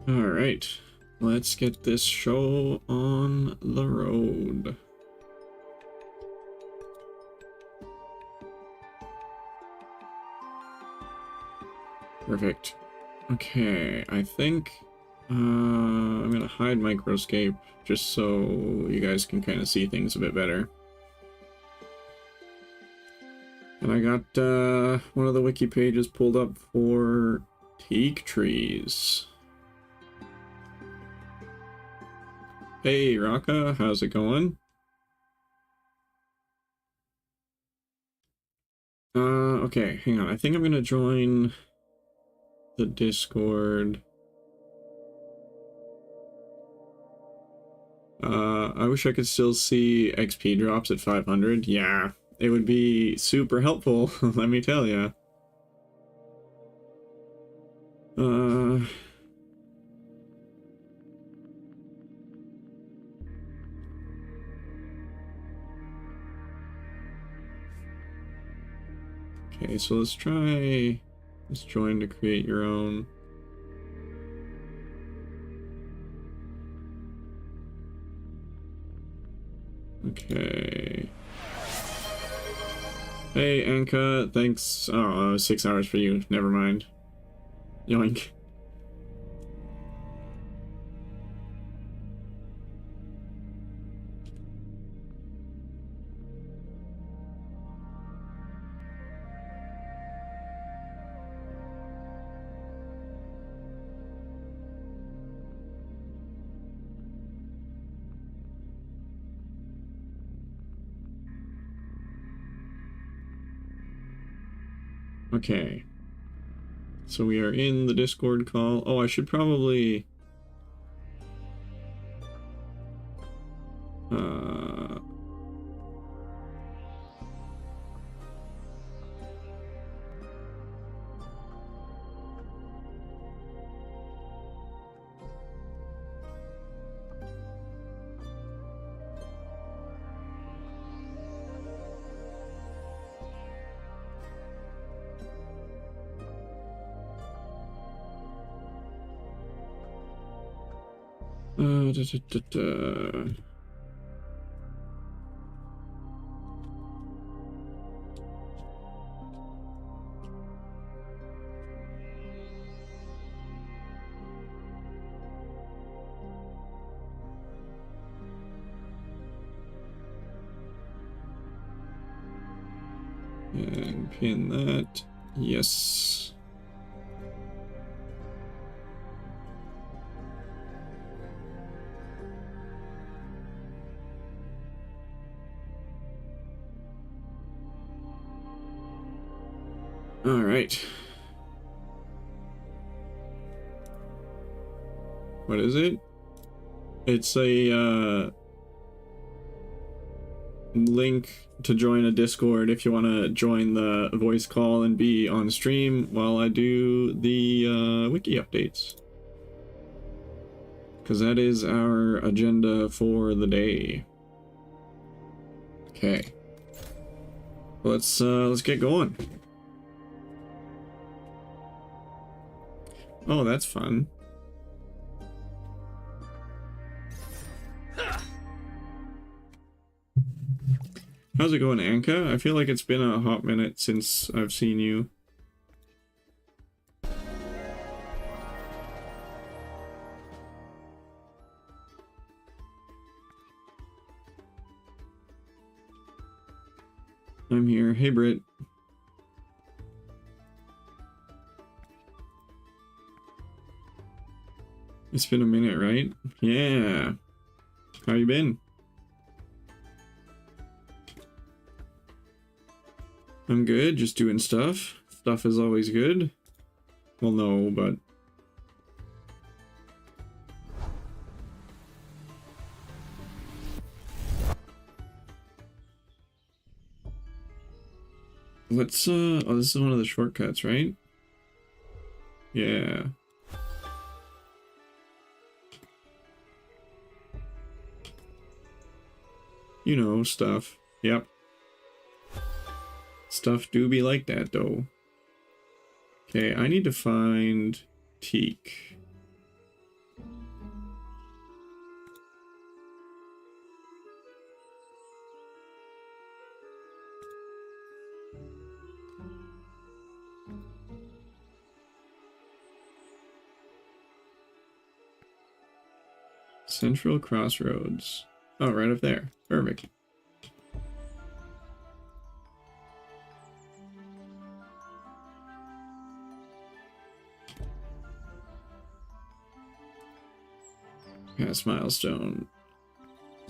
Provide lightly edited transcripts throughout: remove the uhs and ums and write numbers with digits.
Alright, let's get this show on the road. Perfect. Okay, I think I'm gonna hide microscape just so you guys can kind of see things a bit better. And I got one of the wiki pages pulled up for teak trees. Hey Raka, how's it going? Okay, hang on. I think I'm gonna join the Discord. I wish I could still see XP drops at 500. Yeah, it would be super helpful, let me tell ya. Okay, so let's try this join to create your own. Okay. Hey, Anka, thanks. Oh, 6 hours for you. Never mind. Yoink. Okay. So we are in the Discord call. Oh, I should probably... Da, da, da, da. And pin that. Yes. All right. What is it? It's a link to join a Discord if you want to join the voice call and be on stream while I do the wiki updates. Because that is our agenda for the day. Okay. Let's get going. Oh, that's fun. How's it going, Anka? I feel like it's been a hot minute since I've seen you. I'm here. Hey, Britt. It's been a minute, right? Yeah. How you been? I'm good, just doing stuff. Stuff is always good. Well, no, but... Let's, oh, this is one of the shortcuts, right? Yeah. You know, stuff. Yep. Stuff do be like that, though. Okay, I need to find teak. Central Crossroads. Oh, right up there. Perfect. Pass milestone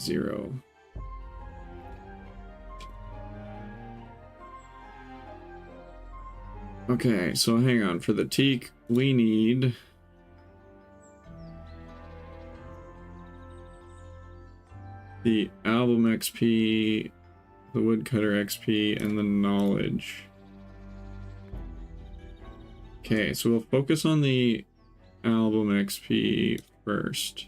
0. Okay, so hang on. For the teak, we need the album XP, the woodcutter XP, and the knowledge. Okay, so we'll focus on the album XP first.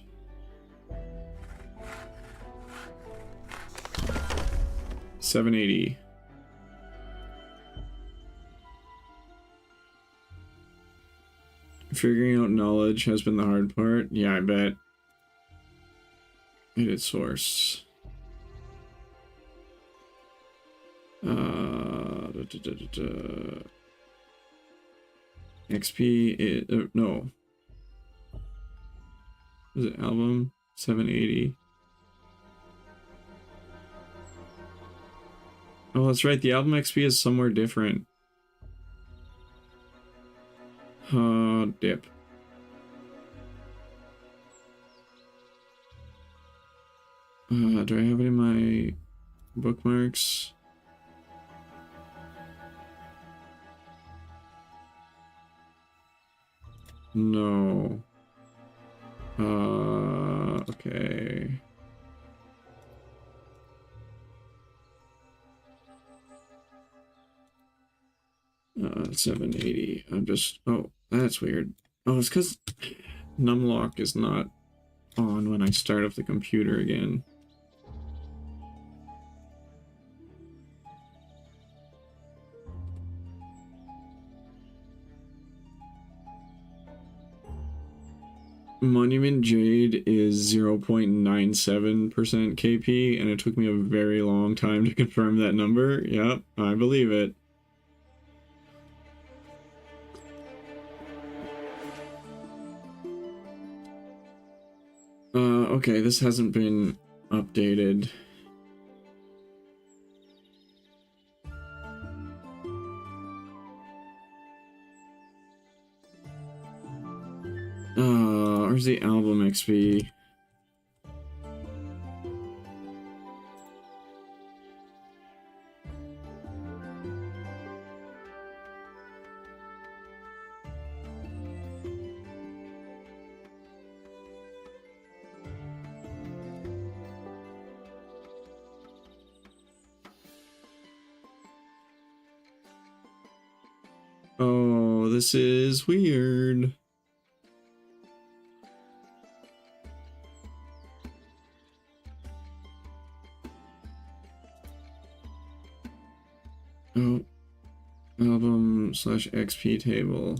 $780. Figuring out knowledge has been the hard part. Yeah, I bet. Edit source. XP is, no. Is it album? 780. Oh, that's right. The album XP is somewhere different. Dip. Do I have it in my bookmarks? No. Okay. $780. I'm just, oh, that's weird. Oh, it's because numlock is not on when I start up the computer again. Monument Jade is 0.97% KP, and it took me a very long time to confirm that number. Yep, I believe it. Okay, this hasn't been updated. Where's the album XP? Oh, this is weird. Oh, album / XP table.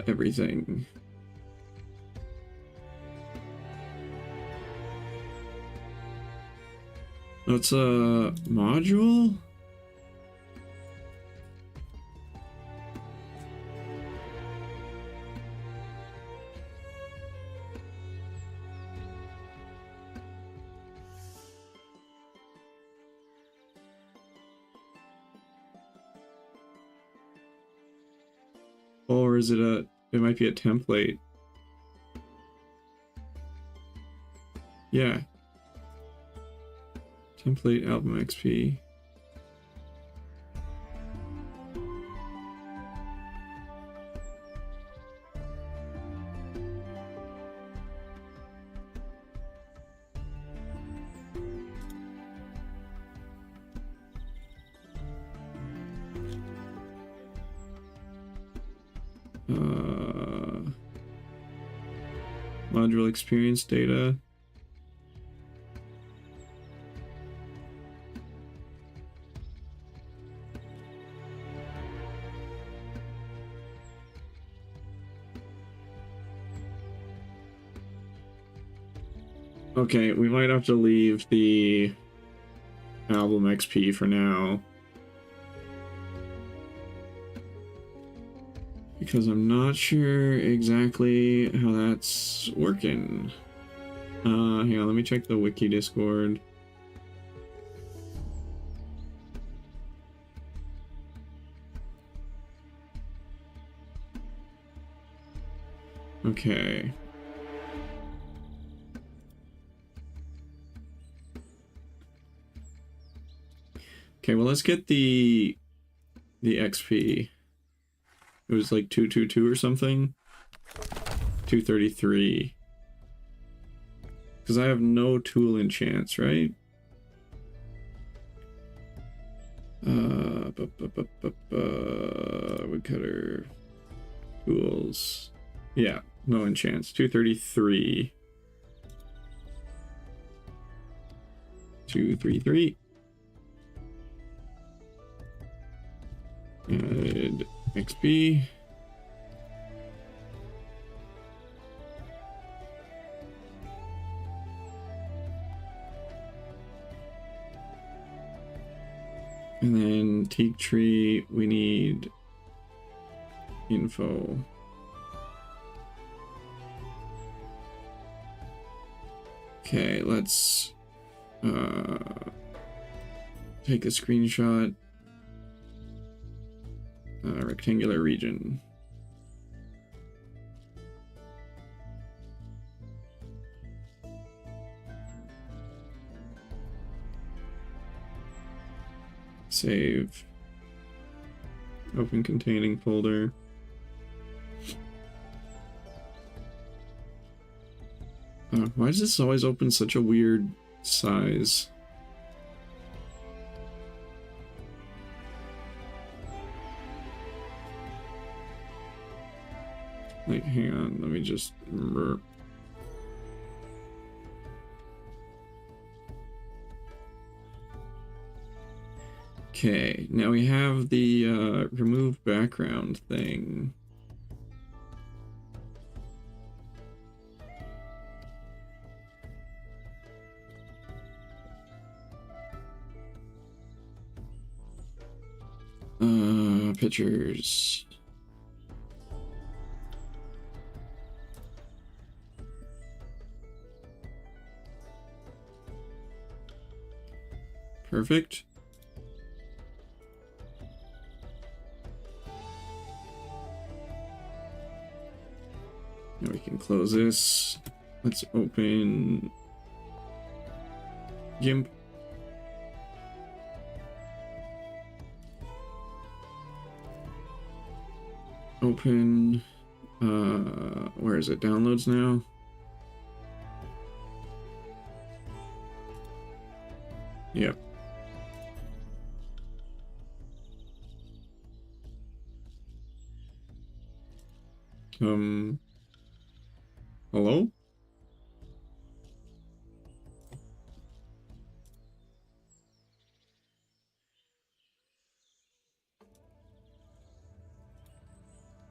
Everything. That's a module? Or is it a, it might be a template. Yeah. Template album XP. Module experience data. Okay, we might have to leave the album XP for now. Because I'm not sure exactly how that's working. Hang on, let me check the Wiki Discord. Okay. Okay, well, let's get the XP. It was like 222 or something. 233. Because I have no tool enchants, right? Woodcutter. Tools. Yeah, no enchants. 233. 233. Add XP. And then teak tree, we need info. Okay, let's take a screenshot. Rectangular region. Save. Open containing folder. Why does this always open such a weird size? Like, hang on, let me just remember. Okay, now we have the remove background thing. Pictures. Perfect. Now we can close this. Let's open GIMP. Open, where is it? Downloads now? Yep. Hello?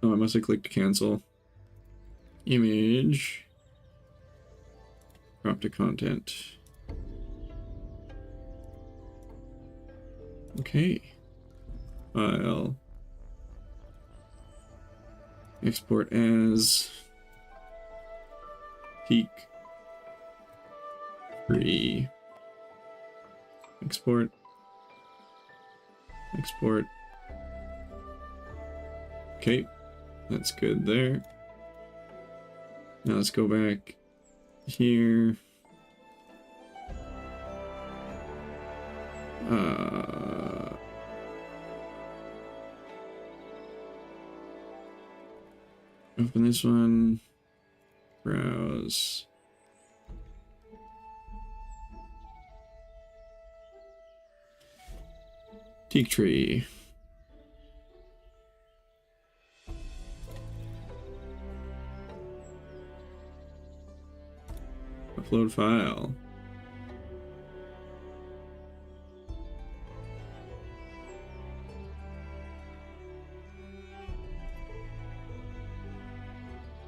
Oh, I must have clicked cancel. Image. Crop to content. Okay. File. Export as peak. Free. Export. Export. Okay. That's good there. Now let's go back here. Open this one. Browse. Teak tree. Upload file.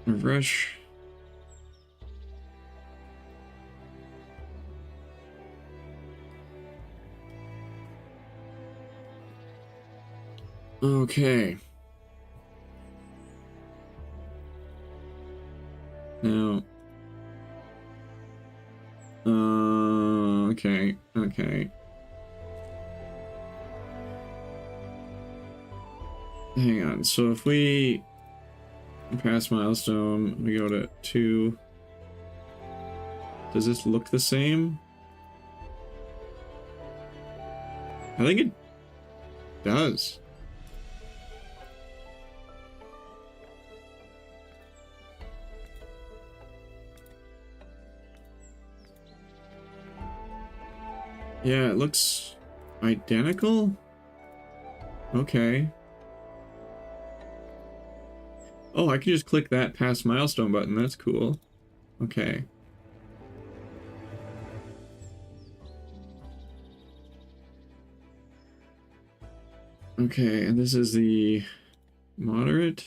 Refresh. Okay. Now. Okay. Okay. Hang on. So if we pass milestone, we go to 2. Does this look the same? I think it does. Yeah, it looks identical? Okay. Oh, I can just click that pass milestone button. That's cool. Okay. Okay, and this is the moderate.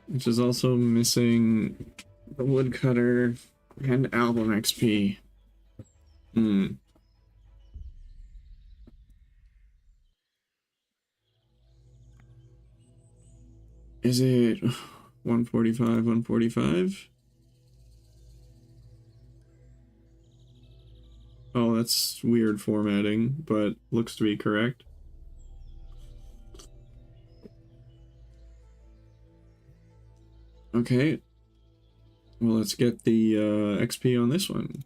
Which is also missing the woodcutter and album XP. Is it 145, 145? Oh, that's weird formatting, but looks to be correct. Okay. Well, let's get the XP on this one.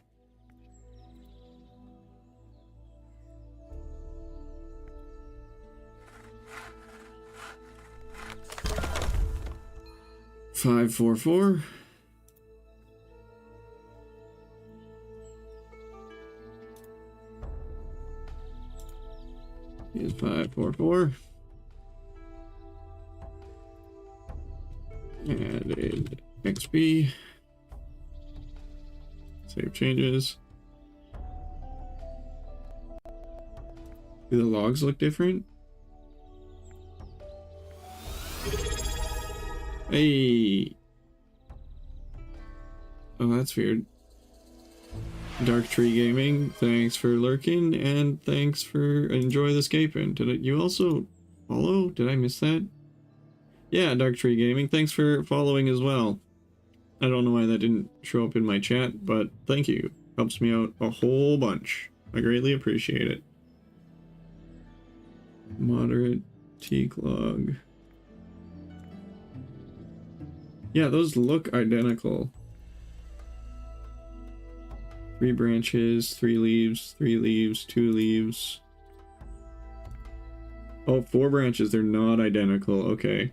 Five, 4, 4. Is 5, 4, 4. Added XP. Save changes. Do the logs look different? Hey. Oh, that's weird. Dark Tree Gaming, thanks for lurking, and thanks for enjoy the escaping. Did you also follow? Did I miss that? Yeah, Dark Tree Gaming, thanks for following as well. I don't know why that didn't show up in my chat, but thank you. Helps me out a whole bunch. I greatly appreciate it. Moderate teak log. Yeah, those look identical. 3 branches, 3 leaves, 3 leaves, 2 leaves. Oh, 4 branches, they're not identical. Okay.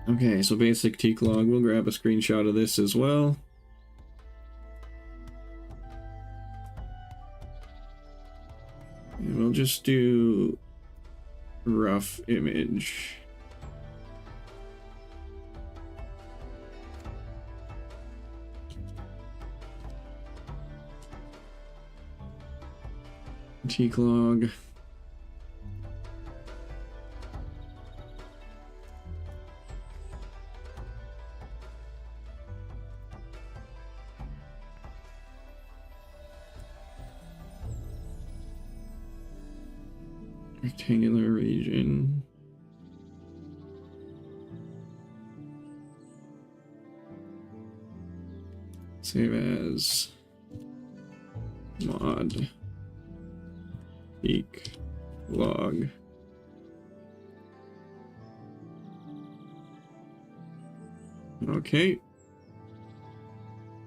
Okay, so basic teak log. We'll grab a screenshot of this as well. And we'll just do rough image. Teak log. Rectangular region. Save as mod teak log. Okay.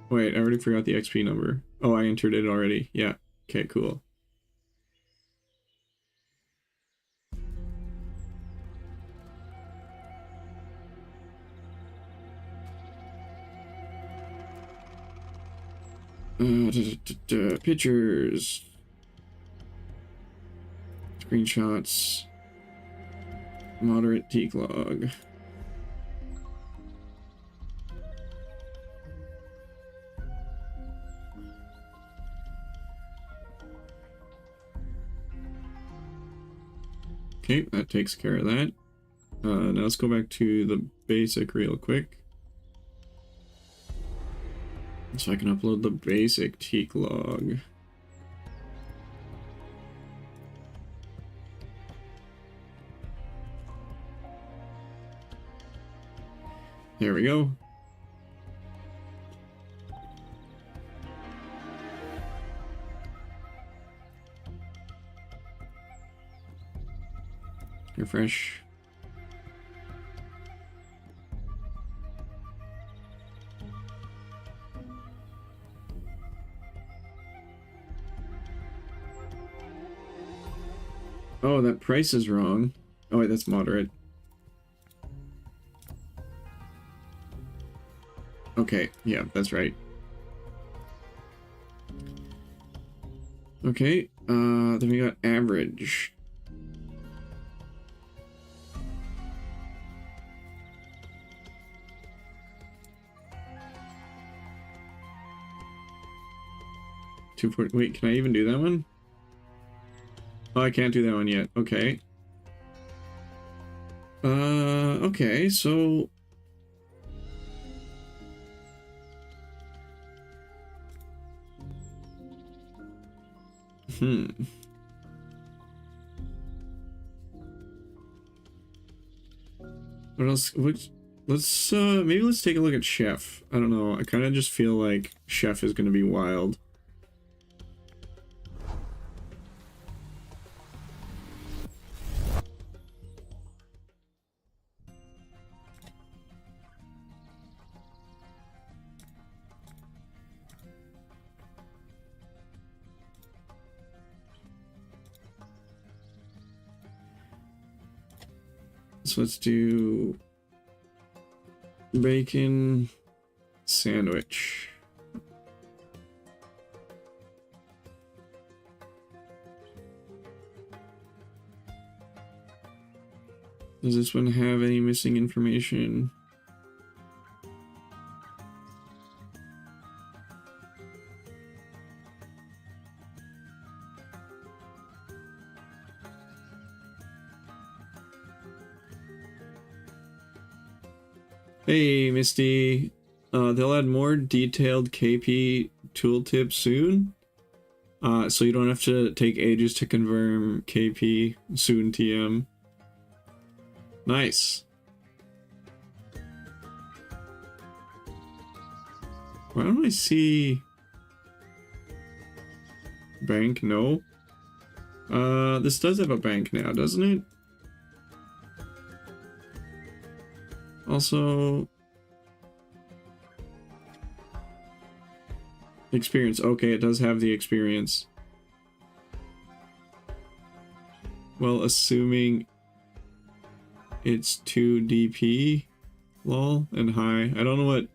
Wait, I already forgot the XP number. Oh, I entered it already. Yeah. Okay, cool. Pictures. Screenshots. Moderate teak log. Okay, that takes care of that. Now let's go back to the basic real quick. So I can upload the basic teak log. There we go. Refresh. Oh, that price is wrong. Oh wait, that's moderate. Okay, yeah, that's right. Okay, then we got average. Wait, can I even do that one? Oh, I can't do that one yet. Okay. Okay, so... What else? Let's, maybe let's take a look at Chef. I don't know, I kind of just feel like Chef is going to be wild. So let's do bacon sandwich. Does this one have any missing information? Hey, Misty. They'll add more detailed KP tooltips soon. So you don't have to take ages to confirm KP soon TM. Nice. Why don't I see bank? No. This does have a bank now, doesn't it? Also, experience. Okay, it does have the experience. Well, assuming it's 2 DP, lol, and high. I don't know what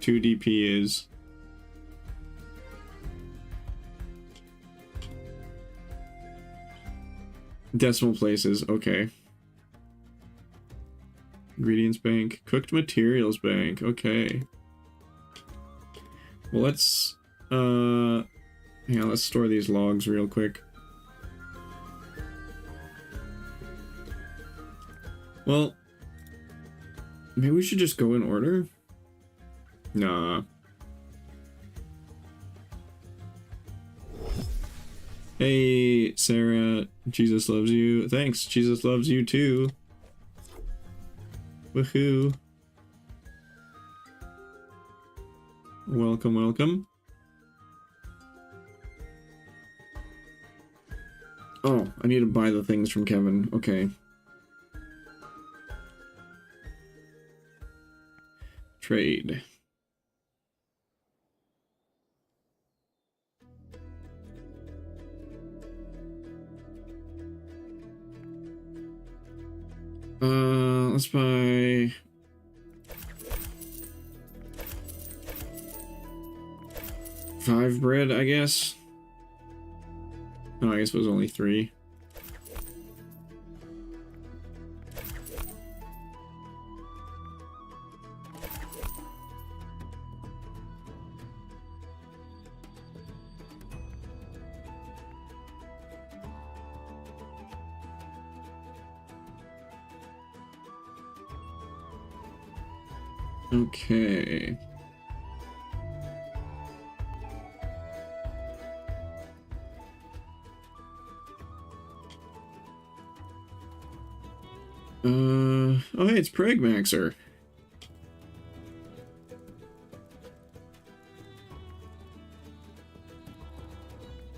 2 DP is. Decimal places, okay. Ingredients bank, cooked materials bank, okay. Well, let's, let's store these logs real quick. Well, maybe we should just go in order? Nah. Hey, Sarah, Jesus loves you. Thanks, Jesus loves you too. Woohoo. Welcome, welcome. Oh, I need to buy the things from Kevin. Okay. Trade. Let's buy 5 bread, I guess. No, I guess it was only 3. Okay. Oh hey, it's Pragmaxer.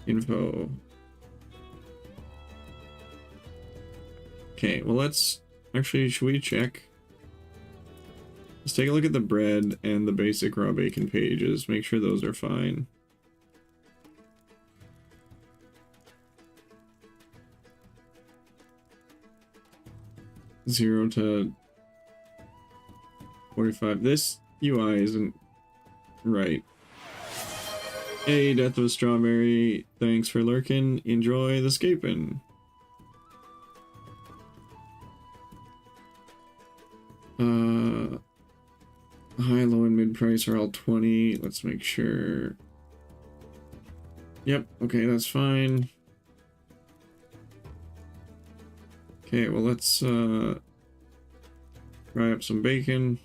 Info. Okay, well let's... Actually, should we check? Let's take a look at the bread and the basic raw bacon pages. Make sure those are fine. Zero to 45. This UI isn't right. Hey, Death of a Strawberry. Thanks for lurking. Enjoy the scaping. High, low, and mid price are all 20. Let's make sure. Yep, okay, that's fine. Okay, well let's fry up some bacon.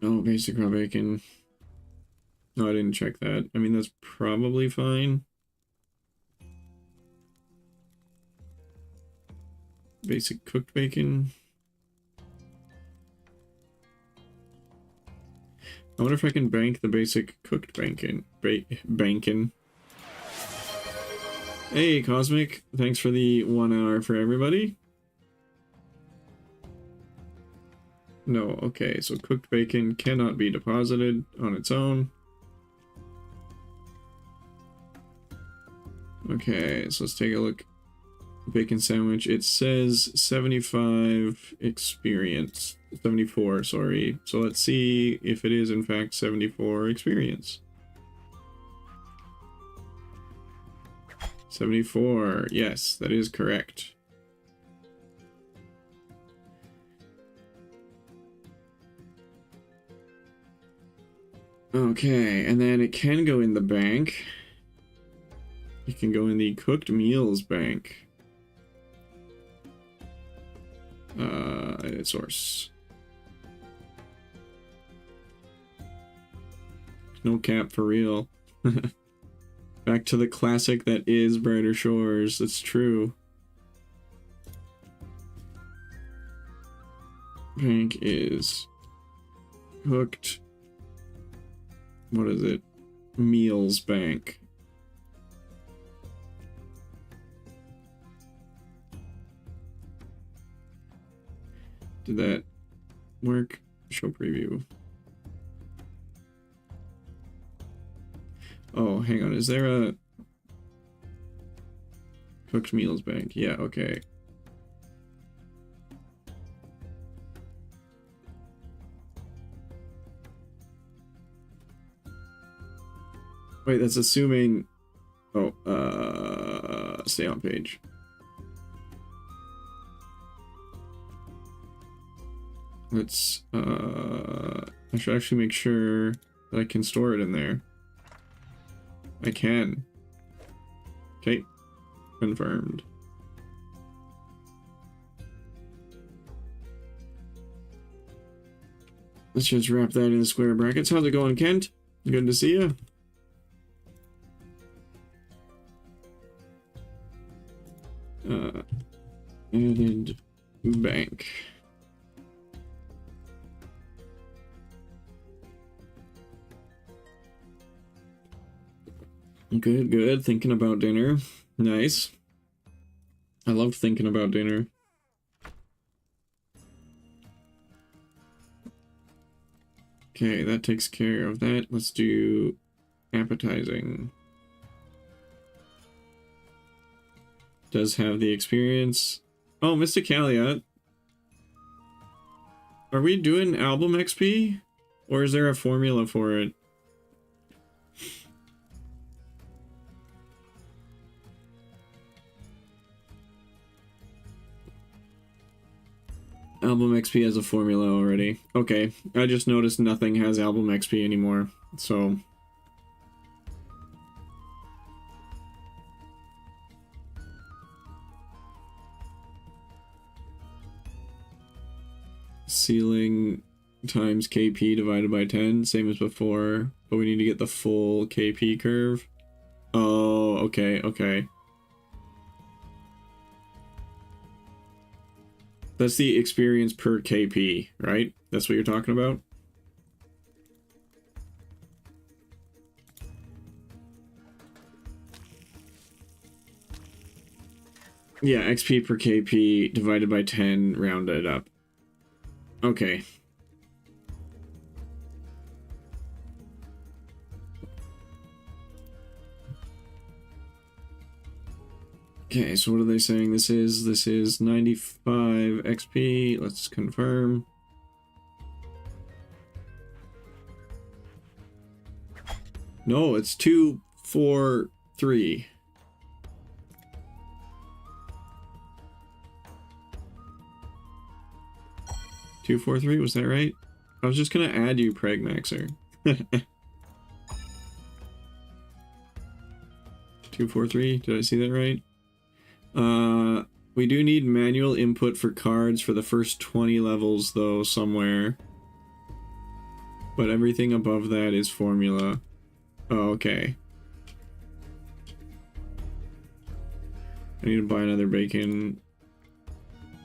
Oh, basic raw bacon. No, I didn't check that. I mean, that's probably fine. Basic cooked bacon. I wonder if I can bank the basic cooked bacon. Bankin. Hey, Cosmic. Thanks for the 1 hour for everybody. No, okay, so cooked bacon cannot be deposited on its own. Okay, so let's take a look. Bacon sandwich. It says 75 experience. 74, sorry. So let's see if it is in fact 74 experience. 74. Yes, that is correct. Okay, and then it can go in the bank. It can go in the cooked meals bank. Edit source. No cap for real. Back to the classic that is Brighter Shores. That's true. Bank is cooked. What is it? Meals bank. Did that work? Show preview. Oh, hang on. Is there a cooked meals bank? Yeah, okay. Wait, that's assuming... Oh, stay on page. Let's, I should actually make sure that I can store it in there. I can. Okay. Confirmed. Let's just wrap that in square brackets. How's it going, Kent? Good to see you. Added bank. Good, good. Thinking about dinner. Nice. I love thinking about dinner. Okay, that takes care of that. Let's do appetizing. Does have the experience. Oh, Mysticalia. Are we doing album XP? Or is there a formula for it? Album XP has a formula already. Okay, I just noticed nothing has album XP anymore, so... Ceiling times KP divided by 10, same as before. But we need to get the full KP curve. Oh, okay, okay. That's the experience per KP, right? That's what you're talking about? Yeah, XP per KP divided by 10, rounded up. Okay. Okay, so what are they saying this is? This is 95 XP. Let's confirm. No, it's 243. Was that right? I was just gonna add you, Pragmaxer. 243, did I see that right? We do need manual input for cards for the first 20 levels, though, somewhere. But everything above that is formula. Oh, okay. I need to buy another bacon.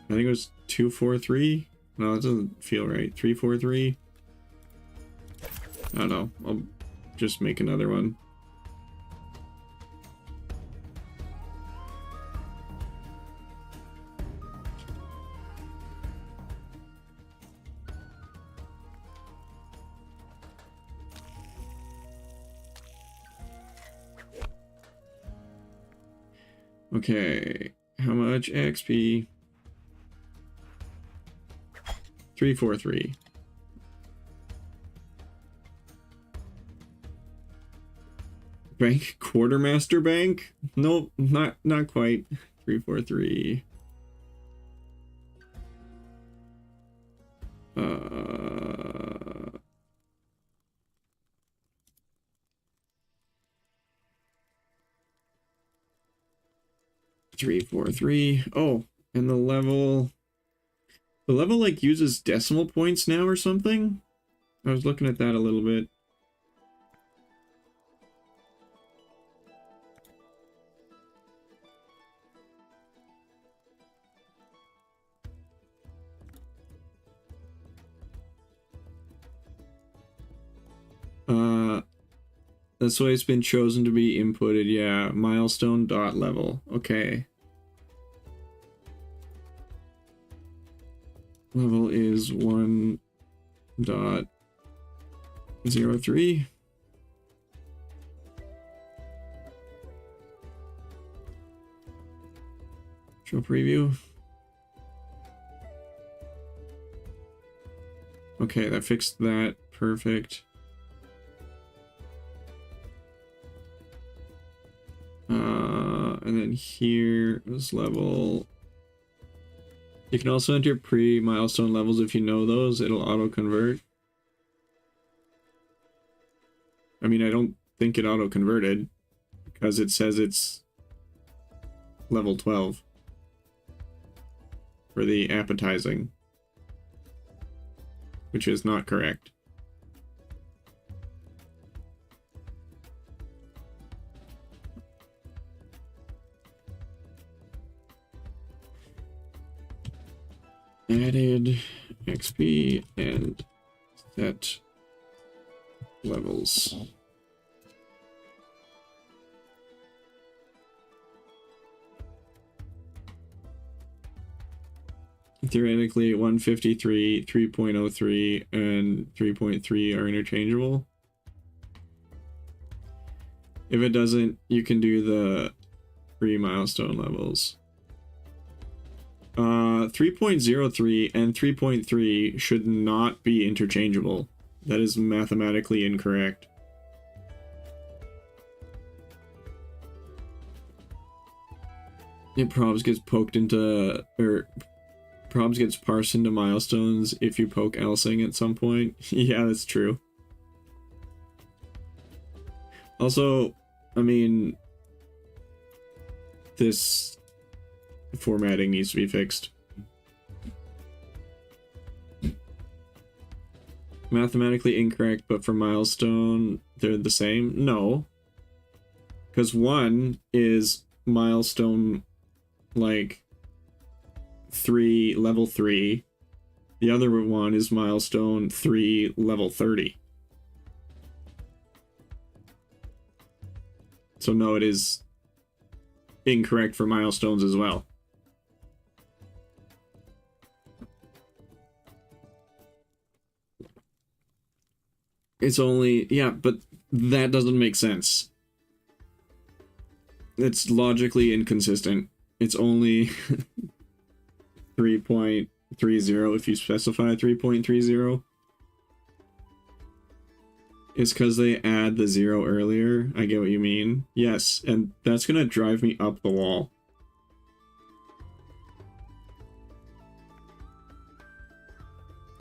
I think it was 243. No, that doesn't feel right. 343. I don't know. I'll just make another one. Okay, how much XP? 343. Bank Quartermaster Bank? Nope, not quite. 343. 343. Oh, and the level like uses decimal points now or something? I was looking at that a little bit. That's why it's been chosen to be inputted. Yeah, milestone dot level. Okay. Level is 1.03. Show preview. Okay, that fixed that. Perfect. And then here is level. You can also enter pre-milestone levels if you know those. It'll auto-convert. I mean, I don't think it auto-converted because it says it's level 12 for the appetizing, which is not correct. Added XP and set levels. Theoretically, 153, 3.03, and 3.3 are interchangeable. If it doesn't, you can do the pre-milestone levels. 3.03 and 3.3 should not be interchangeable. That is mathematically incorrect. It probs gets poked into, or probs gets parsed into milestones if you poke Elsing at some point. Yeah, that's true. Also, I mean, this formatting needs to be fixed. Mathematically incorrect, but for milestone, they're the same? No. Because one is milestone, like, level 3. The other one is milestone 3, level 30. So no, it is incorrect for milestones as well. It's only, yeah, but that doesn't make sense. It's logically inconsistent. It's only 3.30 if you specify 3.30. It's because they add the 0 earlier. I get what you mean. Yes, and that's gonna drive me up the wall.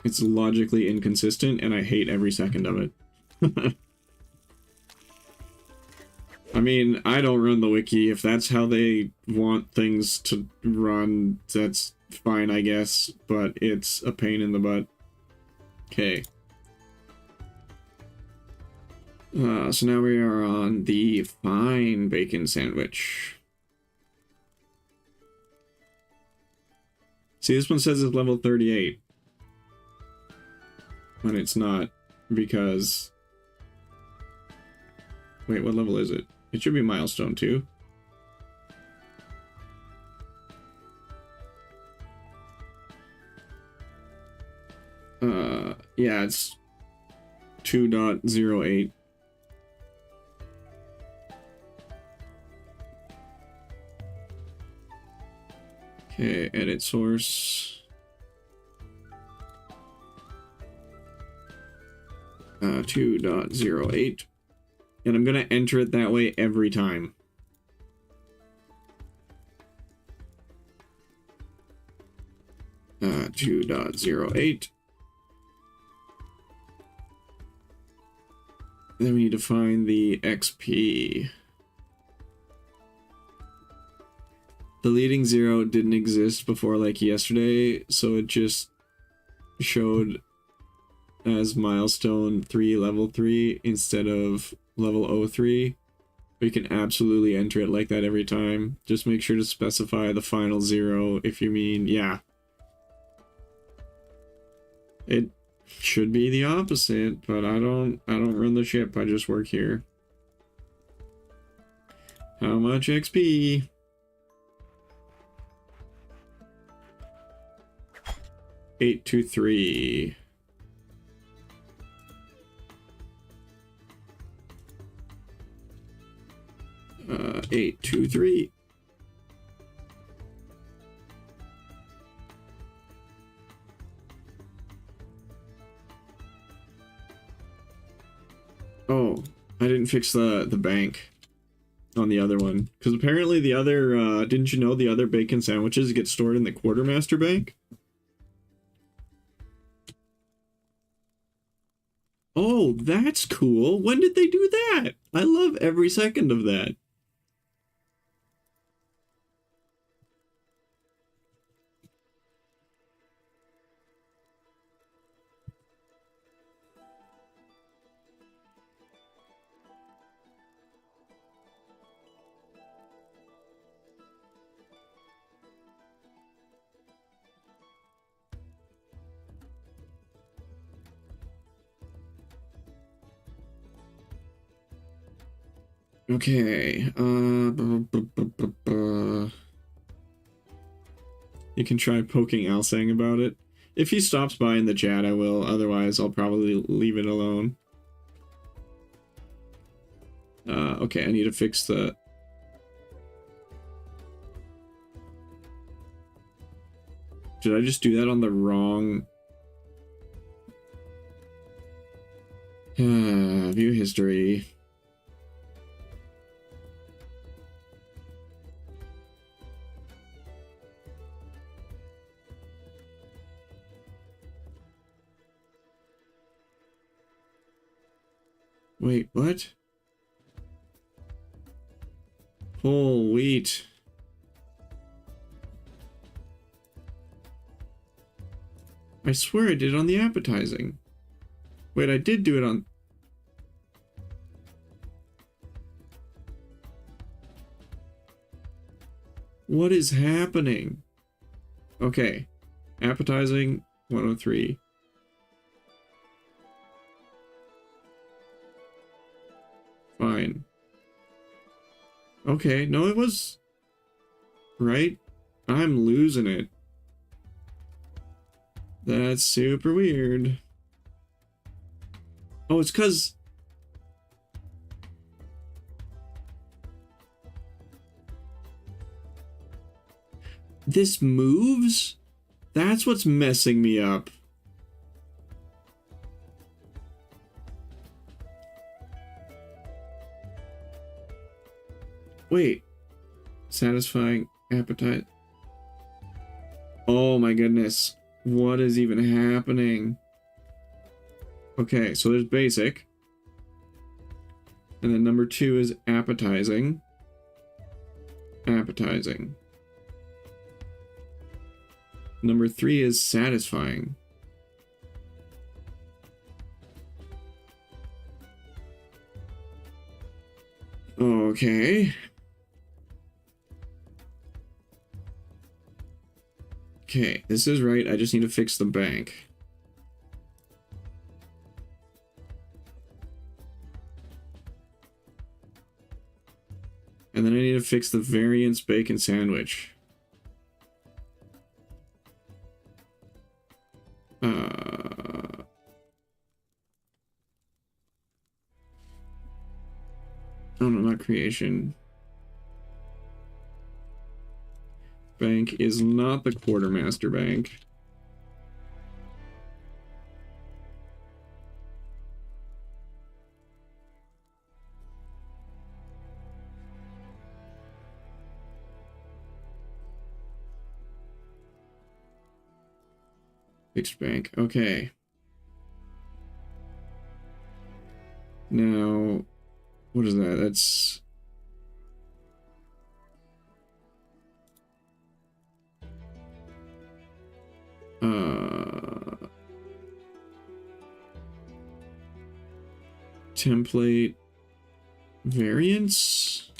It's logically inconsistent, and I hate every second of it. I mean, I don't run the wiki. If that's how they want things to run, that's fine, I guess. But it's a pain in the butt. Okay. So now we are on the fine bacon sandwich. See, this one says it's level 38. When it's not, because... Wait, what level is it? It should be milestone 2. Yeah, it's 2.08. Okay, edit source. 2.08. And I'm gonna enter it that way every time. Uh, 2.08. Then we need to find the XP. The leading 0 didn't exist before, like, yesterday, so it just showed as milestone 3 level 3 instead of level 03. But you can absolutely enter it like that every time. Just make sure to specify the final 0 if you mean, yeah. It should be the opposite, but I don't run the ship, I just work here. How much XP? $823. 823. Oh, I didn't fix the bank on the other one. Because apparently the other, didn't you know the other bacon sandwiches get stored in the quartermaster bank? Oh, that's cool. When did they do that? I love every second of that. Okay, you can try poking Alsang about it. If he stops by in the chat, I will. Otherwise, I'll probably leave it alone. Okay, I need to fix the... Did I just do that on the wrong... View history. Wait, what? Whole wheat. I swear I did it on the appetizing. Wait, I did do it on... What is happening? Okay. Appetizing, 103. Fine. Okay, no, it was... Right? I'm losing it. That's super weird. Oh, it's because... This moves? That's what's messing me up. Wait. Satisfying appetite. Oh my goodness. What is even happening? Okay, so there's basic. And then number 2 is appetizing. Appetizing. Number 3 is satisfying. Okay. Okay, this is right. I just need to fix the bank. And then I need to fix the variance bacon sandwich. Oh no, not creation. Bank is not the quartermaster bank. Fixed bank. Okay. Now, what is that? That's... template variance?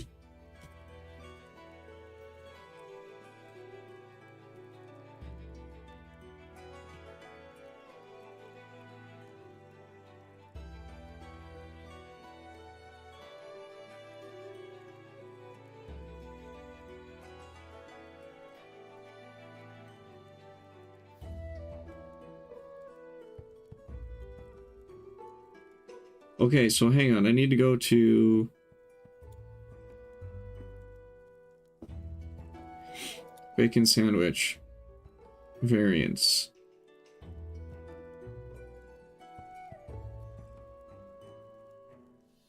Okay, so hang on. I need to go to... bacon sandwich. Variance.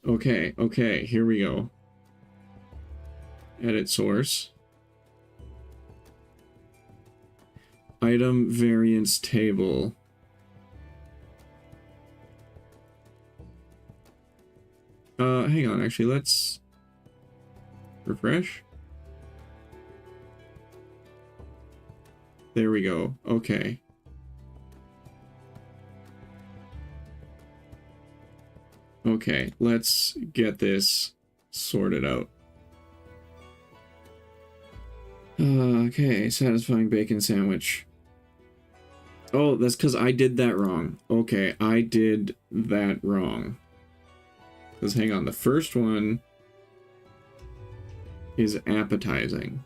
Okay, okay, here we go. Edit source. Item variance table. Hang on, actually, let's refresh. There we go. Okay. Okay, let's get this sorted out. Okay, satisfying bacon sandwich. Oh, that's because I did that wrong. Okay, I did that wrong. Because hang on, the first one is appetizing.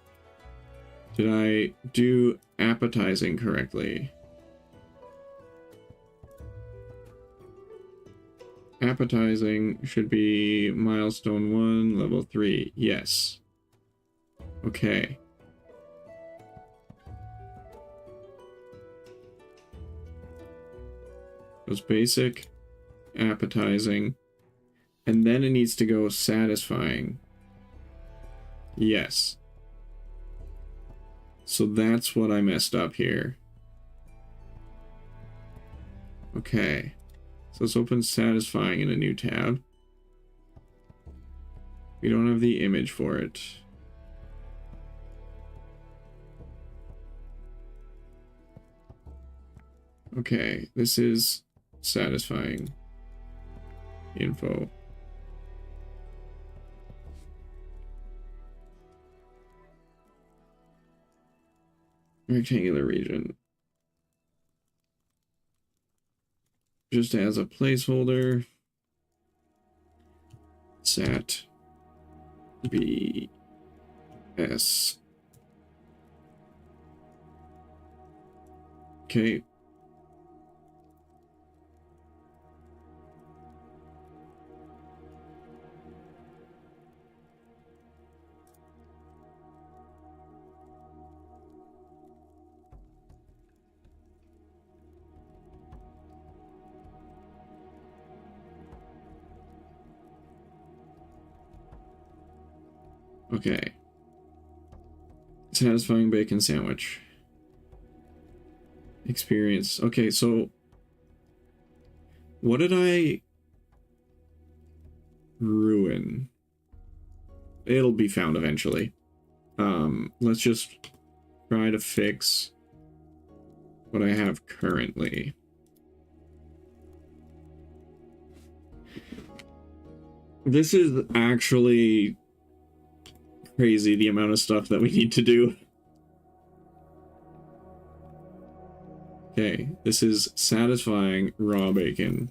Did I do appetizing correctly? Appetizing should be milestone 1, level 3. Yes. Okay. It was basic, appetizing, and then it needs to go satisfying. Yes. So that's what I messed up here. Okay. So let's open satisfying in a new tab. We don't have the image for it. Okay, this is satisfying. info. Rectangular region. Just as a placeholder. Sat BS. Okay. Okay. Satisfying bacon sandwich. Experience. Okay, so what did I ruin? It'll be found eventually. Let's just try to fix what I have currently. This is actually crazy, the amount of stuff that we need to do. Okay, this is satisfying raw bacon.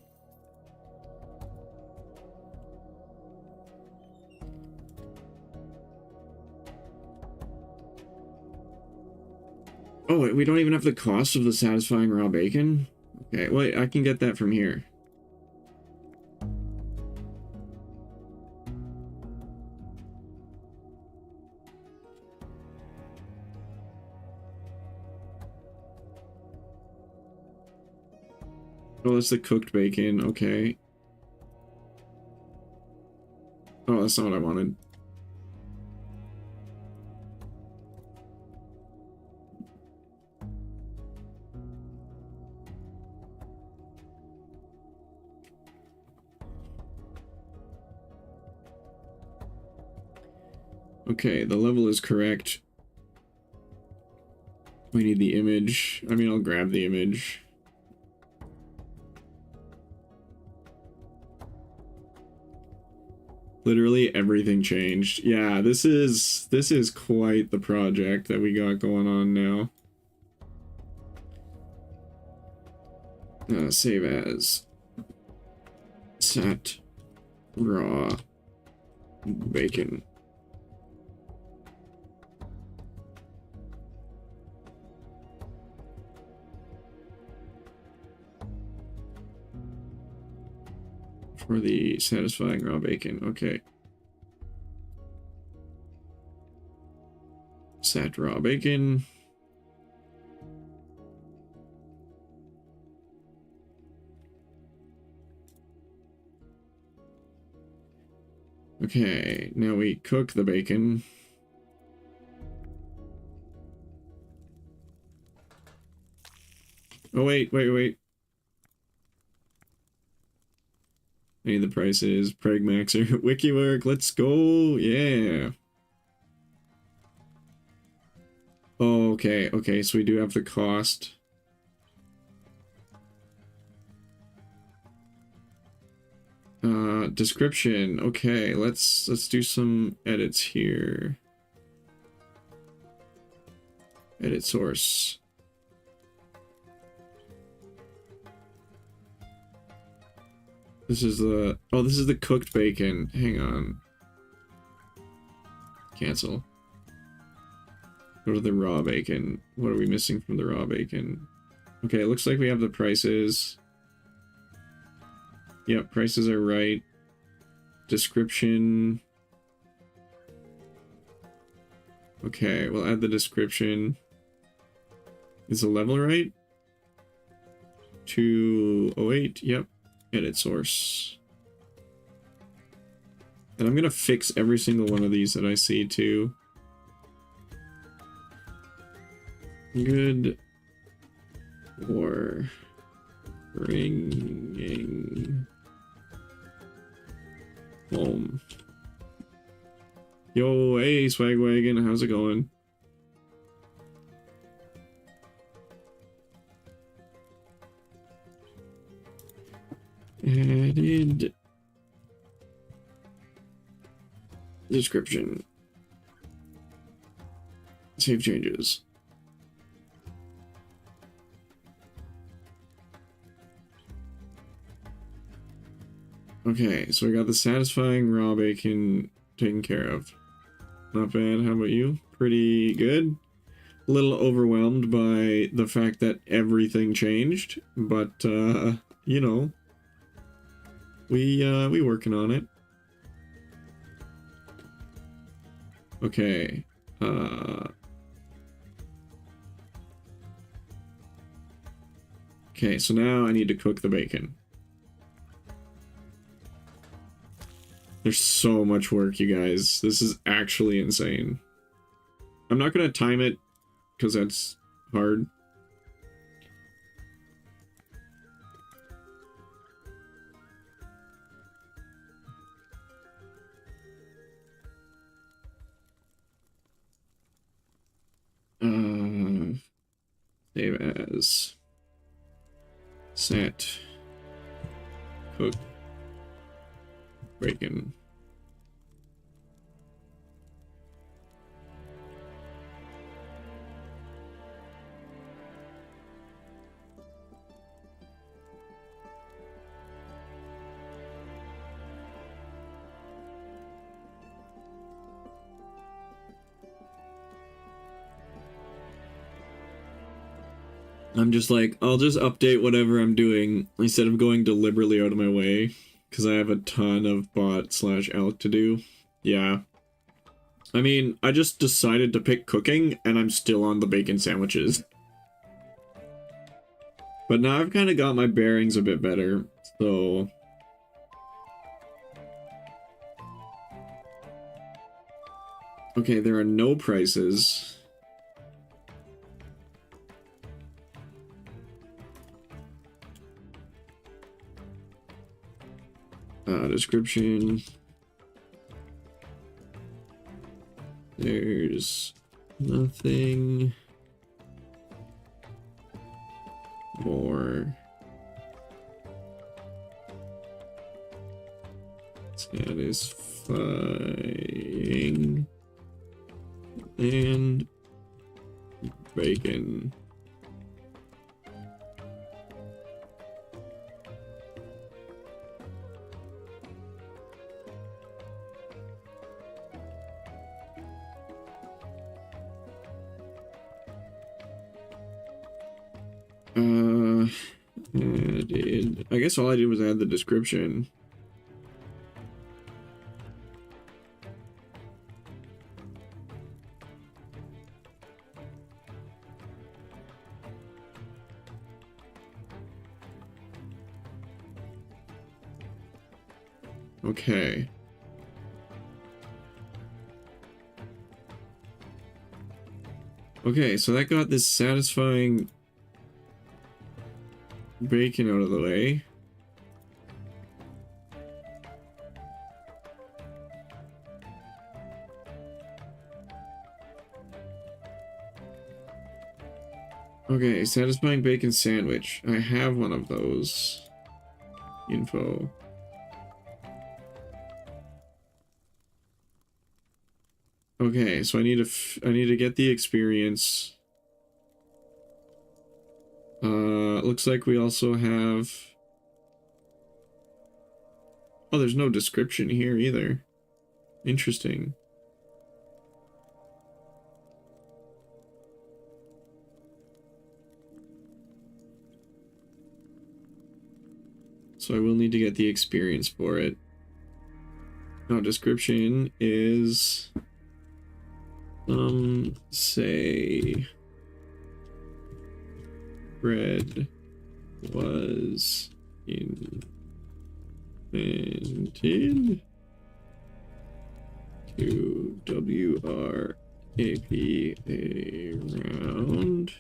Oh, wait, we don't even have the cost of the satisfying raw bacon? Okay, wait, I can get that from here. Oh, that's the cooked bacon, okay. Oh, that's not what I wanted. Okay, the level is correct. We need the image. I mean, I'll grab the image. Literally everything changed. Yeah, this is quite the project that we got going on now. Save as sat raw bacon. For the satisfying raw bacon, okay. Sat raw bacon. Okay, now we cook the bacon. Oh, wait. I need the prices. Pragmaxer. Wiki work. Let's go. Yeah. Oh, okay, so we do have the cost. Description. Okay, let's do some edits here. Edit source. This is the cooked bacon. Hang on. Cancel. Go to the raw bacon. What are we missing from the raw bacon? Okay, it looks like we have the prices. Yep, prices are right. Description. Okay, we'll add the description. Is the level right? 208, yep. Edit source. And I'm gonna fix every single one of these that I see too. Good for bringing home. Yo, hey, Swagwagon, how's it going? Added Description. Save changes. Okay, so I got the satisfying raw bacon taken care of. Not bad. How about you? Pretty good. A little overwhelmed by the fact that everything changed, but you know, we working on it. Okay. Okay, so now I need to cook the bacon. There's so much work, you guys. This is actually insane. I'm not gonna time it because that's hard. Save as set cook bacon. I'm just like, I'll just update whatever I'm doing instead of going deliberately out of my way because I have a ton of bot/elk to do. Yeah. I mean, I just decided to pick cooking and I'm still on the bacon sandwiches. But now I've kind of got my bearings a bit better, so... Okay, there are no prices. Description. There's nothing more satisfying than bacon. I guess all I did was add the description. Okay. Okay, so that got this satisfying bacon out of the way. Okay, satisfying bacon sandwich. I have one of those. Info. Okay, so I need to get the experience. Looks like we also have... Oh, there's no description here either. Interesting. So I will need to get the experience for it. No, description is... say... bread was invented to WRAP around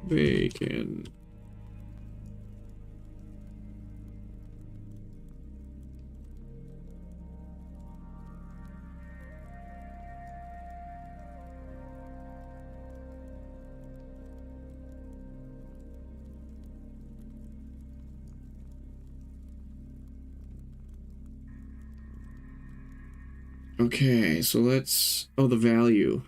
bacon. Okay, so let's... Oh, the value.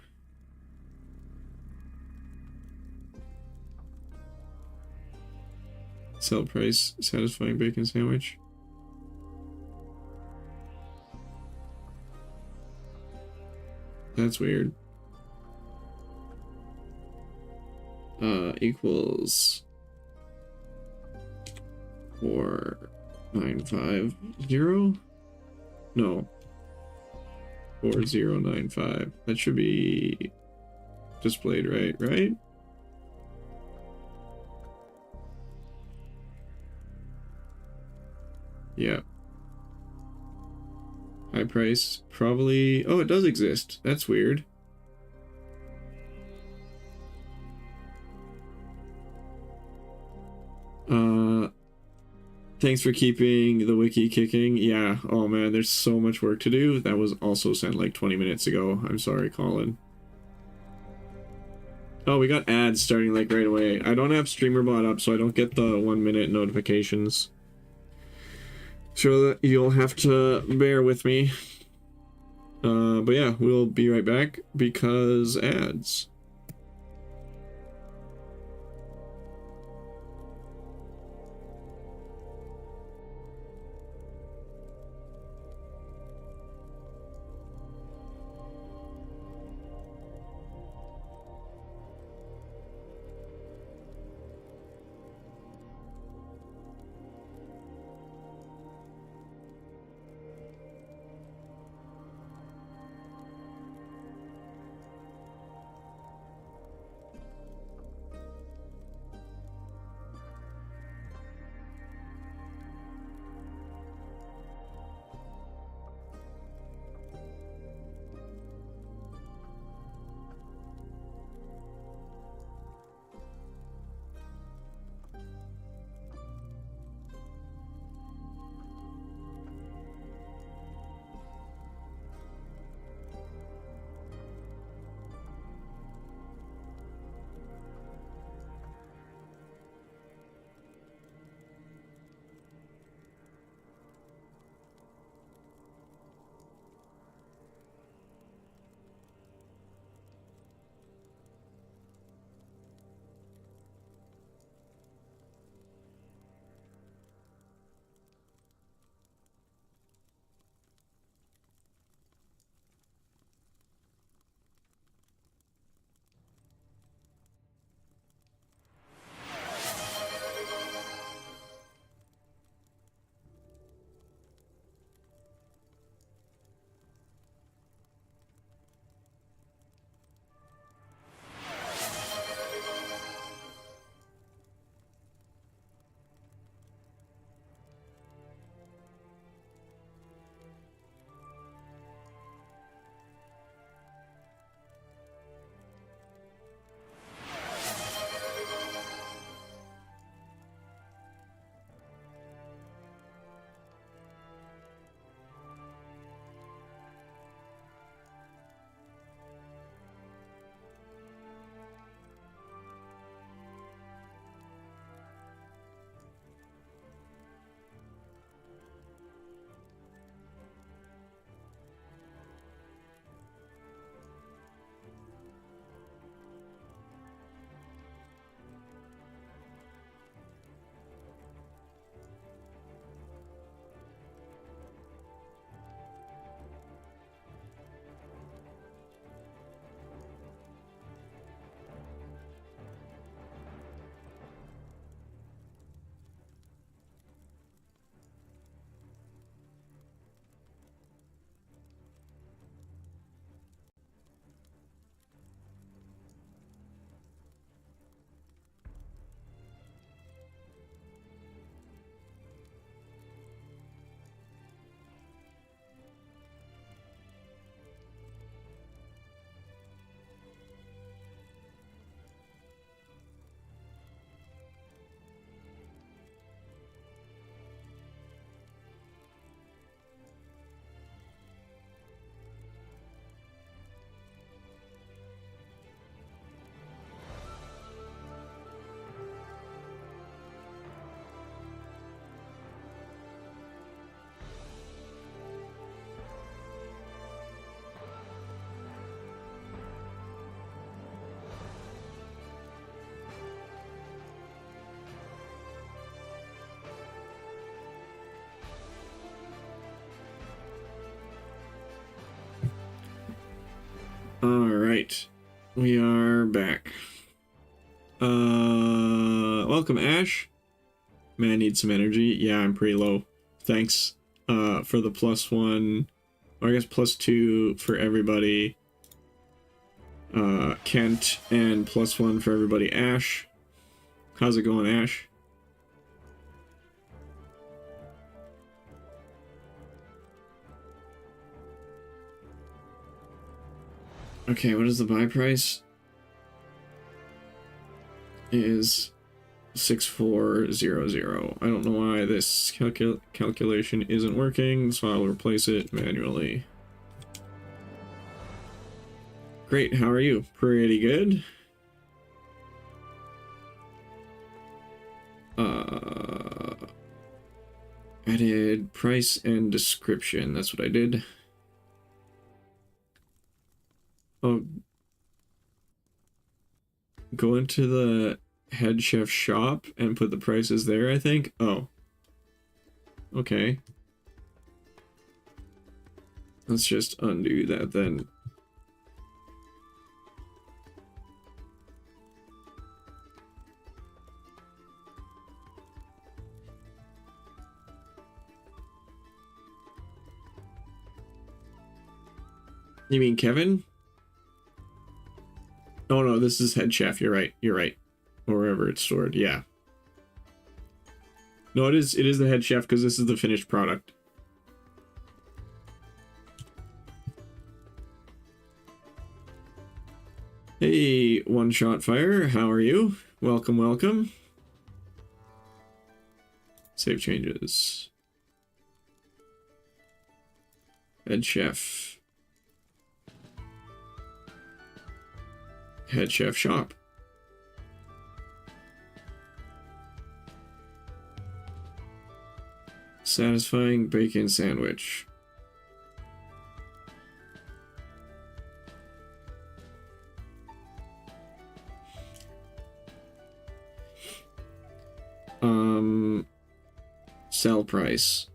Sell price, satisfying bacon sandwich. That's weird. Equals 4950? No. 4095. That should be displayed right? Yeah. High price. Probably... Oh, it does exist. That's weird. Thanks for keeping the wiki kicking. Yeah, oh man, there's so much work to do. That was also sent like 20 minutes ago. I'm sorry, Colin. Oh, we got ads starting like right away. I don't have StreamerBot up, so I don't get the 1-minute notifications. So you'll have to bear with me. But yeah, we'll be right back because ads. Alright. We are back. Welcome, Ash. Man, I need some energy. Yeah, I'm pretty low. Thanks, for the +1, or I guess +2 for everybody. Kent, and +1 for everybody, Ash. How's it going, Ash? Okay, what is the buy price? It is 6400. I don't know why this calculation isn't working, so I'll replace it manually. Great, how are you? Pretty good. Added price and description. That's what I did. Oh, go into the head chef shop and put the prices there, I think. Oh. Okay. Let's just undo that then. You mean Kevin? Oh no, this is head chef. You're right. You're right. Or wherever it's stored. Yeah. No, it is the head chef because this is the finished product. Hey, One Shot Fire. How are you? Welcome, welcome. Save changes. Head chef. Head chef shop. Satisfying bacon sandwich. Sell price.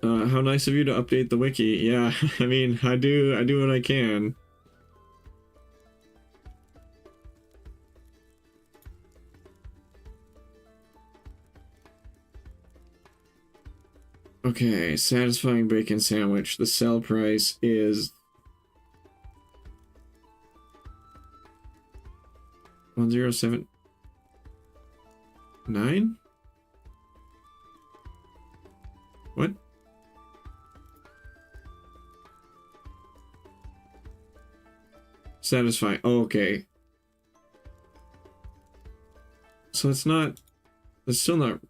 How nice of you to update the wiki. Yeah, I mean, I do what I can. Okay, satisfying bacon sandwich. The sell price is 1079? What? Satisfying. Oh, okay. So it's not. It's still not.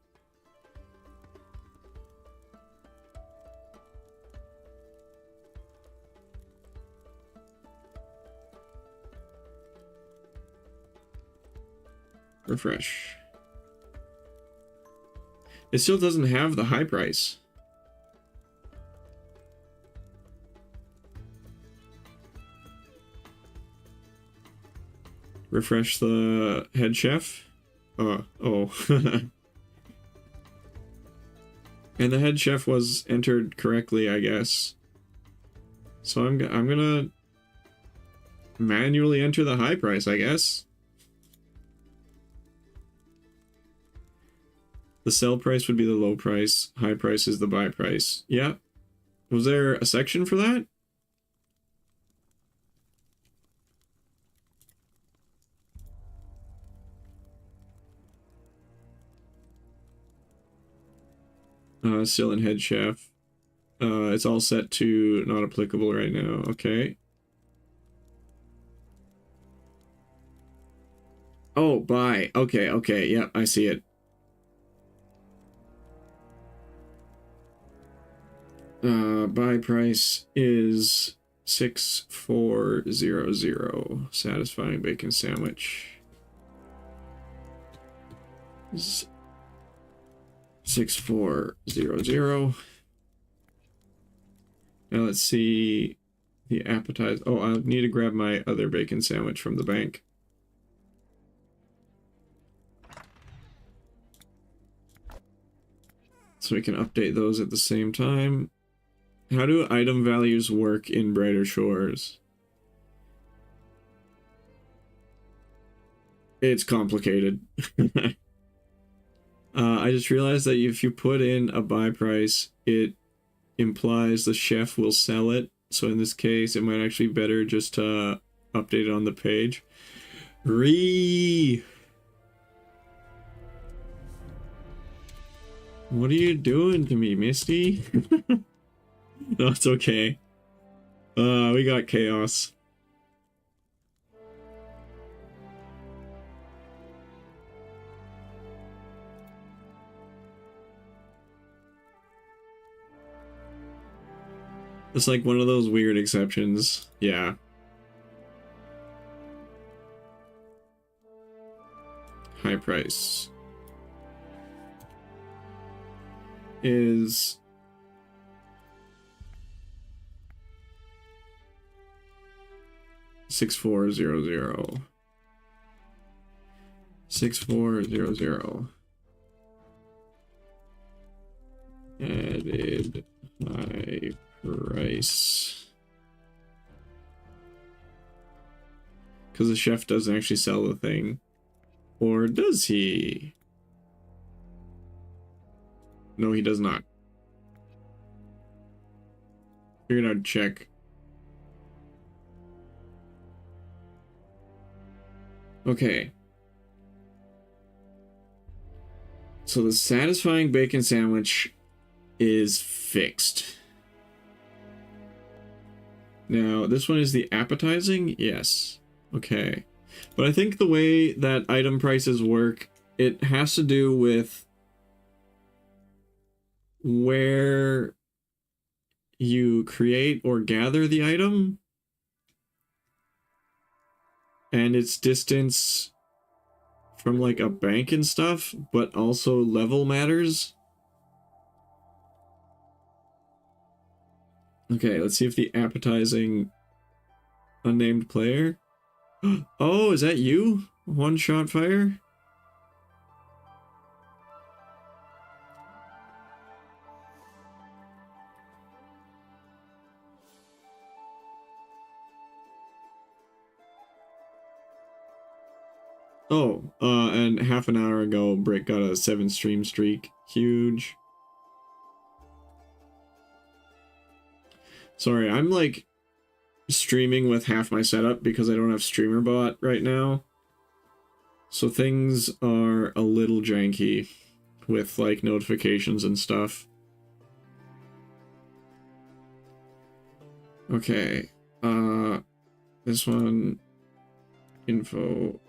Refresh. It still doesn't have the high price. Refresh the head chef. Oh. And the head chef was entered correctly, I guess. So I'm gonna manually enter the high price, I guess. The sell price would be the low price. High price is the buy price. Yeah. Was there a section for that? Still in head chef. It's all set to not applicable right now. Okay. Oh, buy. Okay, okay. Yeah, I see it. Buy price is 6400. Satisfying bacon sandwich. 6400. Now let's see the appetizer. Oh, I need to grab my other bacon sandwich from the bank. So we can update those at the same time. How do item values work in Brighter Shores? It's complicated. I just realized that if you put in a buy price, it implies the chef will sell it. So in this case, it might actually be better just to update it on the page. What are you doing to me, Misty? No, it's okay. We got chaos. It's like one of those weird exceptions. Yeah. High price is 6400. 6400. Added high price. Because the chef doesn't actually sell the thing. Or does he? No, he does not. Figured I'd check. Okay. So the satisfying bacon sandwich is fixed. Now, this one is the appetizing? Yes. Okay. But I think the way that item prices work, it has to do with where you create or gather the item and its distance from like a bank and stuff, but also level matters. Okay, let's see if the appetizing unnamed player. Oh, is that you? One shot fire? Oh, and half an hour ago, Brick got a 7 stream streak. Huge. Sorry, I'm like streaming with half my setup because I don't have StreamerBot right now. So things are a little janky with like notifications and stuff. Okay, this one, info.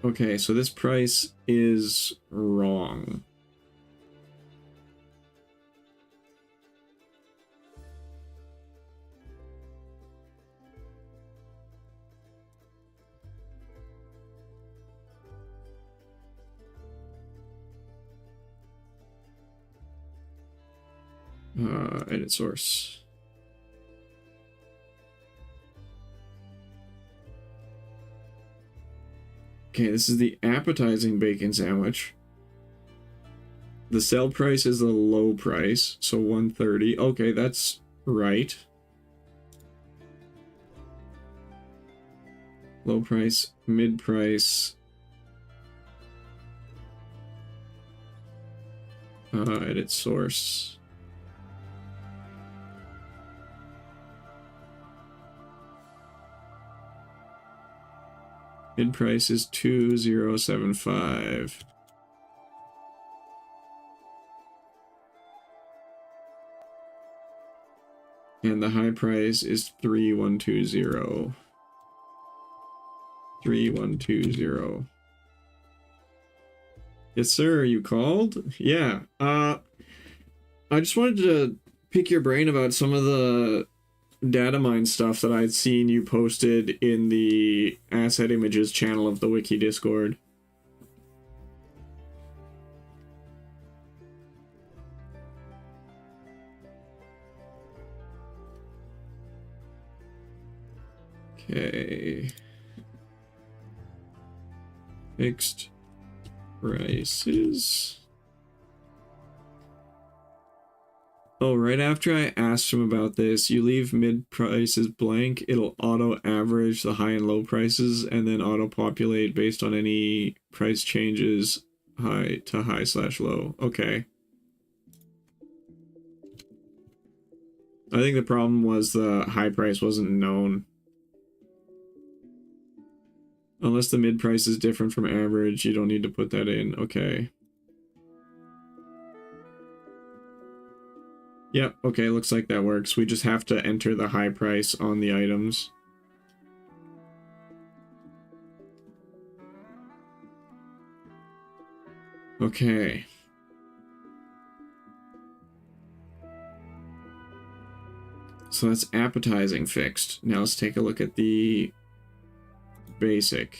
Okay, so this price is wrong. Edit source. Okay, this is the appetizing bacon sandwich. The sell price is the low price, so 130. Okay, that's right. Low price, mid price. Edit source. Mid price is 2075. And the high price is 3120. 3120. Yes, sir, you called? Yeah. I just wanted to pick your brain about some of the data mine stuff that I'd seen you posted in the asset images channel of the Wiki Discord. Okay. Fixed prices. Oh, right after I asked him about this, you leave mid prices blank, it'll auto average the high and low prices and then auto populate based on any price changes high to high / low. Okay. I think the problem was the high price wasn't known. Unless the mid price is different from average, you don't need to put that in. Okay. Yep, okay, looks like that works. We just have to enter the high price on the items. Okay. So that's appetizing fixed. Now let's take a look at the basic.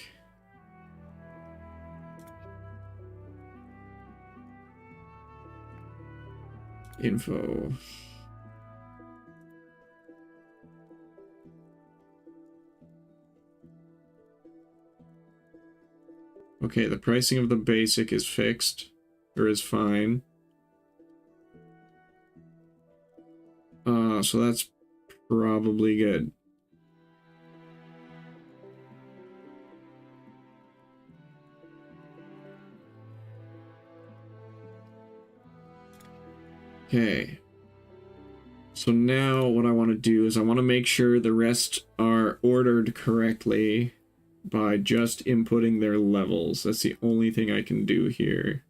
Info. Okay, the pricing of the basic is fixed, or is fine. So that's probably good. Okay. So now what I want to do is I want to make sure the rest are ordered correctly by just inputting their levels. That's the only thing I can do here.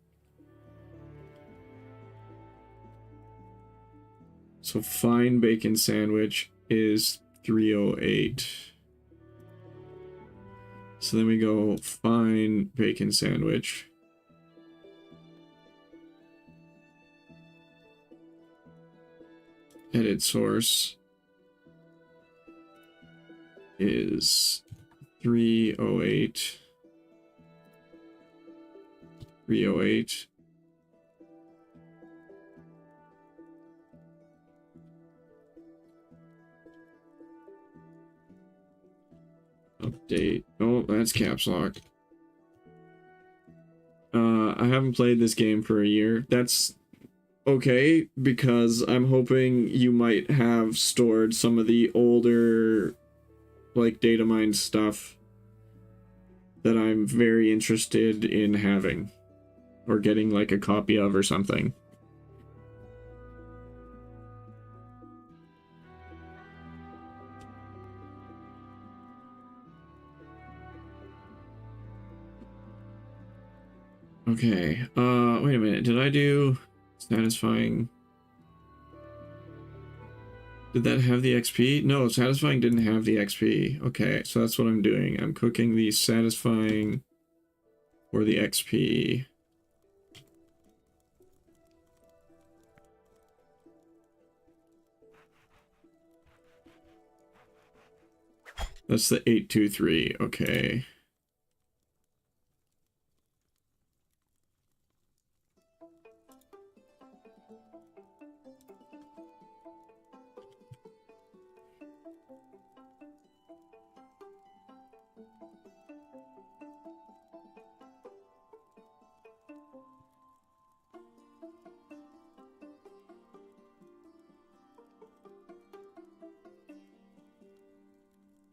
So fine bacon sandwich is 308. So then we go fine bacon sandwich. Edit source is 308. 308. Update. Oh, that's caps lock. I haven't played this game for a year. That's okay, because I'm hoping you might have stored some of the older, like, data mine stuff that I'm very interested in having. Or getting, like, a copy of or something. Okay, wait a minute, did I do satisfying? Did that have the XP? No, satisfying didn't have the XP. Okay, so that's what I'm doing. I'm cooking the satisfying for the XP. That's the 823, okay.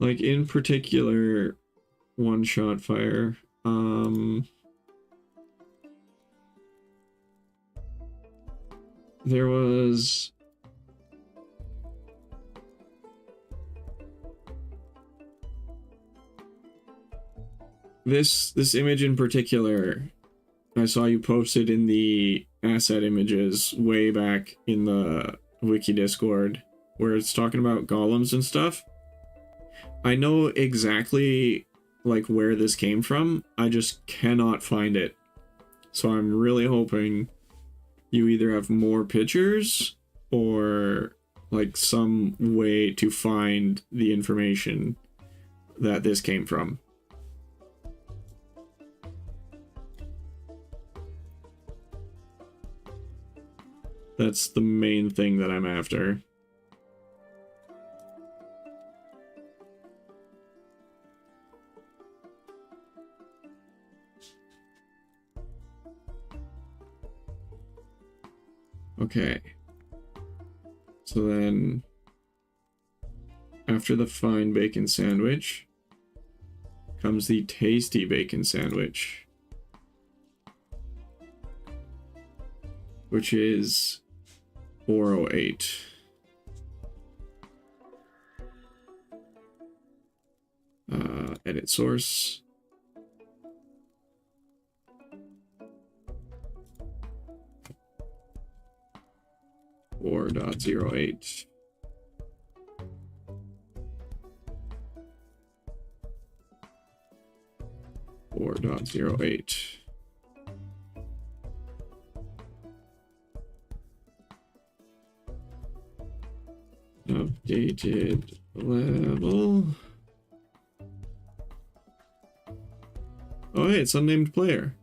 Like, in particular, one-shot fire. There was... This image in particular, I saw you posted in the asset images way back in the Wiki Discord, where it's talking about golems and stuff. I know exactly, like, where this came from. I just cannot find it. So I'm really hoping you either have more pictures or, like, some way to find the information that this came from. That's the main thing that I'm after. Okay. So then, after the fine bacon sandwich, comes the tasty bacon sandwich, which is 408. Edit source. Or .08. Or .08. Updated level. Oh, hey, it's unnamed player.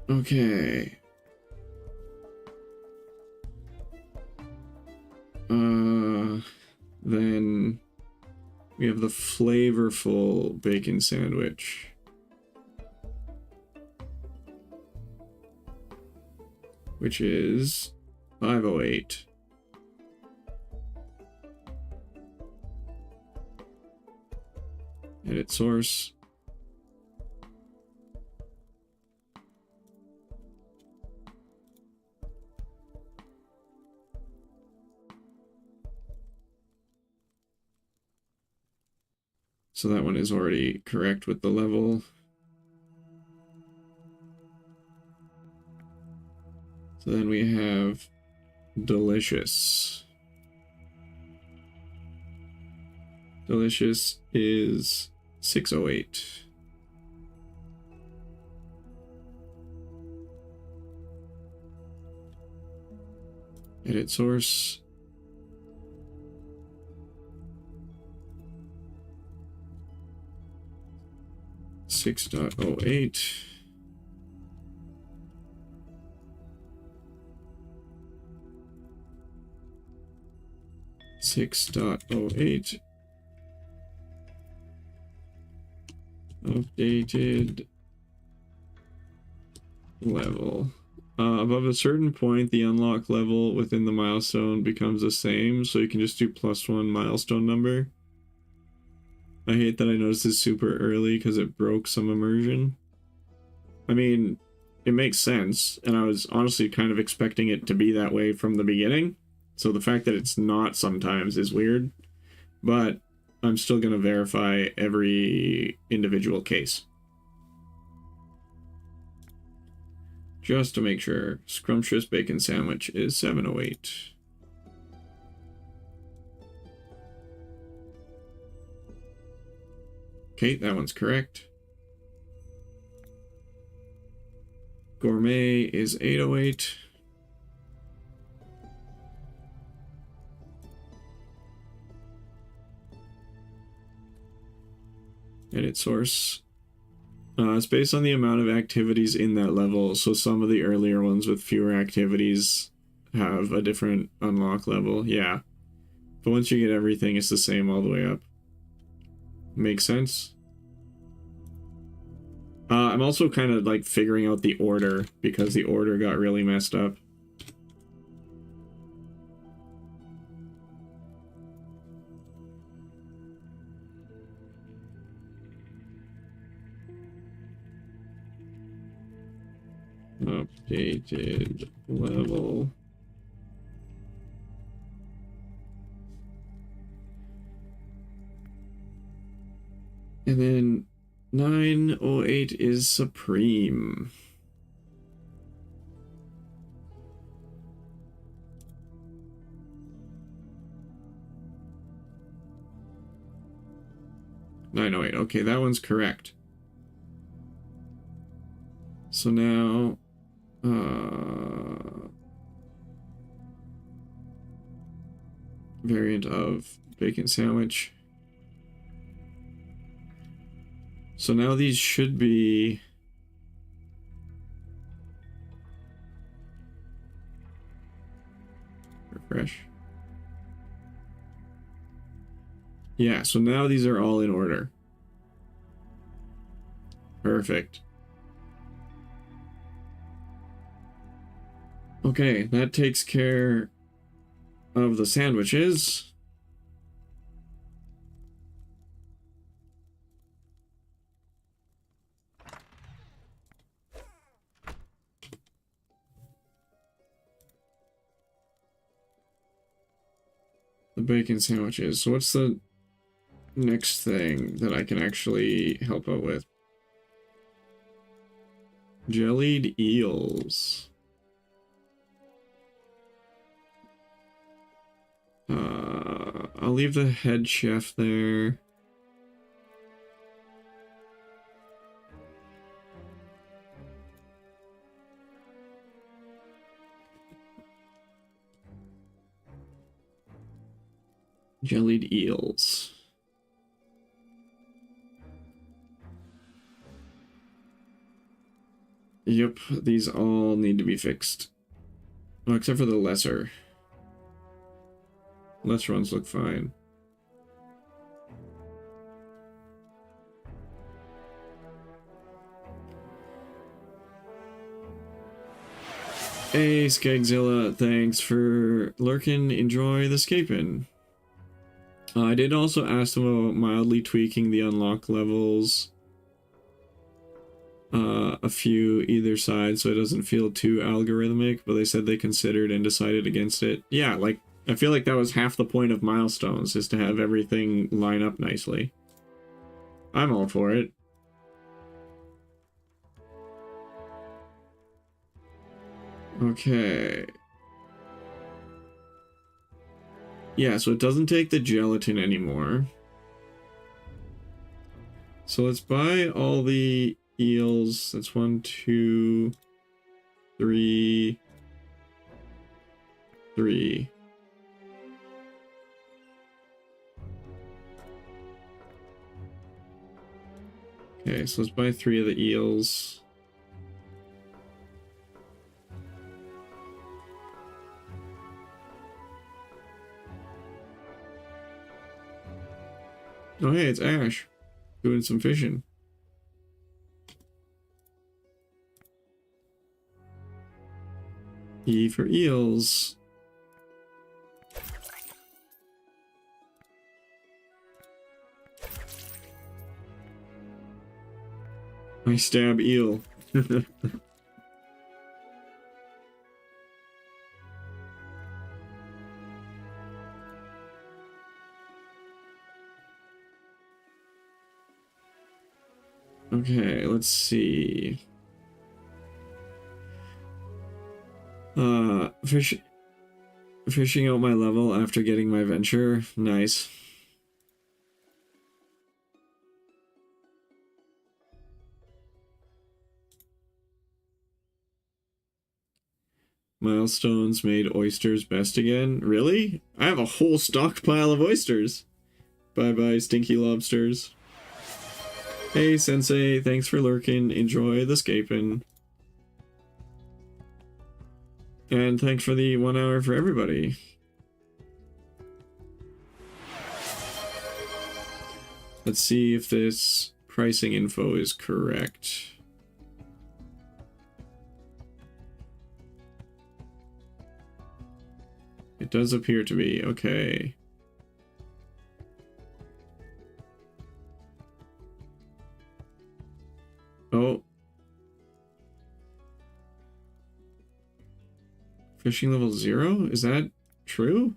Okay. Then we have the flavorful bacon sandwich. Which is 508. Edit source. So that one is already correct with the level. So then we have delicious. Delicious is 608. Edit source. .08. .08. Updated level. Above a certain point, the unlock level within the milestone becomes the same, so you can just do +1 milestone number. I hate that I noticed this super early because it broke some immersion. I mean, it makes sense, and I was honestly kind of expecting it to be that way from the beginning. So the fact that it's not sometimes is weird, but I'm still going to verify every individual case. Just to make sure. Scrumptious bacon sandwich is 708. Okay, that one's correct. Gourmet is 808. Edit source. It's based on the amount of activities in that level, so some of the earlier ones with fewer activities have a different unlock level. Yeah. But once you get everything, it's the same all the way up. Makes sense? I'm also kind of like figuring out the order because the order got really messed up. Updated level. And then 908 is Supreme. Okay, that one's correct. So now, variant of bacon sandwich. So now these should be refresh. Yeah, so now these are all in order. Perfect. Okay, that takes care of the sandwiches. The bacon sandwiches. So what's the next thing that I can actually help out with? Jellied eels. I'll leave the head chef there. Jellied eels. Yep, these all need to be fixed. Well, except for the lesser. Lesser ones look fine. Hey, Skagzilla, thanks for lurking. Enjoy the scaping. I did also ask them about mildly tweaking the unlock levels. A few either side so it doesn't feel too algorithmic, but they said they considered and decided against it. Yeah, like, I feel like that was half the point of milestones, is to have everything line up nicely. I'm all for it. Okay. Yeah, so it doesn't take the gelatin anymore. So let's buy all the eels. That's 1, 2, 3, 3. Okay, so let's buy 3 of the eels. Oh hey, it's Ash. Doing some fishing. E for eels. I stab eel. Okay, let's see. Fishing out my level after getting my venture. Nice. Milestones made oysters best again. Really? I have a whole stockpile of oysters. Bye-bye, stinky lobsters. Hey, Sensei, thanks for lurking. Enjoy the scaping. And thanks for the 1 hour for everybody. Let's see if this pricing info is correct. It does appear to be. Okay. Oh. Fishing level 0? Is that true?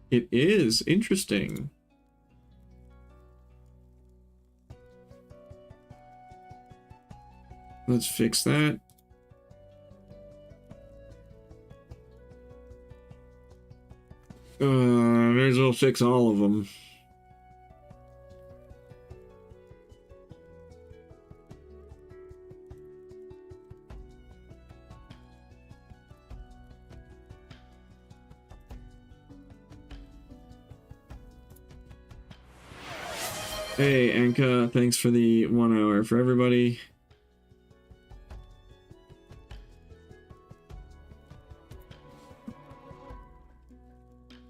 It is. Interesting. Let's fix that. May as well fix all of them. Hey, Anka, thanks for the 1 hour for everybody.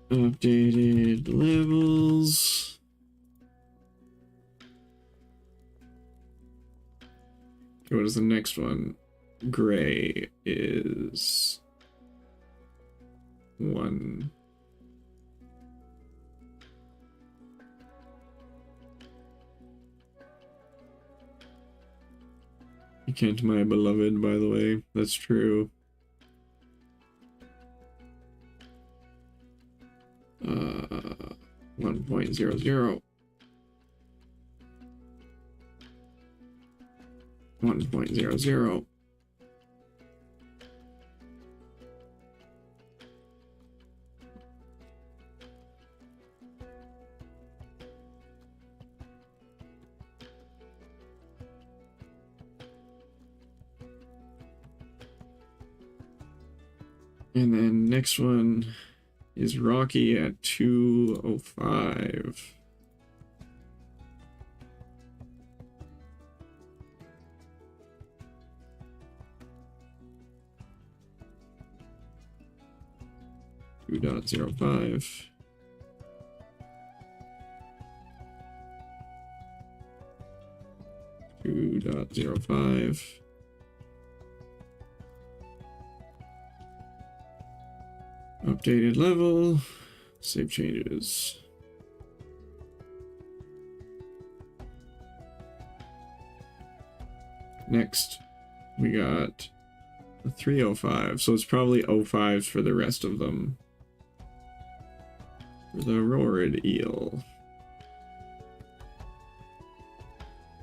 Updated levels. What is the next one? Gray is 1. You can't, my beloved, by the way. That's true. 1.00. 1.00. And then next one is Rocky at 205. Two dot 0.5. Two dot 0.5. Updated level. Save changes. Next, we got a 305. So it's probably 05s for the rest of them. For the Roared Eel.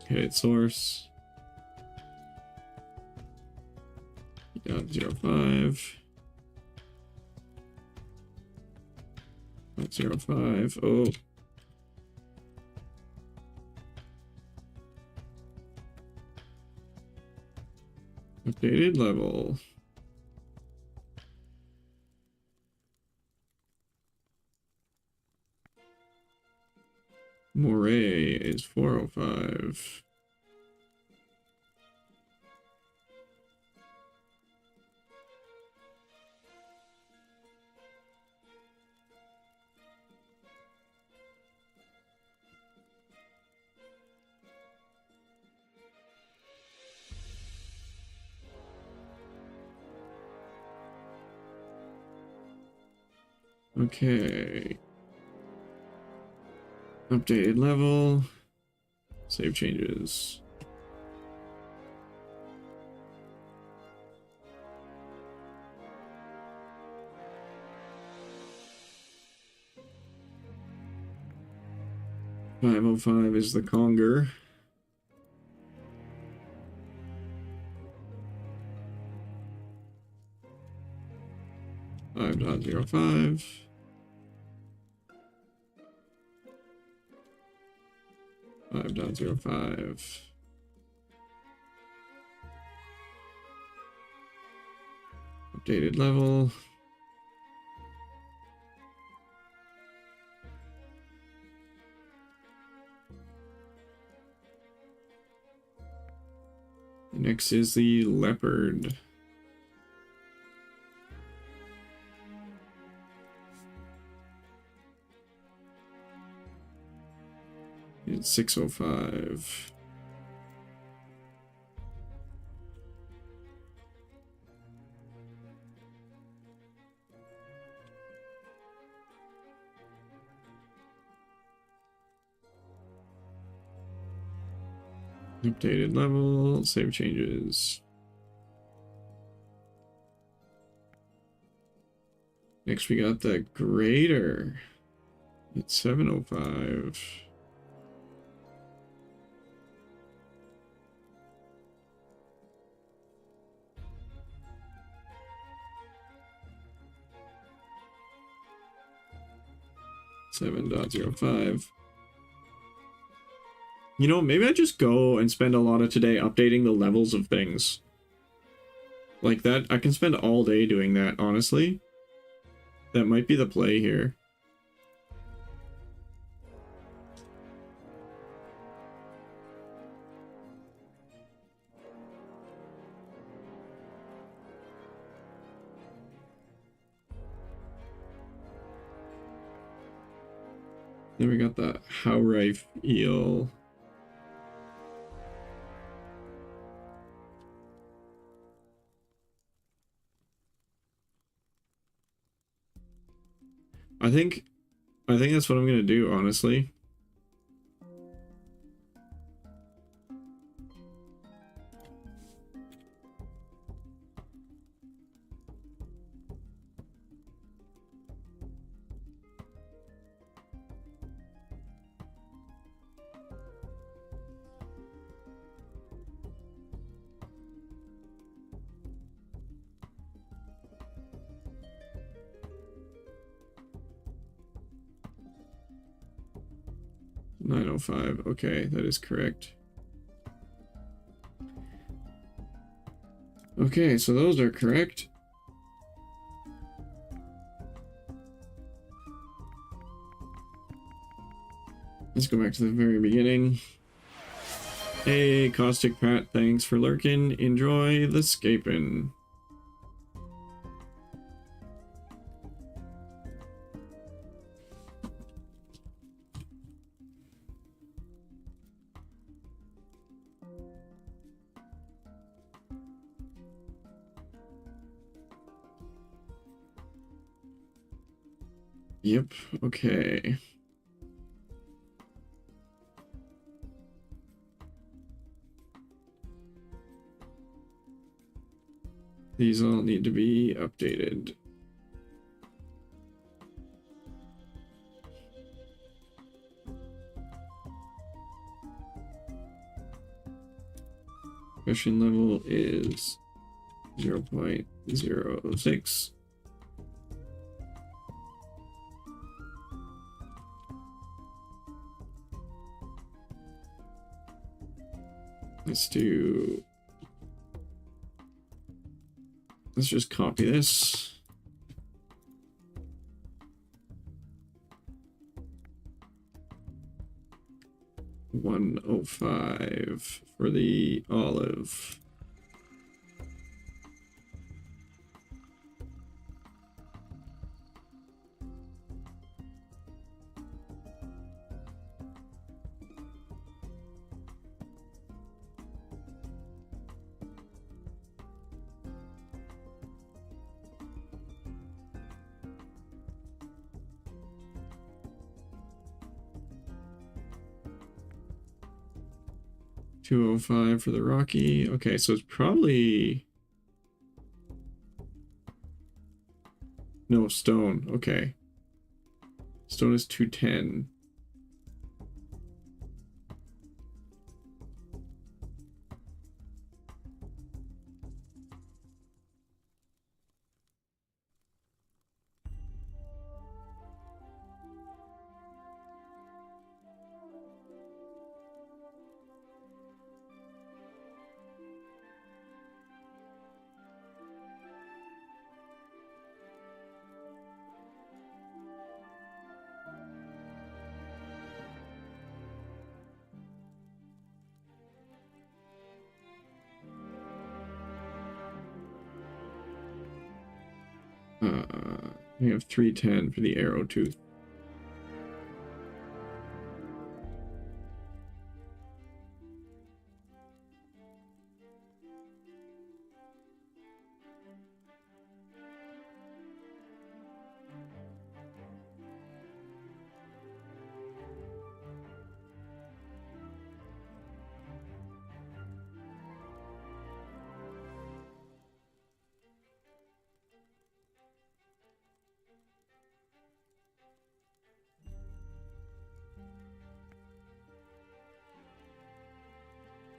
Hit source. 0.05. 0.05. Oh. Updated level. Moray is 405. Okay. Updated level. Save changes. .505 is the Conger. .05. 5.05. Updated level. Next is the Leopard. It's 605. Updated level, save changes. Next we got the Grader. It's 705. .05. You know, maybe I just go and spend a lot of today updating the levels of things. Like that, I can spend all day doing that, honestly. That might be the play here. Then we got the Howrife eel. I think that's what I'm gonna do, honestly. $9.05. Okay, that is correct. Okay, so those are correct. Let's go back to the very beginning. Hey, Caustic Pat, thanks for lurking. Enjoy the scaping. Yep, okay. These all need to be updated. Question level is 0.06. Let's just copy this. $105 for the olive. $205 for the Rocky. Okay, so it's probably no stone. Okay, stone is 210. We have 310 for the arrow tooth.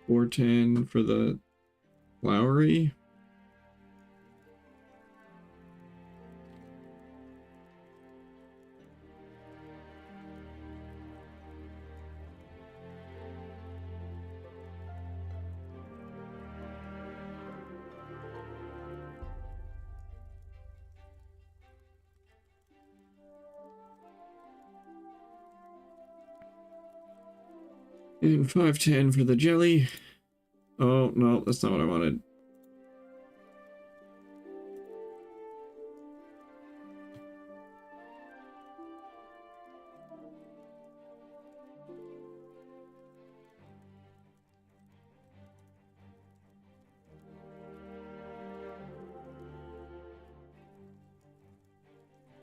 $410 for the flowery. And $510 for the jelly. Oh, no, that's not what I wanted.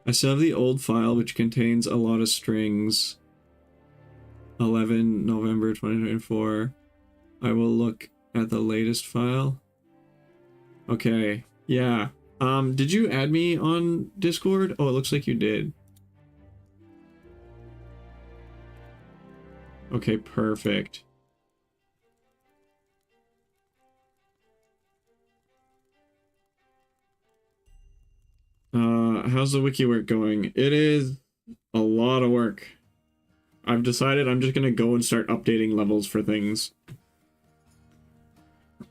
I still have the old file, which contains a lot of strings. 11 November 2024. I will look at the latest file. Okay, yeah. Did you add me on Discord? Oh, it looks like you did. Okay, perfect. How's the wiki work going? It is a lot of work. I've decided I'm just gonna go and start updating levels for things.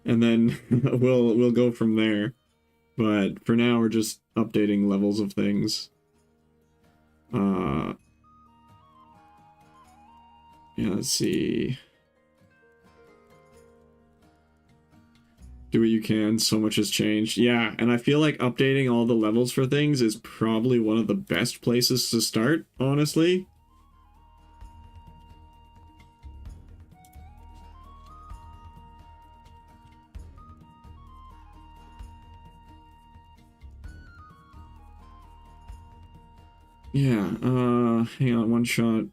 And then we'll go from there. But for now, we're just updating levels of things. Yeah, let's see. Do what you can, so much has changed. Yeah, and I feel like updating all the levels for things is probably one of the best places to start, honestly. Yeah, hang on, one shot.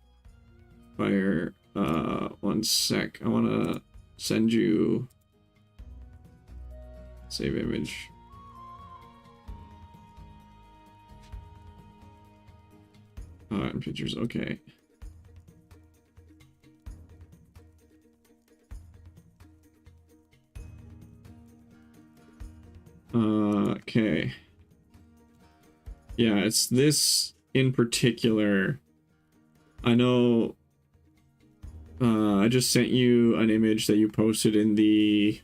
Fire, one sec. I wanna send you... Save image. And pictures, okay. Okay. Yeah, it's this in particular. I know I just sent you an image that you posted in the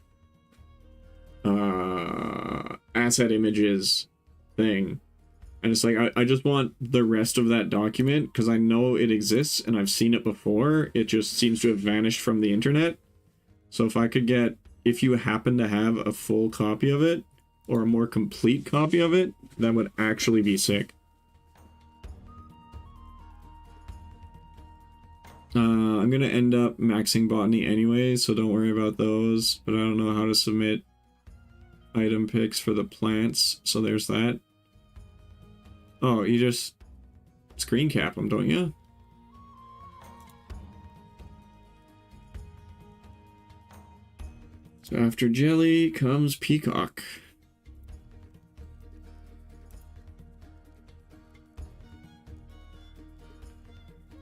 asset images thing. And it's like, I just want the rest of that document because I know it exists and I've seen it before. It just seems to have vanished from the internet. So if I could get, if you happen to have a full copy of it or a more complete copy of it, that would actually be sick. I'm gonna end up maxing botany anyway, so don't worry about those. But I don't know how to submit item picks for the plants, so there's that. Oh, you just screen cap them, don't you? So after jelly comes peacock.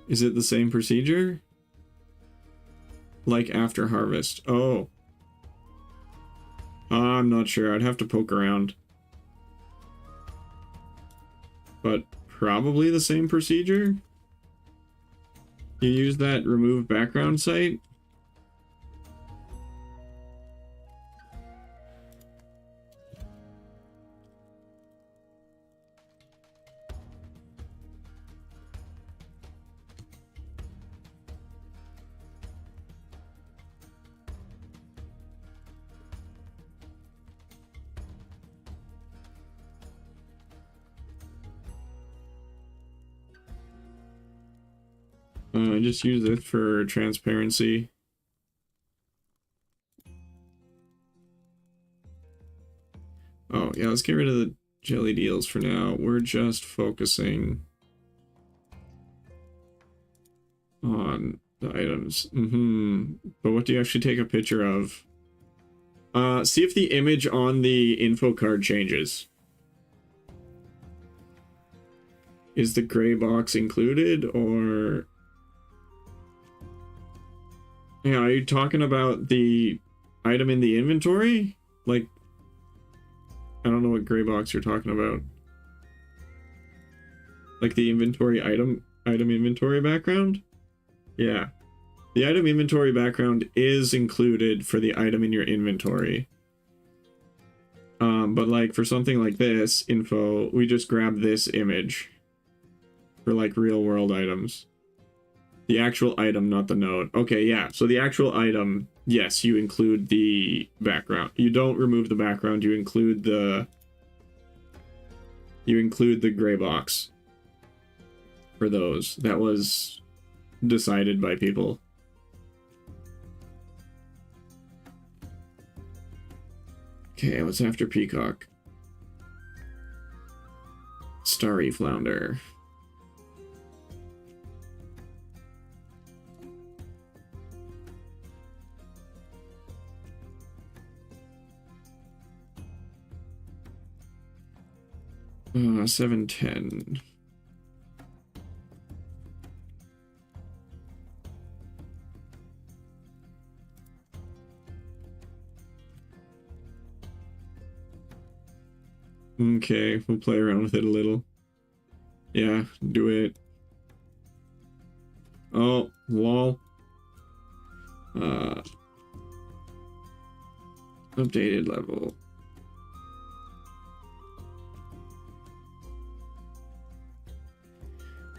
Is it the same procedure? Like after harvest? Oh. I'm not sure. I'd have to poke around. But probably the same procedure? You use that remove background site? I just use it for transparency. Oh, yeah, let's get rid of the jelly deals for now. We're just focusing on the items. But what do you actually take a picture of? See if the image on the info card changes. Is the gray box included, or... Yeah, are you talking about the item in the inventory? Like, I don't know what gray box you're talking about. Like the inventory item inventory background? Yeah. The item inventory background is included for the item in your inventory. But like for something like this info, we just grab this image for like real world items. The actual item, not the node. Okay, yeah. So the actual item, yes, you include the background. You don't remove the background, you include the gray box for those. That was decided by people. Okay, what's after peacock? Starry flounder. $7.10. Okay, we'll play around with it a little. Yeah, do it. Oh, lol. Updated level.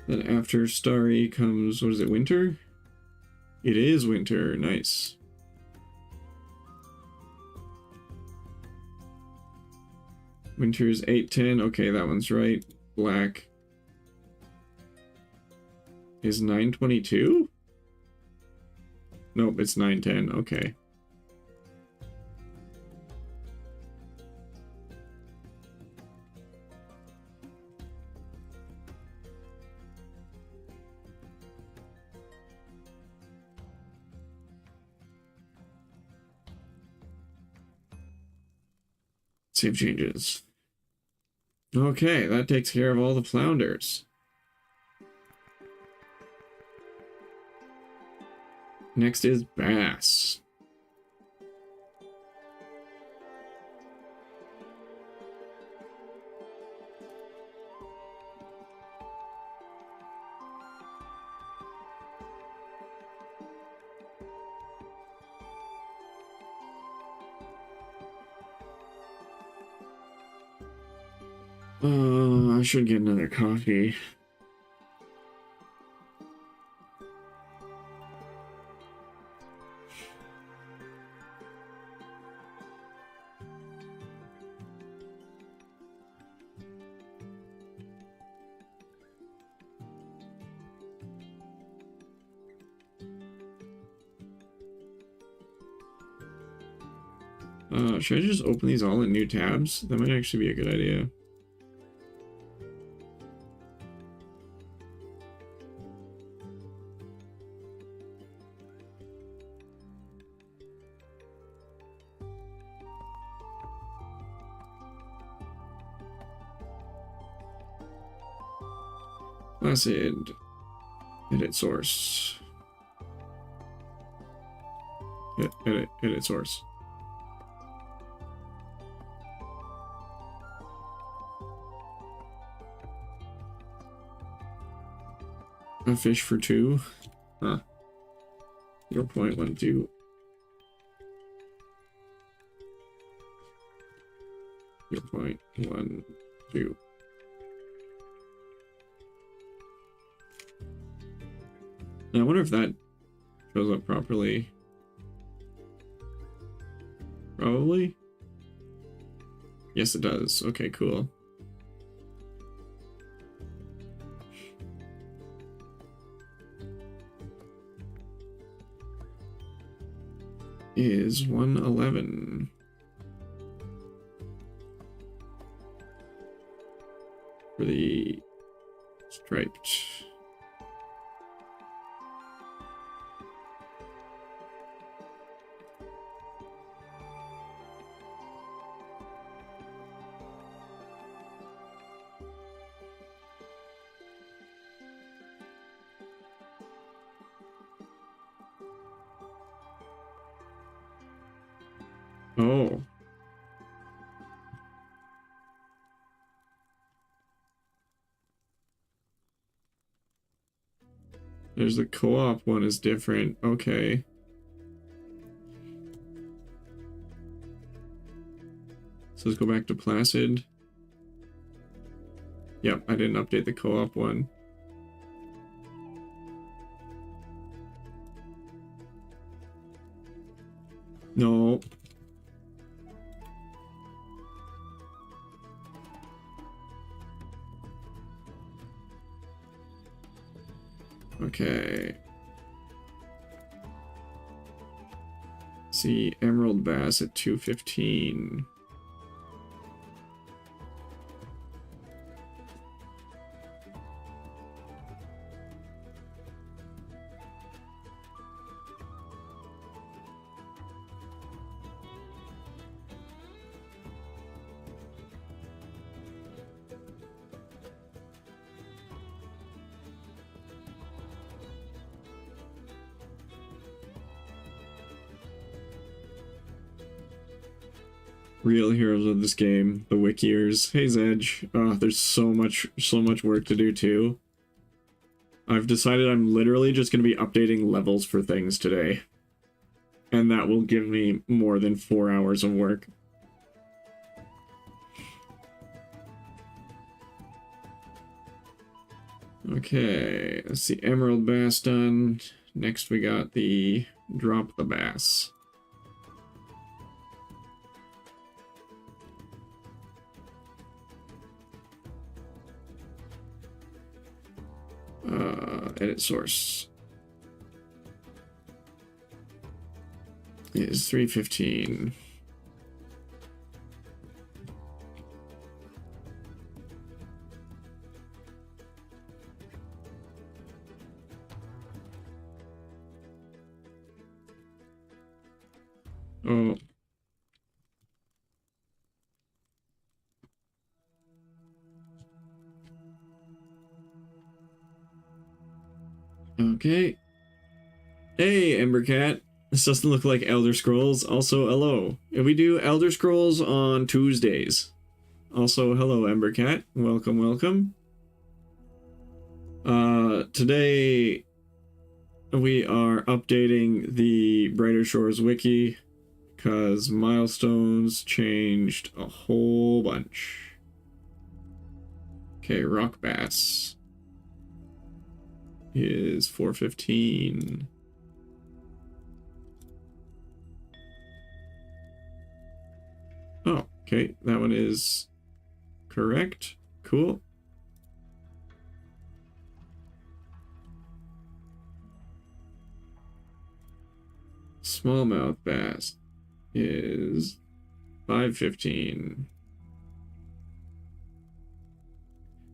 Then after Starry comes, what is it, winter? It is winter, nice. Winter's 8:10, okay, that one's right. Black is 9:22? Nope, it's 9:10, okay. Save changes. Okay, that takes care of all the flounders. Next is bass. I should get another coffee. Should I just open these all in new tabs? That might actually be a good idea. Placid. Edit source. Edit source. A fish for 2. Huh. 0.12. 0.12. Now, I wonder if that shows up properly. Probably. Yes, it does. Okay, cool. Is 111. For the striped. Oh. There's the co-op one is different. Okay. So let's go back to Placid. Yep, I didn't update the co-op one. No. Okay. See, Emerald Bass at 215. Real heroes of this game, the Wikiers. Hey Zedge. There's so much work to do too. I've decided I'm literally just going to be updating levels for things today. And that will give me more than 4 hours of work. Okay, that's the Emerald Bass done. Next we got the Drop the Bass. Edit source. It is 3:15. Oh. Okay. Hey, Embercat. This doesn't look like Elder Scrolls. Also, hello. We do Elder Scrolls on Tuesdays. Also, hello, Embercat. Welcome, welcome. Today we are updating the Brighter Shores wiki because milestones changed a whole bunch. Okay, Rock Bass is 4:15. Oh, okay, that one is correct. Cool. Smallmouth bass is 5:15.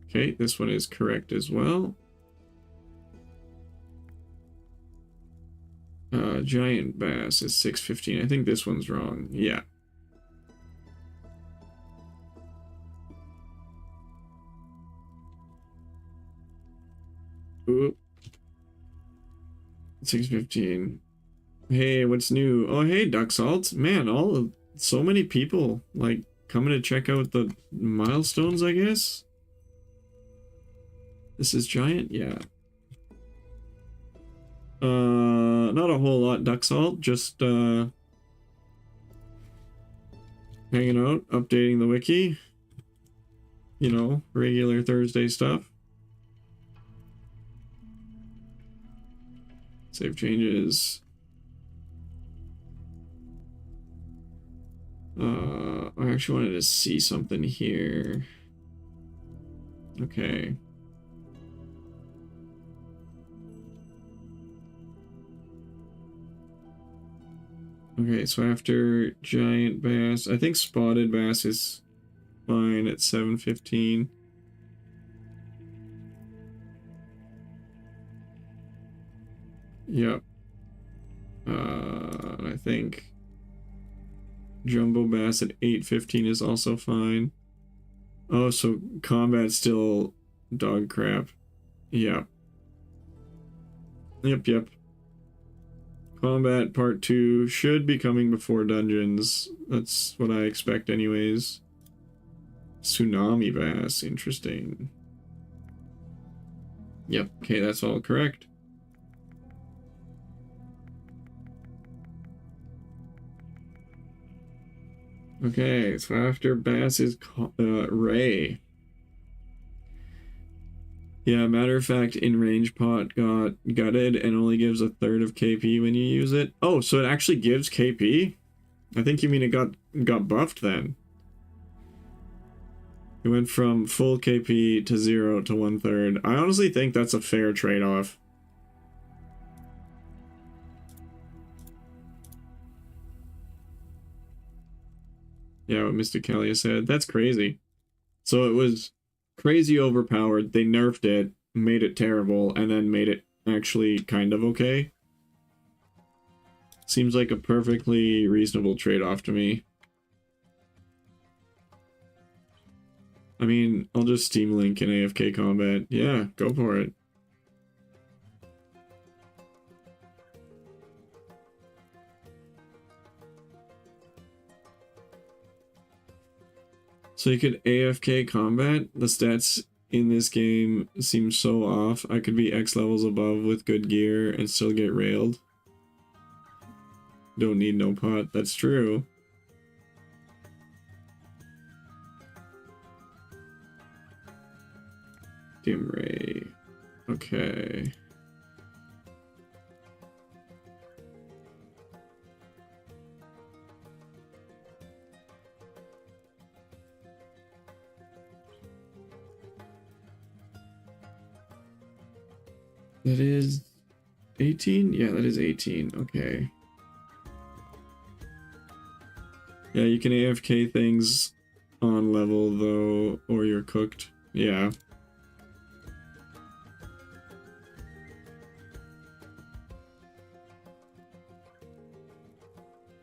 Okay, this one is correct as well. Giant bass is 6:15. I think this one's wrong. Yeah. Oop. 6:15. Hey, what's new? Oh, hey, Duck Salt. Man, so many people like coming to check out the milestones, I guess. This is giant, yeah. Not a whole lot, Duck Salt. Just hanging out, updating the wiki. You know, regular Thursday stuff. Save changes. I actually wanted to see something here. Okay. Okay, so after giant bass, I think spotted bass is fine at 7:15. Yep. I think jumbo bass at 8:15 is also fine. Oh, so combat's still dog crap. Yep. Yep. Combat Part 2 should be coming before Dungeons. That's what I expect anyways. Tsunami bass, interesting. Yep, okay, that's all correct. Okay, so after bass is Ray. Yeah, matter of fact, in range pot got gutted and only gives a third of KP when you use it. Oh, so it actually gives KP? I think you mean it got buffed then. It went from full KP to 0 to 1/3. I honestly think that's a fair trade-off. Yeah, what Mr. Kalia said. That's crazy. So it was crazy overpowered. They nerfed it, made it terrible, and then made it actually kind of okay. Seems like a perfectly reasonable trade-off to me. I mean, I'll just Steam Link in AFK combat. Yeah, go for it. So you could AFK combat. The stats in this game seem so off. I could be X levels above with good gear and still get railed. Don't need no pot. That's true. Dim ray. Okay. That is 18? Yeah, that is 18. Okay. Yeah, you can AFK things on level though, or you're cooked. Yeah.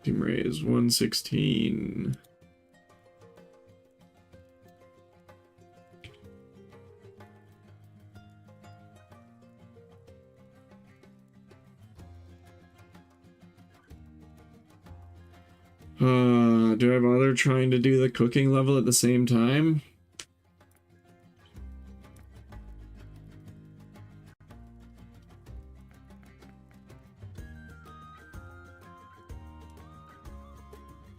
Team Ray is 116. Do I bother trying to do the cooking level at the same time?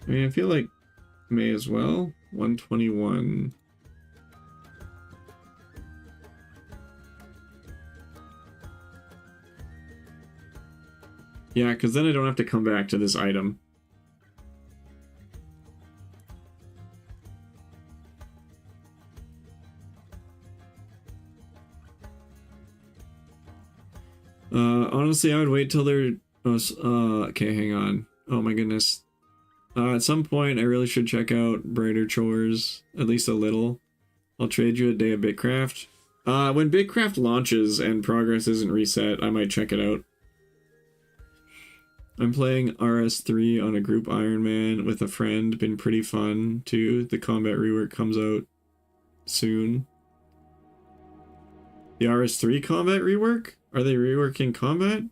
I mean, I feel like may as well. 121. Yeah, because then I don't have to come back to this item. Honestly, I would wait till they're... okay, hang on. Oh my goodness. At some point, I really should check out Brighter Chores, at least a little. I'll trade you a day of Bitcraft. When Bitcraft launches and progress isn't reset, I might check it out. I'm playing RS3 on a group Ironman with a friend. Been pretty fun, too. The combat rework comes out soon. The RS3 combat rework? Are they reworking combat?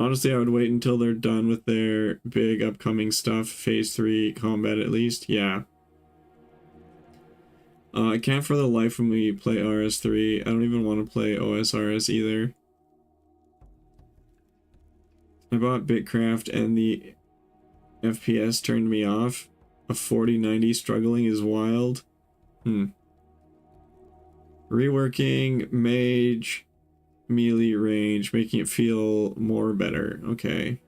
Honestly, I would wait until they're done with their big upcoming stuff. Phase 3 combat at least. Yeah. I can't for the life of me play RS3. I don't even want to play OSRS either. I bought Bitcraft and the FPS turned me off. A 4090 struggling is wild. Reworking mage melee range, making it feel more better. Okay.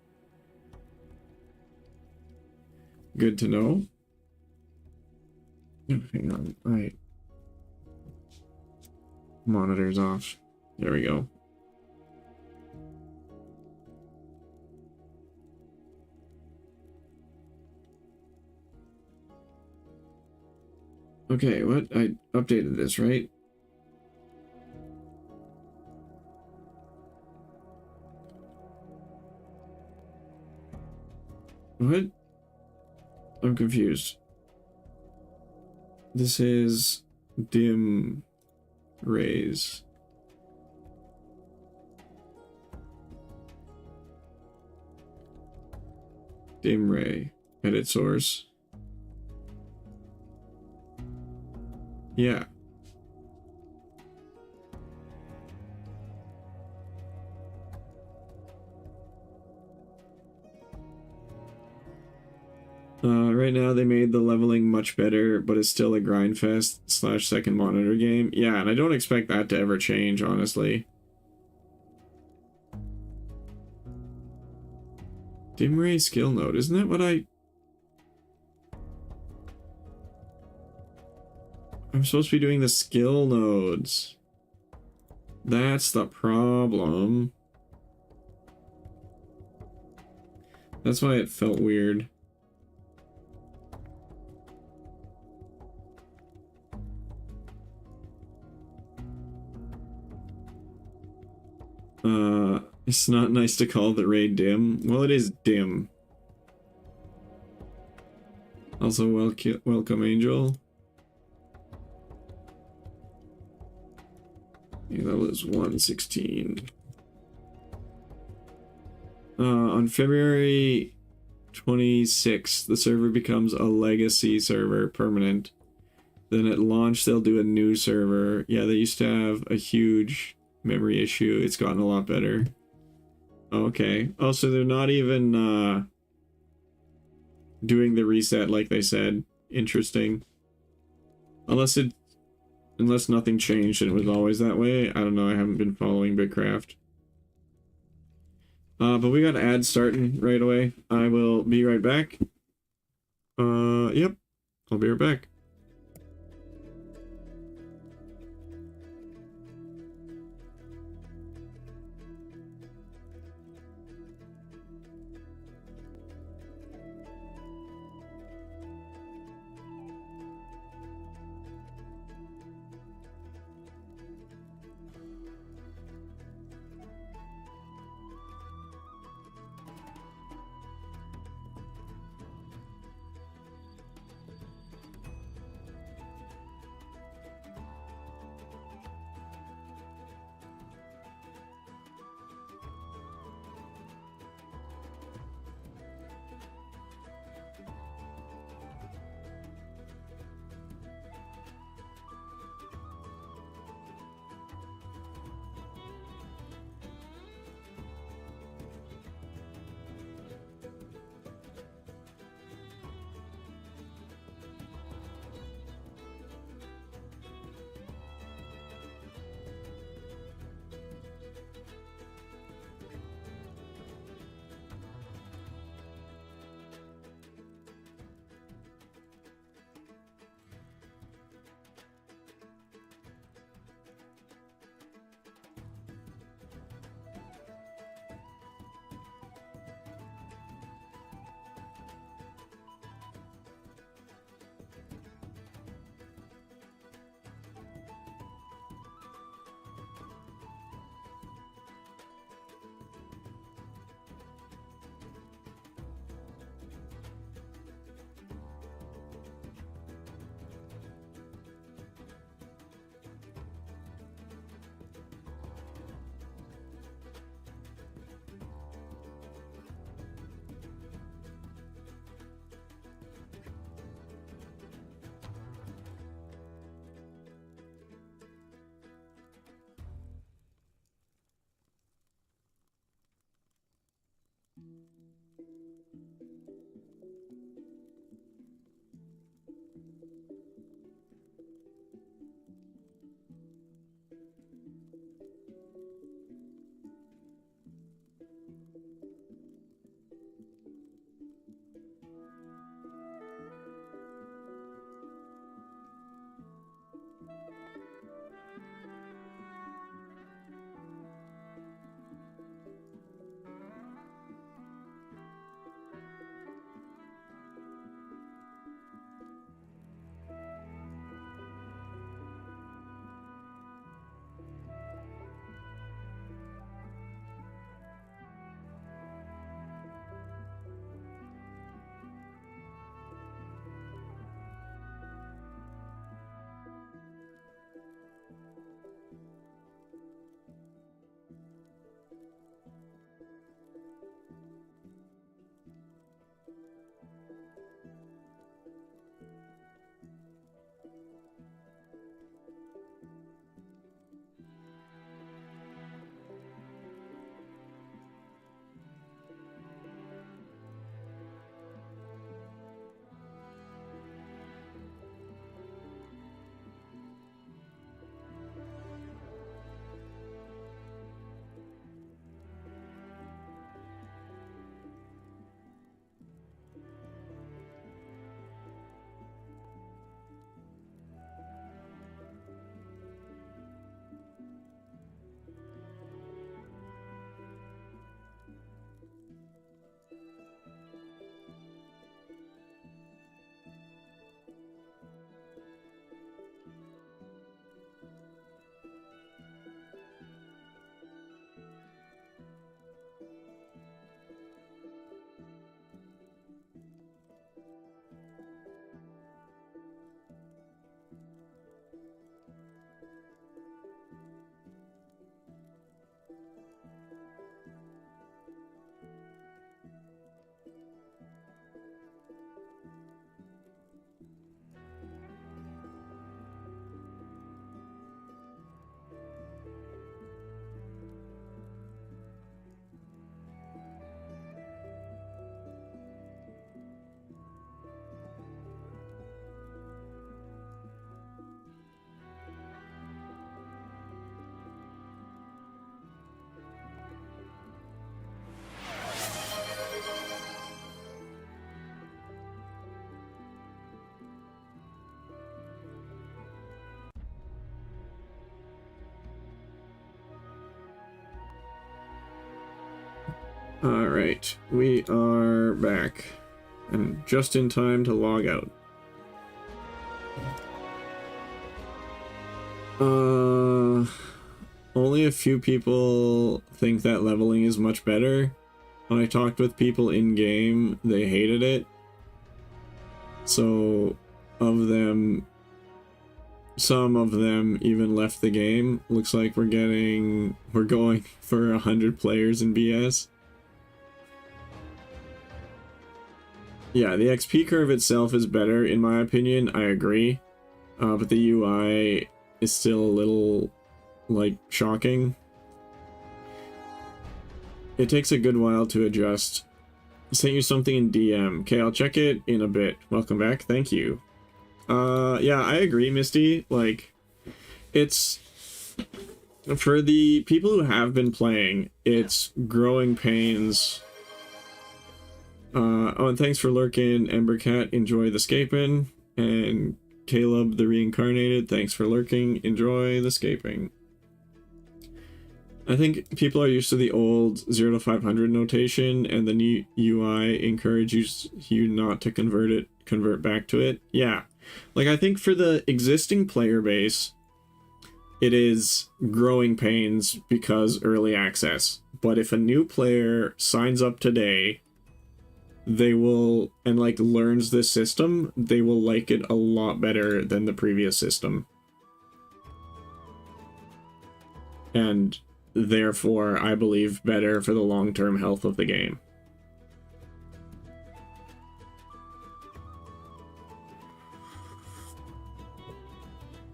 Good to know. Oh, hang on. Right. Monitor's off. There we go. Okay, what? I updated this, right? What? I'm confused. This is dim rays. Dim ray. Edit source. Yeah. Right now they made the leveling much better, but it's still a grindfest / second monitor game. Yeah, and I don't expect that to ever change, honestly. Dim ray skill node, isn't that what I'm supposed to be doing the skill nodes. That's the problem. That's why it felt weird. It's not nice to call the raid dim. Well, it is dim. Also, welcome, Angel. Yeah, that was 116. On February 26. The server becomes a legacy server, permanent. Then at launch, they'll do a new server. Yeah, they used to have a huge memory issue. It's gotten a lot better. Okay. Oh, so they're not even doing the reset like they said. Interesting. Unless nothing changed and it was always that way. I don't know. I haven't been following Bigcraft. But we got ads starting right away. I will be right back. Yep. I'll be right back. Alright, we are back. And just in time to log out. Only a few people think that leveling is much better. When I talked with people in-game, they hated it. So, some of them even left the game. Looks like we're going for 100 players in BS. Yeah, the XP curve itself is better, in my opinion, I agree. But the UI is still a little, like, shocking. It takes a good while to adjust. Sent you something in DM. Okay, I'll check it in a bit. Welcome back, thank you. Yeah, I agree, Misty. Like, it's... For the people who have been playing, it's growing pains. Oh, and thanks for lurking, Embercat. Enjoy the scaping. And Caleb the Reincarnated, thanks for lurking. Enjoy the scaping. I think people are used to the old 0 to 500 notation, and the new UI encourages you not to convert back to it. Yeah. Like, I think for the existing player base, it is growing pains because early access. But if a new player signs up today, they will, and like learns this system, they will like it a lot better than the previous system. And therefore, I believe better for the long-term health of the game.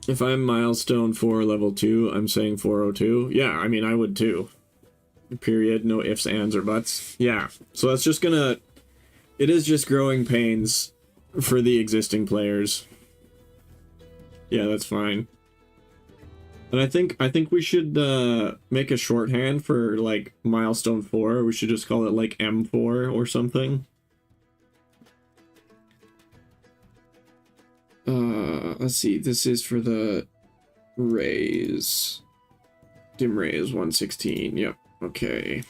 If I'm milestone 4 level 2, I'm saying 402. Yeah, I mean, I would too. Period, no ifs, ands, or buts. Yeah, so that's just gonna... It is just growing pains for the existing players. Yeah, that's fine. And I think we should make a shorthand for, like, milestone 4. We should just call it, like, M4 or something. Let's see, this is for the rays. Dim rays 116, yep, okay.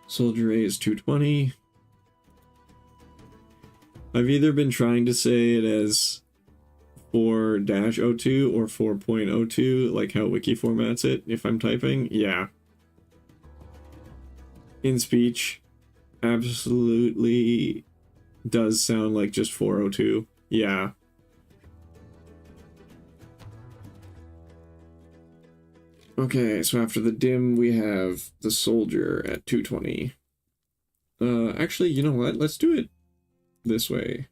Soldier rays 220. I've either been trying to say it as 4-02 or 4.02, like how Wiki formats it if I'm typing. Yeah. In speech, absolutely does sound like just 402. Yeah. Okay, so after the dim, we have the soldier at 220. Actually, you know what? Let's do it this way.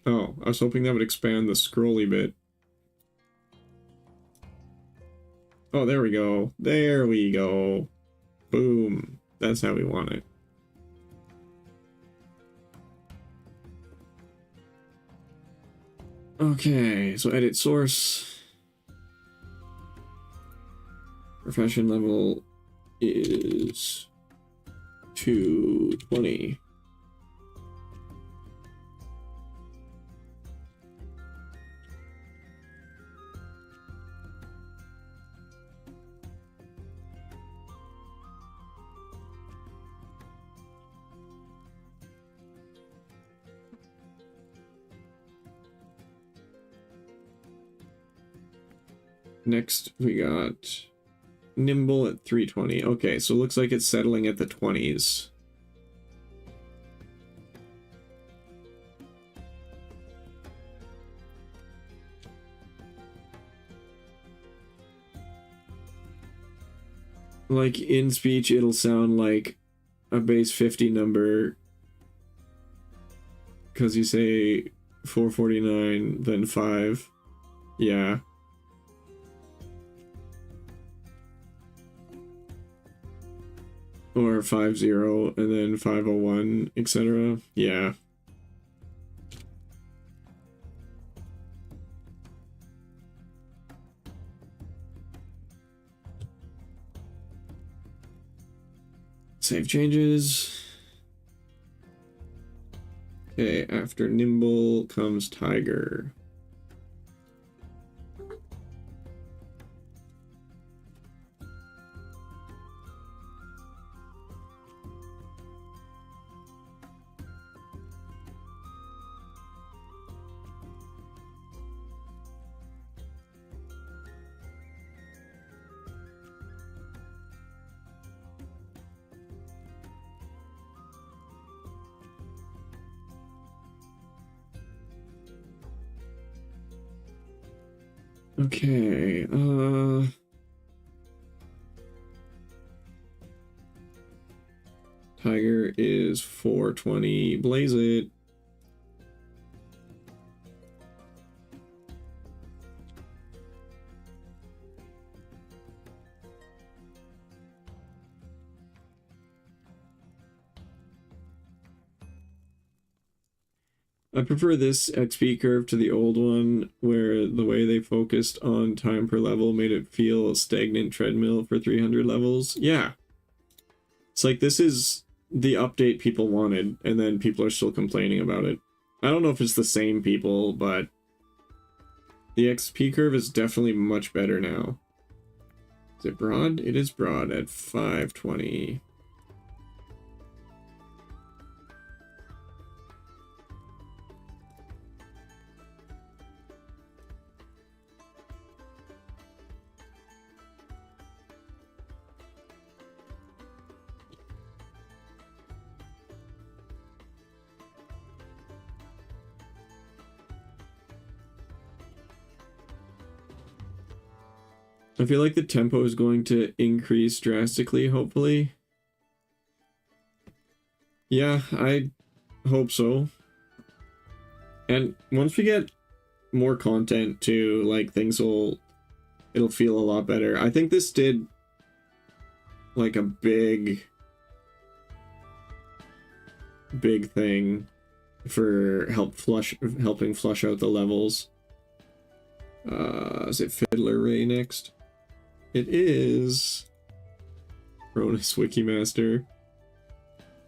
Oh, I was hoping that would expand the scrolly bit. Oh, there we go. There we go. Boom. That's how we want it. Okay, so edit source. Profession level is 220. Next, we got Nimble at 320. Okay, so it looks like it's settling at the 20s. Like, in speech, it'll sound like a base 50 number. Because you say 449, then 5. Yeah. Or 50 and then 501, etc. Yeah. Save changes. Okay, after Nimble comes Tiger. Okay, Tiger is 420. Blaze it. I prefer this XP curve to the old one, where the way they focused on time per level made it feel a stagnant treadmill for 300 levels. Yeah. It's like this is the update people wanted, and then people are still complaining about it. I don't know if it's the same people, but the XP curve is definitely much better now. Is it broad? It is broad at 520. I feel like the tempo is going to increase drastically, hopefully. Yeah, I hope so. And once we get more content too, like it'll feel a lot better. I think this did like a big thing for helping flush out the levels. Is it Fiddler Ray next? It is Cronus Wikimaster.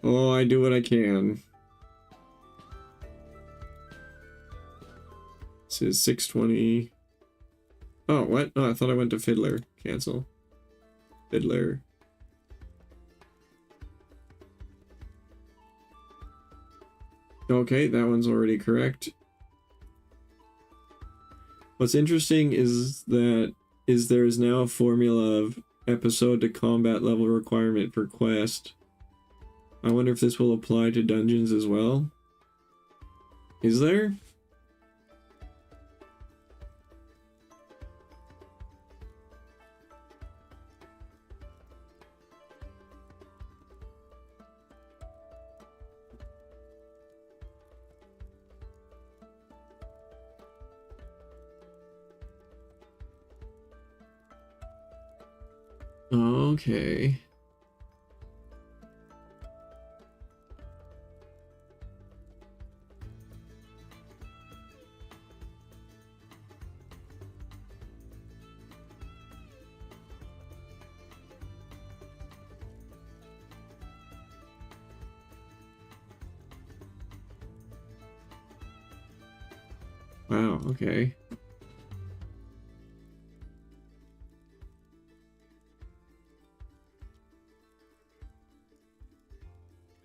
Oh, I do what I can. This is 620. Oh, what? Oh, I thought I went to Fiddler. Cancel. Fiddler. Okay, that one's already correct. What's interesting is there is now a formula of episode to combat level requirement for quest. I wonder if this will apply to dungeons as well. Is there? Okay. Wow, okay.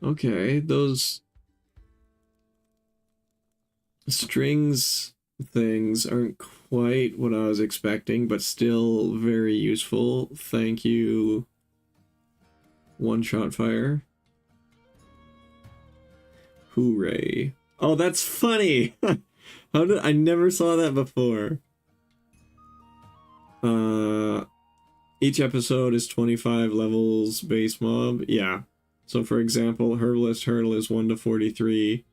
Okay, those strings things aren't quite what I was expecting, but still very useful. Thank you, One Shot Fire. Hooray. Oh, that's funny! How did I never saw that before? Each episode is 25 levels base mob. Yeah. So for example, Herbalist Hurdle is 1 to 43.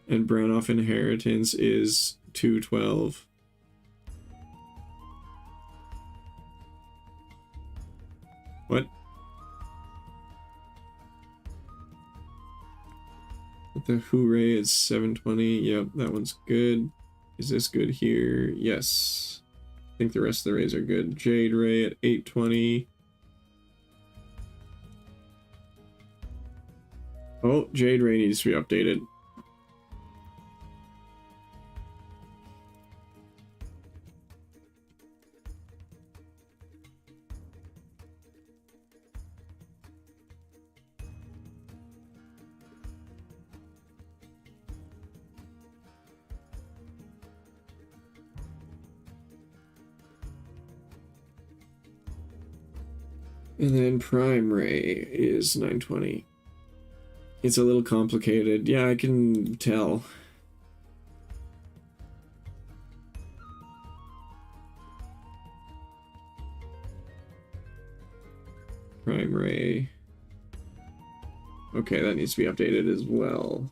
And Brown Off Inheritance is 212. What? The Hooray is 720. Yep, that one's good. Is this good here? Yes. I think the rest of the rays are good. Jade Ray at 820. Oh, Jade Ray needs to be updated. And then prime ray is 920. It's a little complicated. Yeah, I can tell. Prime ray. Okay, that needs to be updated as well.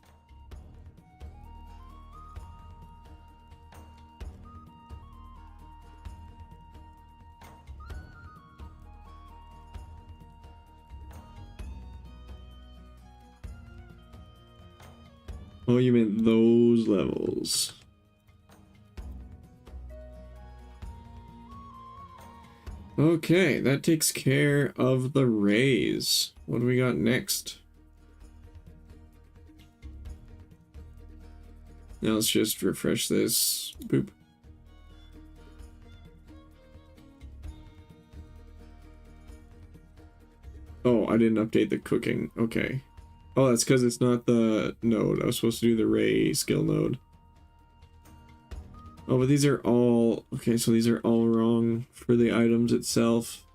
Oh, you meant those levels. Okay, that takes care of the rays. What do we got next? Now let's just refresh this. Boop. Oh, I didn't update the cooking. Okay. Oh, that's because it's not the node. I was supposed to do the ray skill node. Oh, but these are all... Okay, so these are all wrong for the items itself.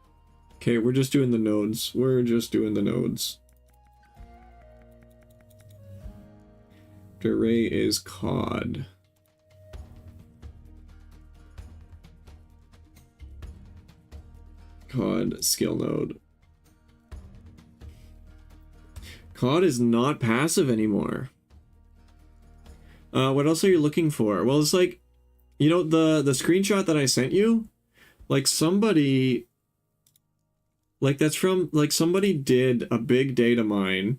Okay, we're just doing the nodes. We're just doing the nodes. The ray is cod. Cod skill node. Cod is not passive anymore. What else are you looking for? Well, it's like, you know, the screenshot that I sent you, like somebody, like that's from, like somebody did a big data mine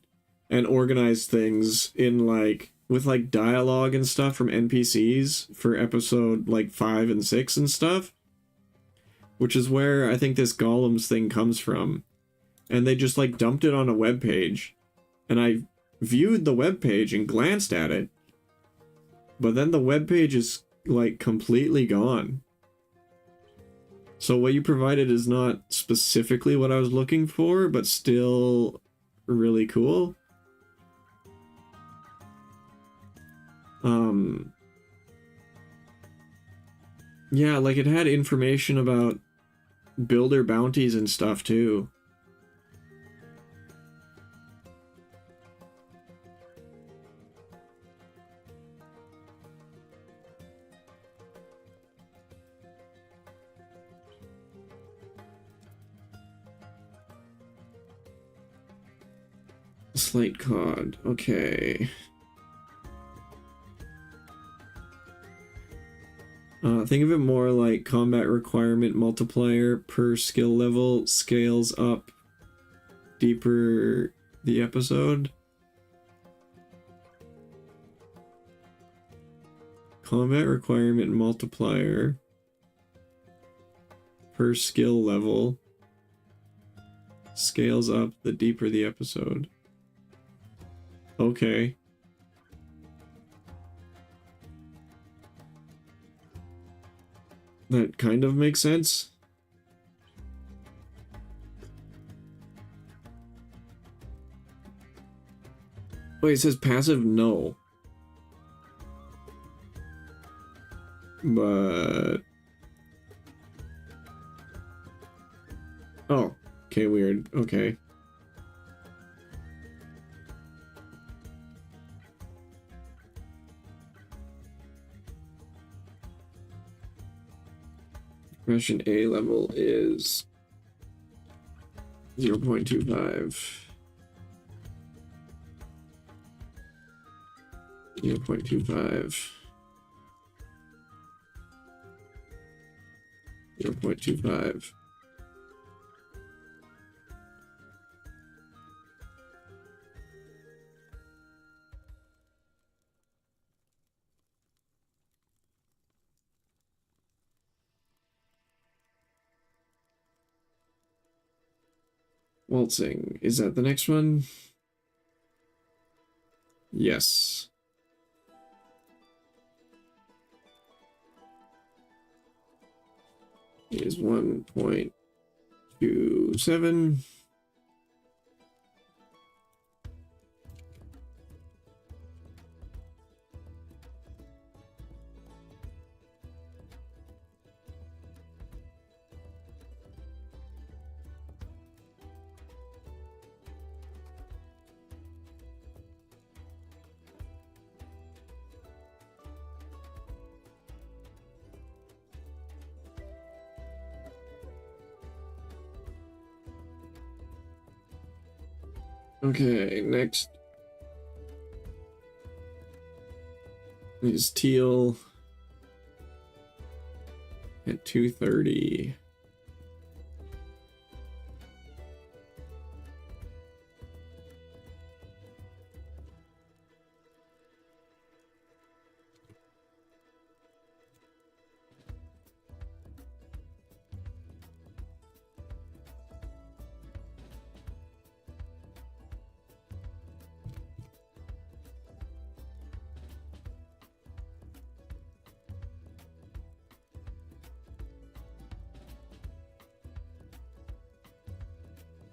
and organized things in like, with like dialogue and stuff from NPCs for episode like 5 and 6 and stuff, which is where I think this golems thing comes from. And they just like dumped it on a web page. And I viewed the web page and glanced at it, but then the web page is like completely gone. So what you provided is not specifically what I was looking for, but still really cool. Yeah, like it had information about builder bounties and stuff too. Slate cod, okay. Think of it more like combat requirement multiplier per skill level scales up deeper the episode. Combat requirement multiplier per skill level scales up the deeper the episode. Okay. That kind of makes sense. Wait, it says passive no. But... Oh, okay, weird. Okay. Progression A level is 0.25. 0.25. 0.25. Waltzing. Is that the next one? Yes. Is 1.27. Okay, next is teal at 2:30.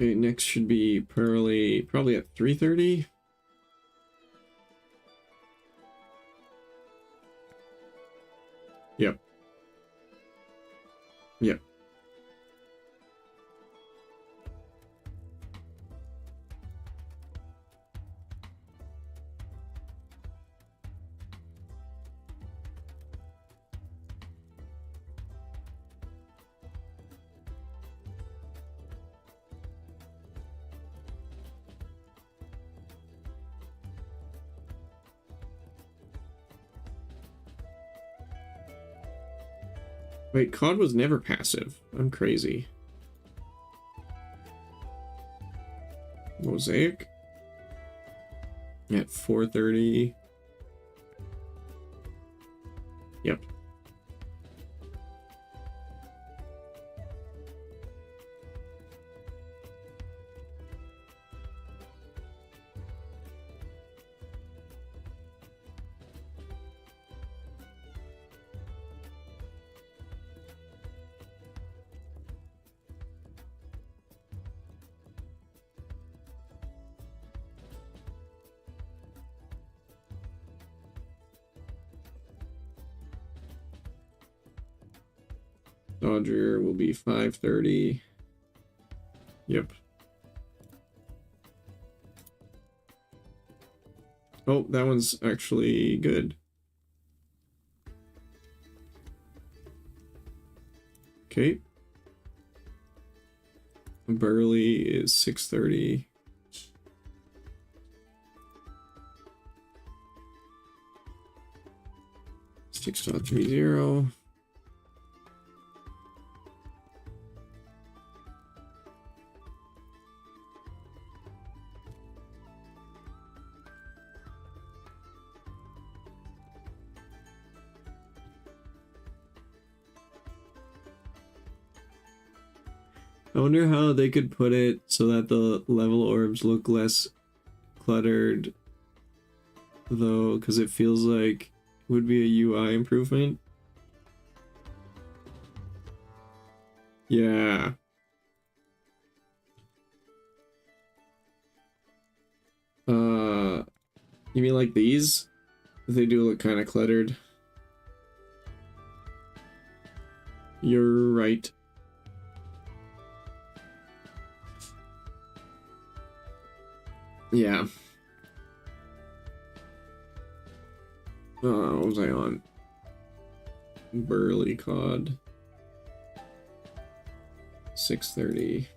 Okay, next should be Pearly, probably at 3:30. Yep. Yep. Wait, COD was never passive. I'm crazy. Mosaic at 4:30. Yep. Dodger will be 5:30. Yep. Oh, that one's actually good. Okay. Burley is 6:30. Six 6.30. I wonder how they could put it so that the level orbs look less cluttered, though, because it feels like it would be a UI improvement. Yeah. You mean like these? They do look kind of cluttered. You're right. Yeah. What was I on? Burly Cod. 6:30.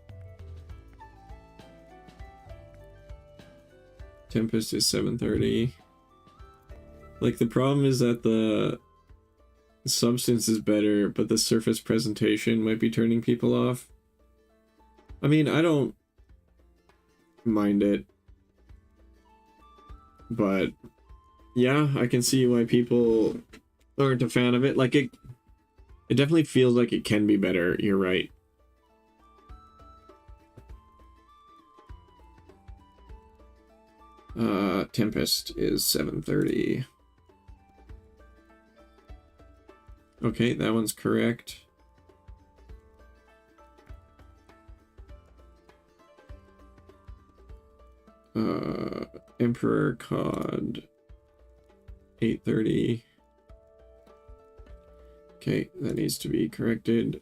Tempest is 7:30. Like, the problem is that the substance is better, but the surface presentation might be turning people off. I mean, I don't mind it, but yeah, I can see why people aren't a fan of it. Like, it definitely feels like it can be better. You're right. Tempest is 7:30. Okay, that one's correct. Emperor Cod 8:30. Okay, that needs to be corrected.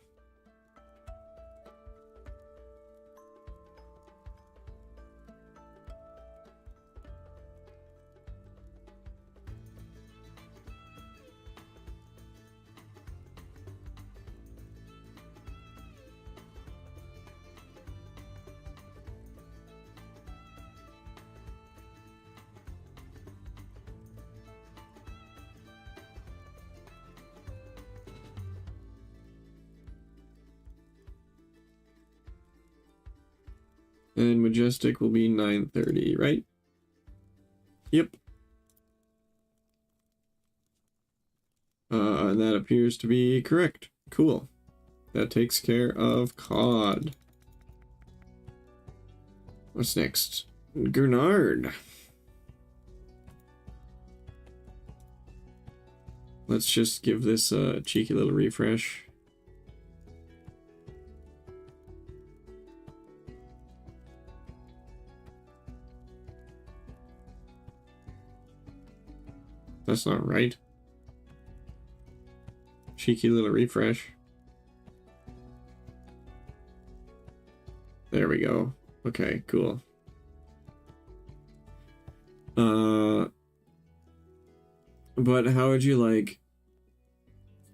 And Majestic will be 930, right? Yep. And that appears to be correct. Cool. That takes care of Cod. What's next? Gurnard. Let's just give this a cheeky little refresh. That's not right. Cheeky little refresh. There we go. Okay, cool. But how would you like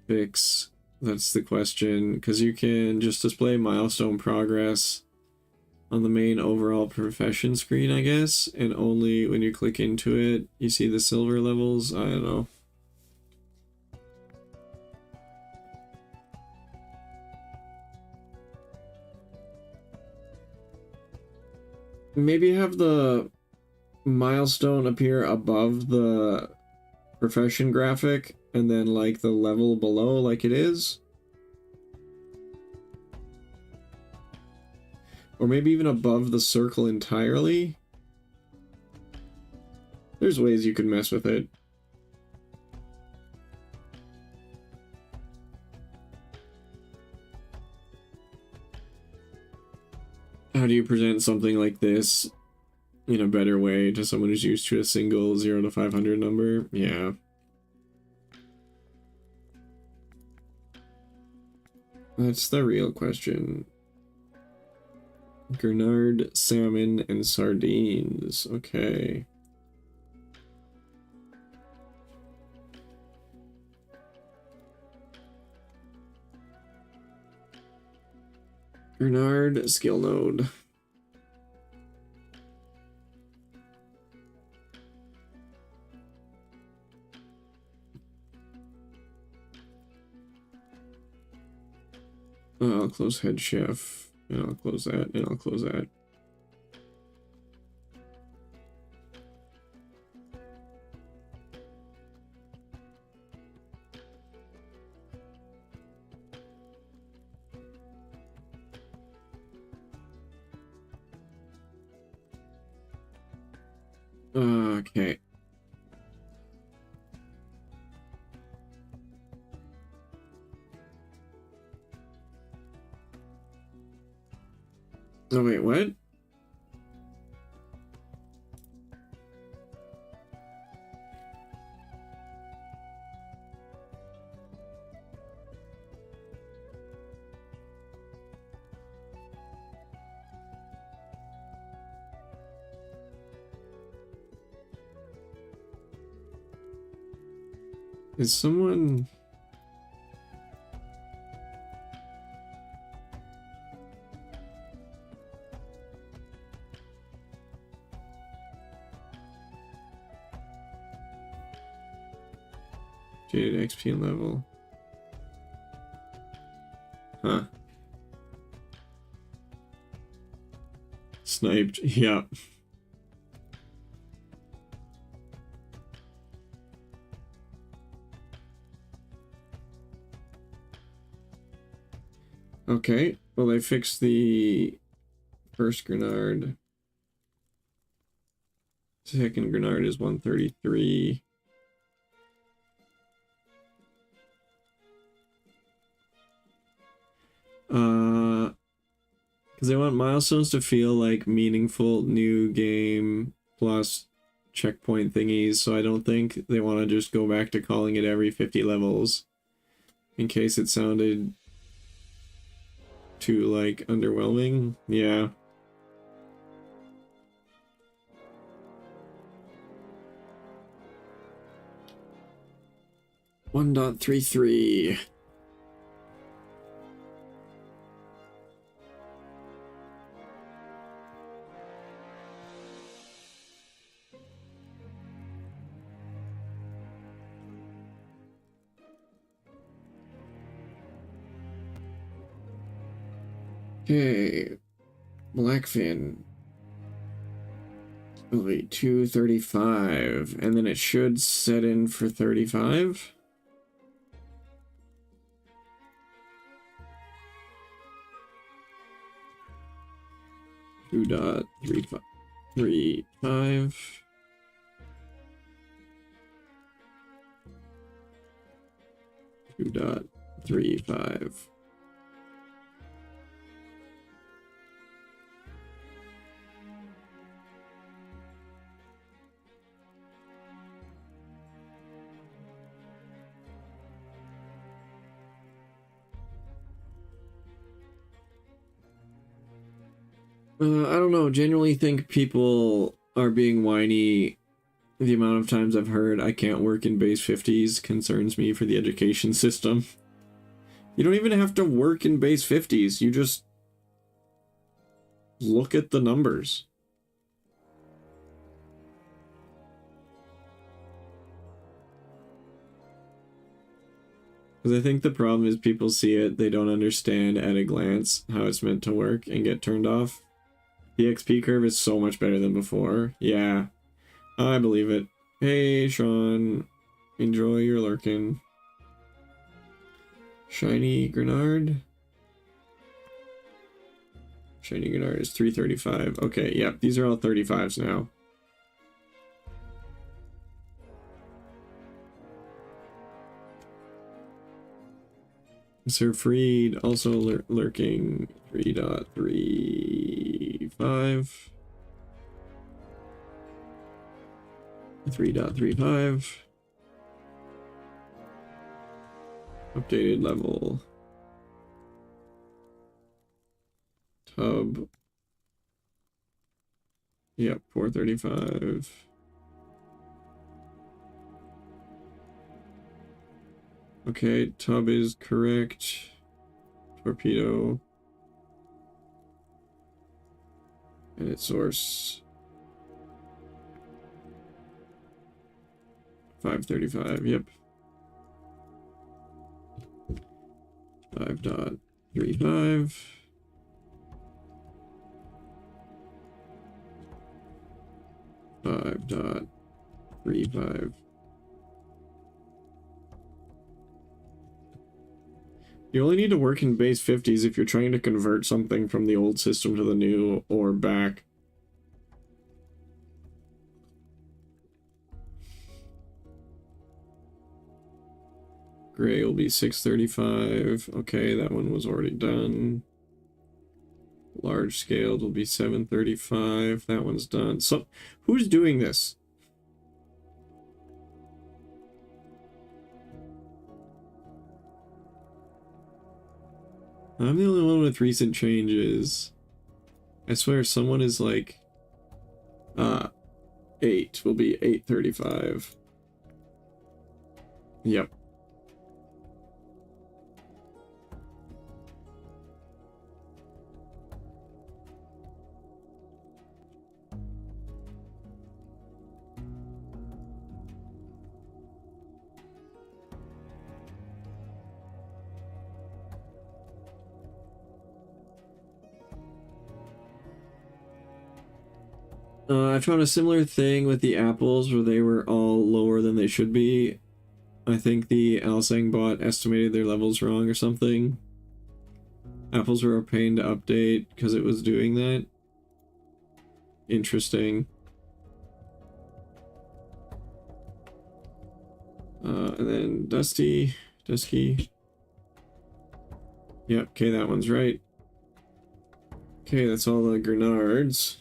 fix? That's the question, because you can just display milestone progress on the main overall profession screen, I guess, and only when you click into it, you see the silver levels. I don't know. Maybe have the milestone appear above the profession graphic and then like the level below like it is. Or maybe even above the circle entirely. There's ways you could mess with it. How do you present something like this in a better way to someone who's used to a single 0 to 500 number? Yeah. That's the real question. Gurnard, salmon, and sardines. Okay. Gurnard, skill node. I'll close head chef, and I'll close that, and I'll close that. Okay. Oh, wait, what? Is someone... Jaded XP level. Huh. Sniped. Yeah. Okay. Well, they fixed the first Grenard. Second Grenard is 133. Because they want milestones to feel like meaningful new game plus checkpoint thingies, so I don't think they want to just go back to calling it every 50 levels in case it sounded too, like, underwhelming. Yeah. .33. Okay, Blackfin. Oh wait, 235, and then it should set in for 35. 2.35. 2.35. I don't know. Genuinely think people are being whiny. The amount of times I've heard I can't work in base 50s concerns me for the education system. You don't even have to work in base 50s. You just look at the numbers. Because I think the problem is people see it, they don't understand at a glance how it's meant to work and get turned off. The XP curve is so much better than before. Yeah, I believe it. Hey, Sean. Enjoy your lurking. Shiny Grenard. Shiny Grenard is 335. Okay, yep, these are all 35s now. Sir Freed also lurking 3.35. 3.35. Updated level. Tub. Yep, 435. Okay, tub is correct. Torpedo. And its source. 535, yep. 5.35. 5.35. You only need to work in base 50s if you're trying to convert something from the old system to the new or back. Gray will be 635. Okay, that one was already done. Large scaled will be 735. That one's done. So, who's doing this? I'm the only one with recent changes. I swear someone is like 8 will be 835. Yep. I found a similar thing with the apples where they were all lower than they should be. I think the Alsang bot estimated their levels wrong or something. Apples were a pain to update because it was doing that. Interesting. And then Dusky. Yep, okay, that one's right. Okay, that's all the Grenards.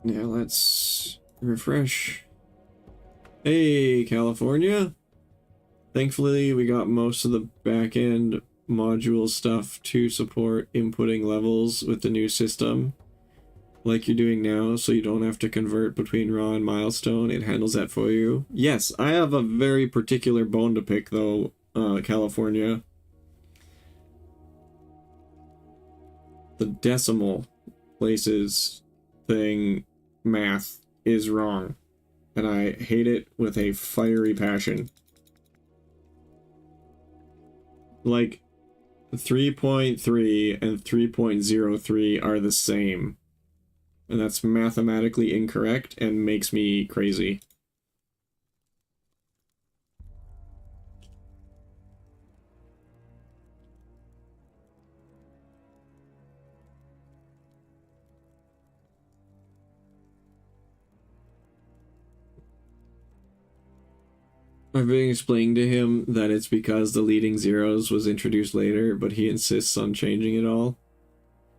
Now let's refresh. Hey, California. Thankfully, we got most of the back-end module stuff to support inputting levels with the new system, like you're doing now, so you don't have to convert between raw and milestone. It handles that for you. Yes, I have a very particular bone to pick, though, California. The decimal places thing math is wrong, and I hate it with a fiery passion. Like, 3.3 and 3.03 are the same. And that's mathematically incorrect and makes me crazy. I've been explaining to him that it's because the leading zeros was introduced later, but he insists on changing it all.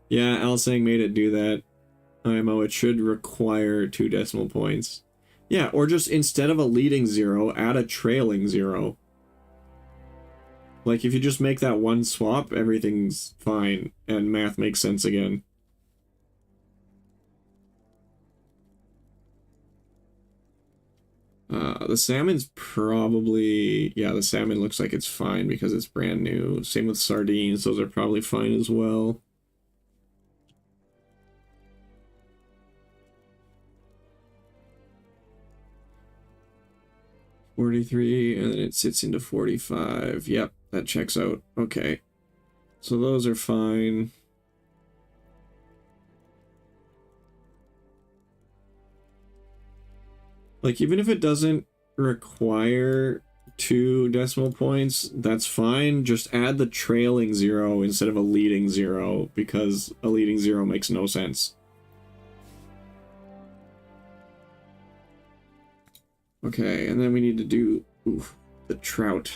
Yeah, Alsang made it do that. IMO, it should require 2 decimal points. Yeah, or just instead of a leading zero, add a trailing zero. Like, if you just make that one swap, everything's fine, and math makes sense again. The salmon's probably... Yeah, the salmon looks like it's fine because it's brand new. Same with sardines, those are probably fine as well. $43, and then it sits into $45. Yep, that checks out. Okay. So those are fine. Like, even if it doesn't require 2 decimal points, that's fine. Just add the trailing zero instead of a leading zero, because a leading zero makes no sense. Okay, and then we need to do the trout.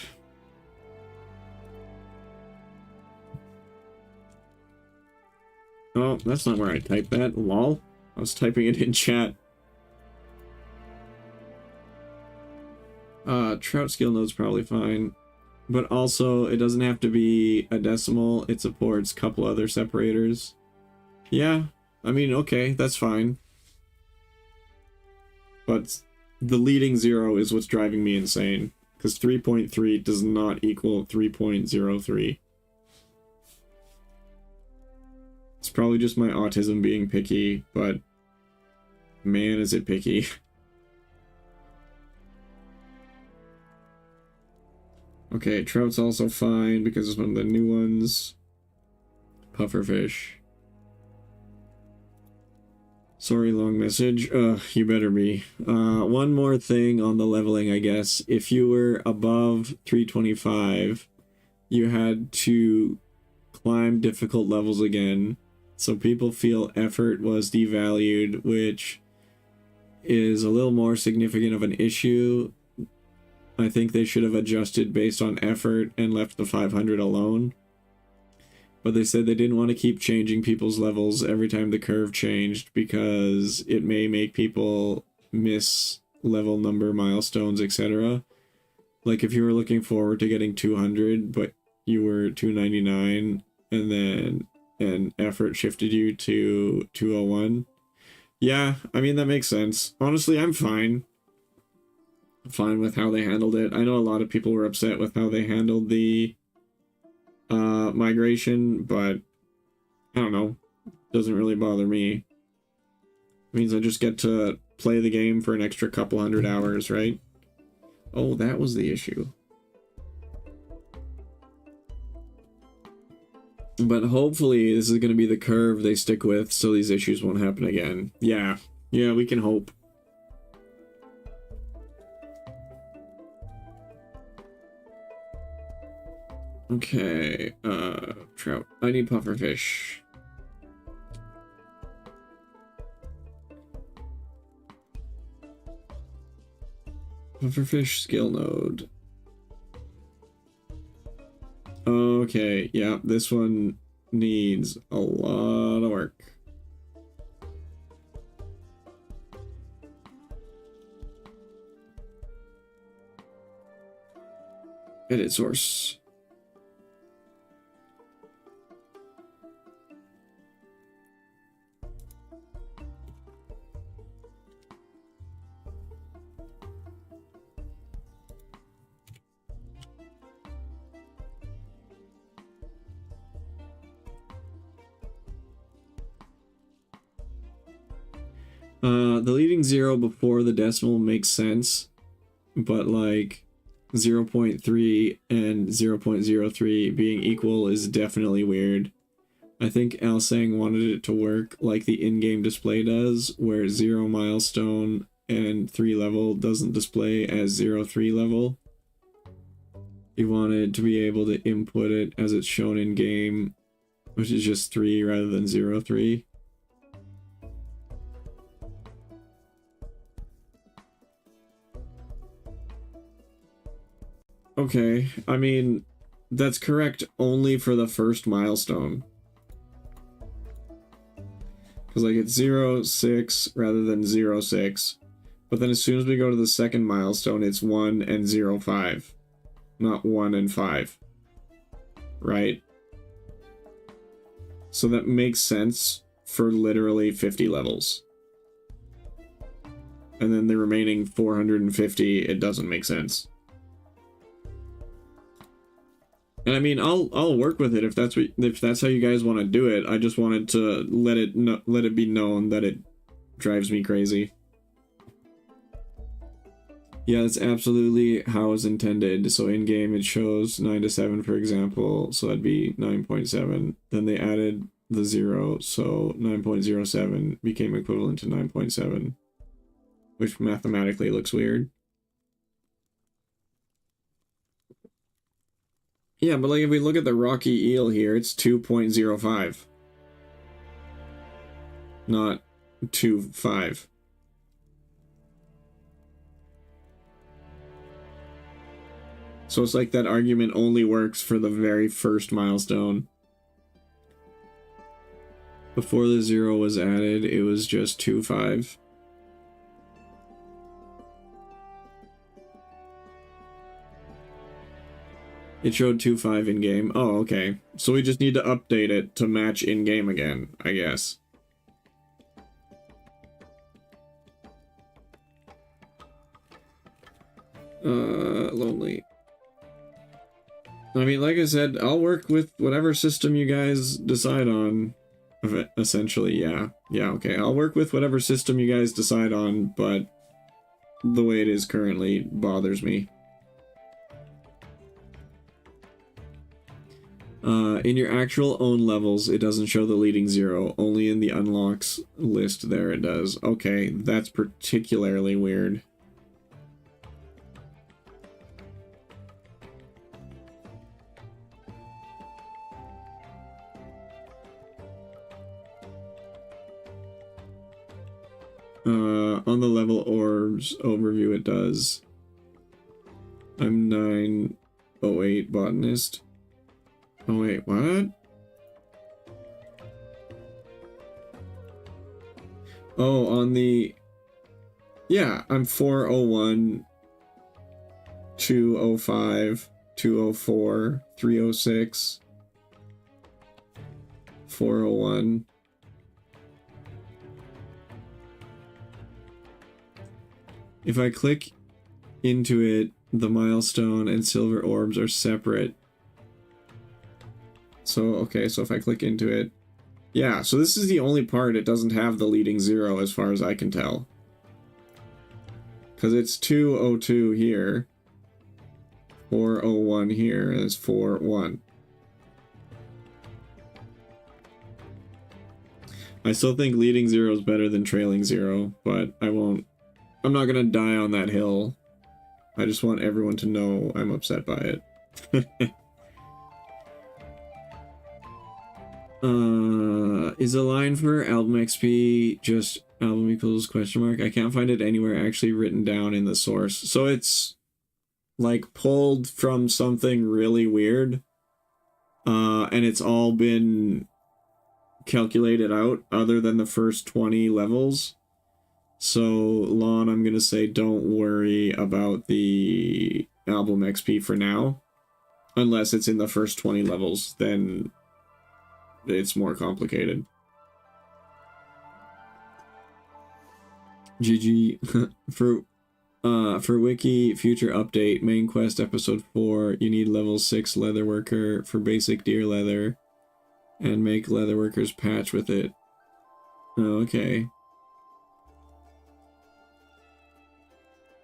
Oh, that's not where I typed that. Lol. I was typing it in chat. Trout skill node's probably fine. But also, it doesn't have to be a decimal. It supports a couple other separators. Yeah, I mean, okay, that's fine. But the leading zero is what's driving me insane. Because 3.3 does not equal 3.03. It's probably just my autism being picky, but man, is it picky. Okay, trout's also fine because it's one of the new ones. Pufferfish. Sorry, long message. You better be. One more thing on the leveling, I guess. If you were above 325, you had to climb difficult levels again. So people feel effort was devalued, which is a little more significant of an issue. I think they should have adjusted based on effort and left the 500 alone. But they said they didn't want to keep changing people's levels every time the curve changed because it may make people miss level number milestones, etc. Like if you were looking forward to getting 200, but you were 299, and then an effort shifted you to 201. Yeah, I mean, that makes sense. Honestly, I'm fine. Fine with how they handled it. I know a lot of people were upset with how they handled the migration, but I don't know. Doesn't really bother me. It means I just get to play the game for an extra couple hundred hours, right? Oh, that was the issue. But hopefully this is going to be the curve they stick with so these issues won't happen again. Yeah, we can hope. Okay, trout. I need pufferfish. Pufferfish skill node. Okay, yeah, this one needs a lot of work. Edit source. The leading zero before the decimal makes sense, but like 0.3 and 0.03 being equal is definitely weird. I think Alsang wanted it to work like the in-game display does, where 0 milestone and 3 level doesn't display as 0-3 level. He wanted to be able to input it as it's shown in game, which is just 3 rather than 0-3. Okay, I mean, that's correct only for the first milestone. Because, like, it's 0-6 rather than 0-6. But then as soon as we go to the second milestone, it's 1 and 0-5. Not 1 and 5. Right? So that makes sense for literally 50 levels. And then the remaining 450, it doesn't make sense. And I mean, I'll work with it if that's how you guys want to do it. I just wanted to let it be known that it drives me crazy. Yeah, that's absolutely how it's intended. So in game it shows 9 to 7, for example, so that'd be 9.7. Then they added the 0, so 9.07 became equivalent to 9.7, which mathematically looks weird. Yeah, but like if we look at the rocky eel here, it's 2.05. Not 2.5. So it's like that argument only works for the very first milestone. Before the 0 was added, it was just 2.5. It showed 2.5 in-game. Oh, okay. So we just need to update it to match in-game again, I guess. Lonely. I mean, like I said, I'll work with whatever system you guys decide on. Essentially, yeah. Yeah, okay. I'll work with whatever system you guys decide on, but the way it is currently bothers me. In your actual own levels, it doesn't show the leading 0. Only in the unlocks list there it does. Okay, that's particularly weird. On the level orbs overview it does. I'm 908 botanist. Oh wait, what? Oh, on the... Yeah, I'm 401, 205, 204, 306, 401. If I click into it, the milestone and silver orbs are separate. So, okay, so if I click into it... Yeah, so this is the only part it doesn't have the leading 0 as far as I can tell. Because it's 202 here, 401 here, and it's 41. I still think leading 0 is better than trailing 0, but I'm not gonna die on that hill. I just want everyone to know I'm upset by it. Is a line for album XP just album equals question mark? I can't find it anywhere actually written down in the source. So it's like pulled from something really weird. And it's all been calculated out other than the first 20 levels. So, Lon, I'm gonna say don't worry about the album XP for now. Unless it's in the first 20 levels, then it's more complicated. GG. For Wiki, future update, main quest episode 4, you need level 6 leatherworker for basic deer leather, and make leatherworker's patch with it. Oh, okay.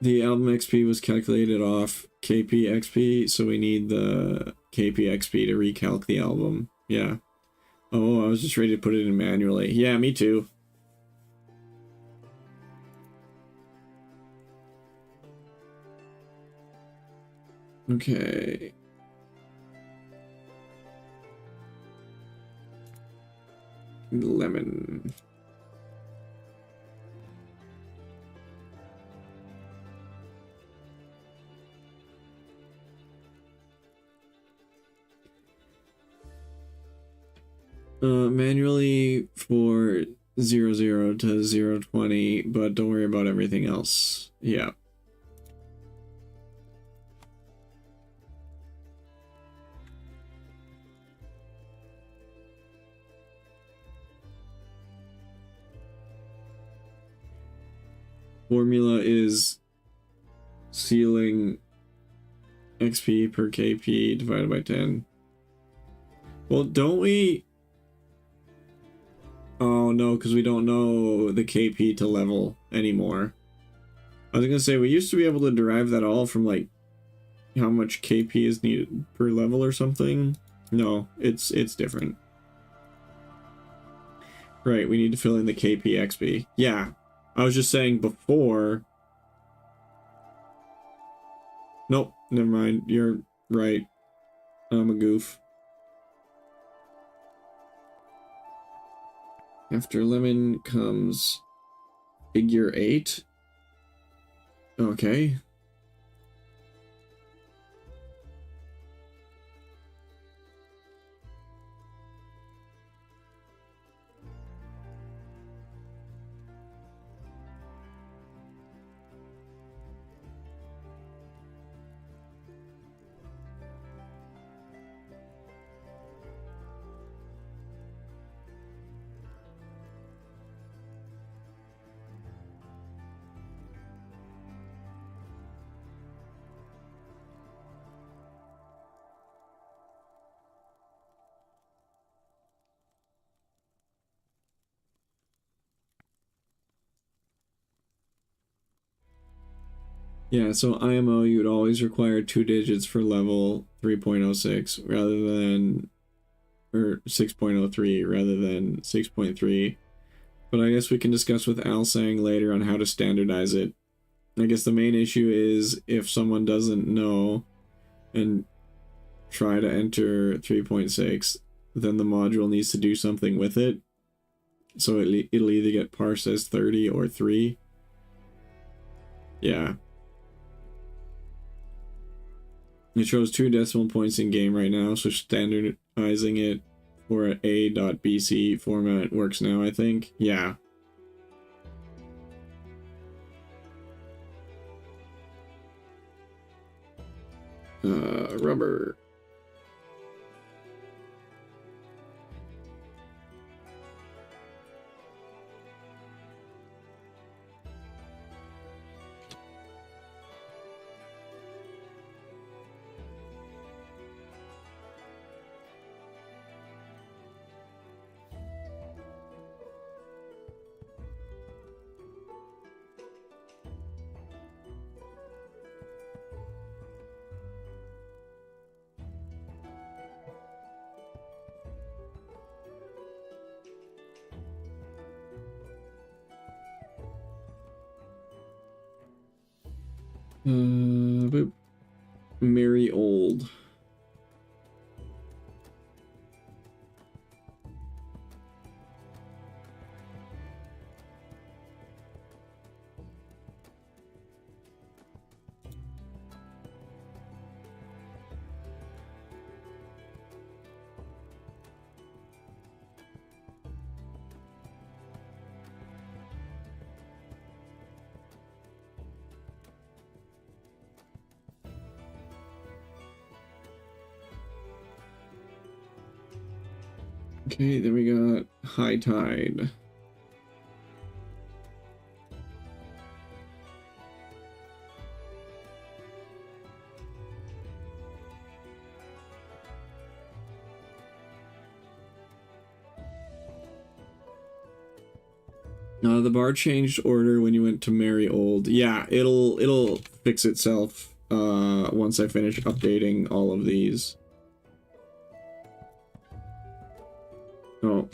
The album XP was calculated off KP XP, so we need the KP XP to recalc the album. Yeah. Oh, I was just ready to put it in manually. Yeah, me too. Okay. Lemon. Manually for 00 to 020, but don't worry about everything else. Yeah. Formula is ceiling XP per KP divided by 10. Well, don't we... Oh, no, because we don't know the KP to level anymore. I was gonna say, we used to be able to derive that all from, like, how much KP is needed per level or something. No, it's different. Right, we need to fill in the KP XP. Yeah, I was just saying before... Nope, never mind, you're right. I'm a goof. After lemon comes figure 8. Okay. Yeah, so IMO, you would always require 2 digits for level 3.06 rather than, or 6.03 rather than 6.3. But I guess we can discuss with Alsang later on how to standardize it. I guess the main issue is if someone doesn't know and try to enter 3.6, then the module needs to do something with it. So it'll either get parsed as 30 or 3. Yeah. It shows 2 decimal points in game right now, so standardizing it for an A.BC format works now, I think. Yeah. Rubber. Boop. Mary Old. Okay, then we got High Tide. The bar changed order when you went to Merry Old. Yeah, it'll fix itself once I finish updating all of these. Oh.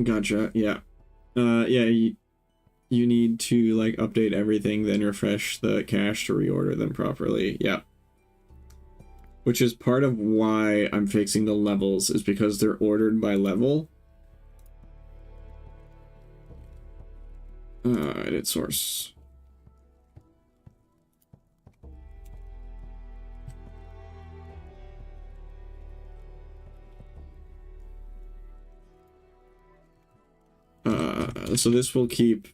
Gotcha. Yeah. Yeah, you need to like update everything, then refresh the cache to reorder them properly. Yeah. Which is part of why I'm fixing the levels, is because they're ordered by level. Edit source. So this will keep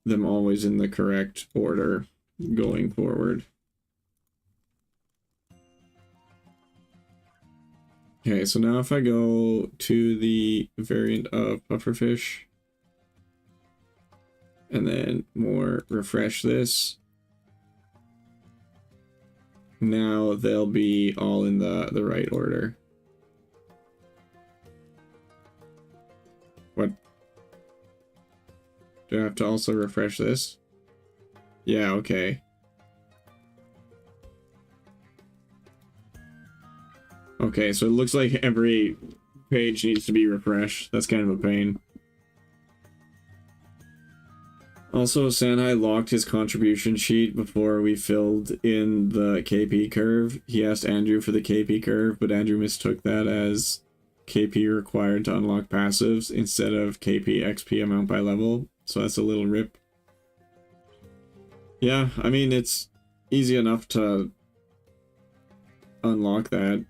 them always in the correct order going forward. Okay, so now if I go to the variant of pufferfish and then more refresh this, now they'll be all in the right order. What? Do I have to also refresh this? Yeah, okay. Okay, so it looks like every page needs to be refreshed. That's kind of a pain. Also, Sanhai locked his contribution sheet before we filled in the KP curve. He asked Andrew for the KP curve, but Andrew mistook that as KP required to unlock passives instead of KP XP amount by level. So that's a little rip. Yeah, I mean, it's easy enough to unlock that.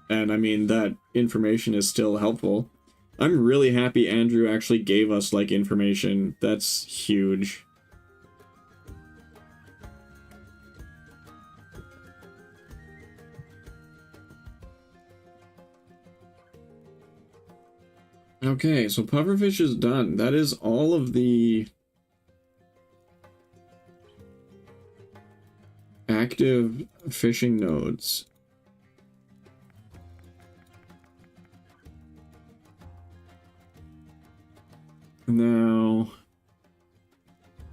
And I mean, that information is still helpful. I'm really happy Andrew actually gave us, like, information. That's huge. Okay, so pufferfish is done. That is all of the active fishing nodes. Now,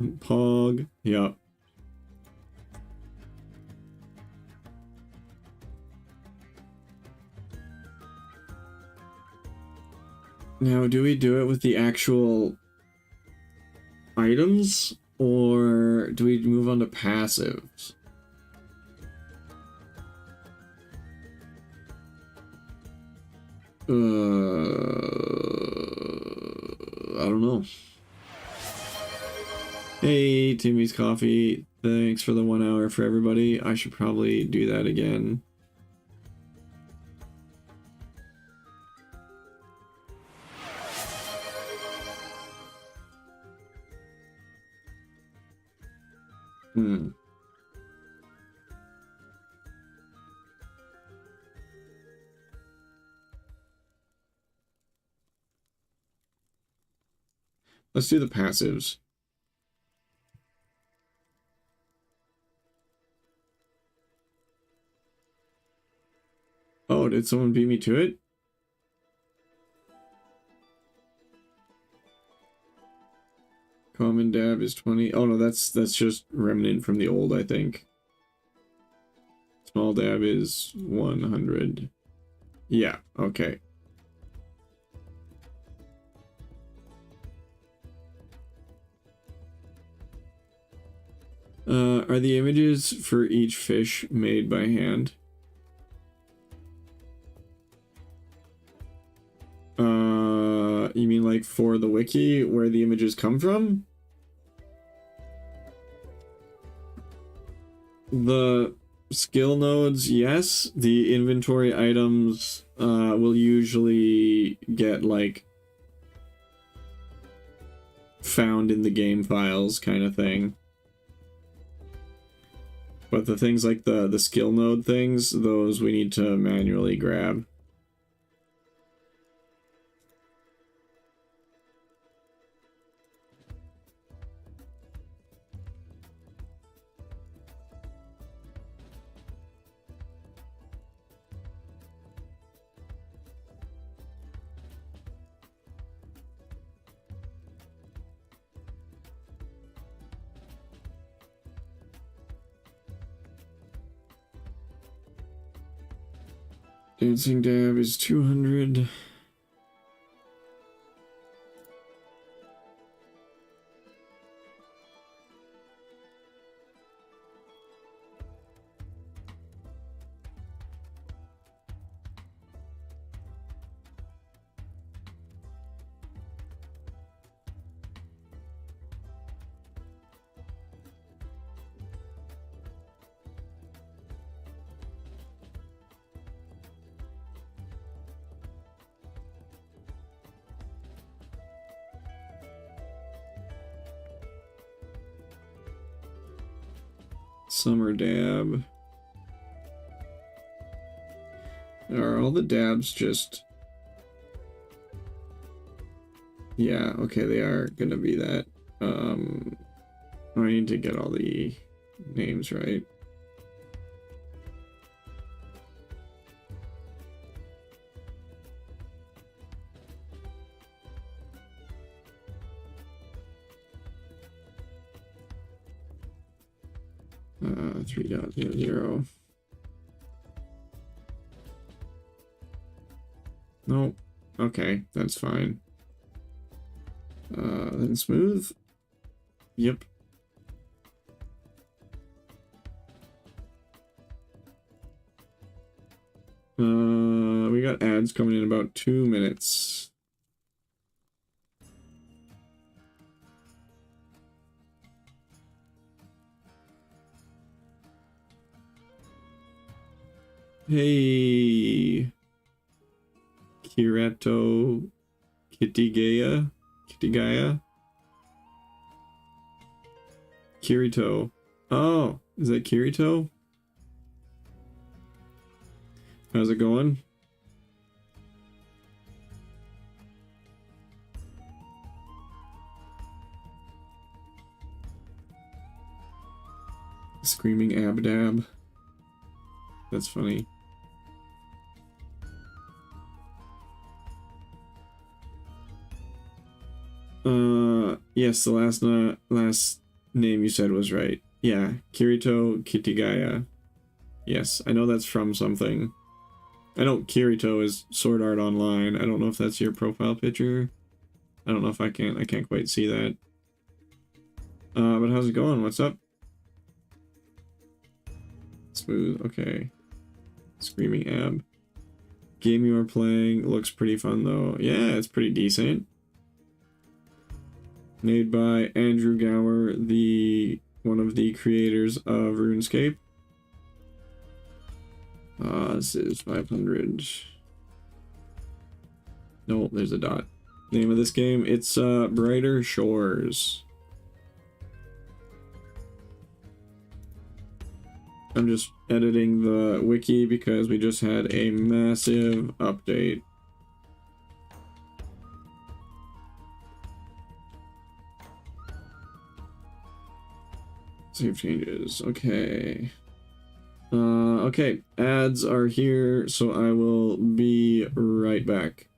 Pog, yep. Now, do we do it with the actual items, or do we move on to passives? I don't know. Hey, Timmy's Coffee. Thanks for the 1 hour for everybody. I should probably do that again. Let's do the passives. Oh, did someone beat me to it? Common dab is 20. Oh no, that's just remnant from the old, I think. Small dab is 100. Yeah, okay. Are the images for each fish made by hand? You mean like for the wiki where the images come from? The skill nodes, yes. The inventory items will usually get like found in the game files kind of thing. But the things like the skill node things, those we need to manually grab. Dancing dab is 200. Summer dab. Are all the dabs just... Yeah, okay, they are gonna be that. I need to get all the names right. Uh, 3.00. Nope. Okay, that's fine. Then smooth. Yep. We got ads coming in about 2 minutes. Hey, Kirato Kitigaya? Kirito. Oh, is that Kirito? How's it going? Screaming abdab. That's funny. Yes, the last name you said was right. Yeah, Kirito Kitigaya. Yes, I know that's from something. I know Kirito is Sword Art Online. I don't know if that's your profile picture. I don't know if I can't quite see that. But how's it going? What's up? Smooth, okay. Screaming ab. Game you are playing looks pretty fun though. Yeah, it's pretty decent. Made by Andrew Gower, one of the creators of RuneScape. This is 500. No, there's a dot. Name of this game, it's Brighter Shores. I'm just editing the wiki because we just had a massive update. Save changes. Okay. Okay. Ads are here, so I will be right back.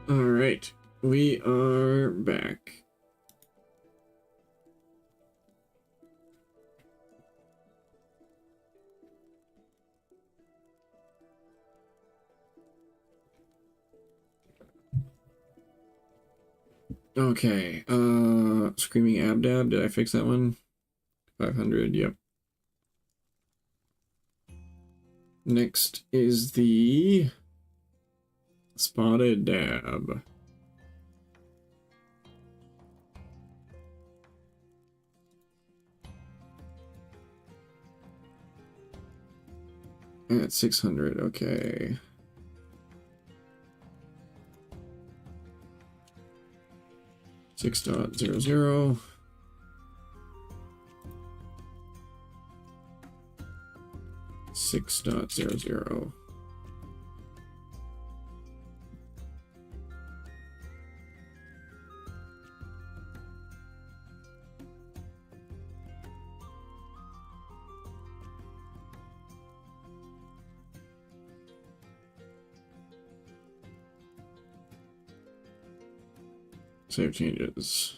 All right, we are back. Okay, Screaming Abdab, did I fix that one? 500, yep. Next is the Spotted Dab. At 600, okay. Six dot zero zero. Six dot zero zero. Save changes.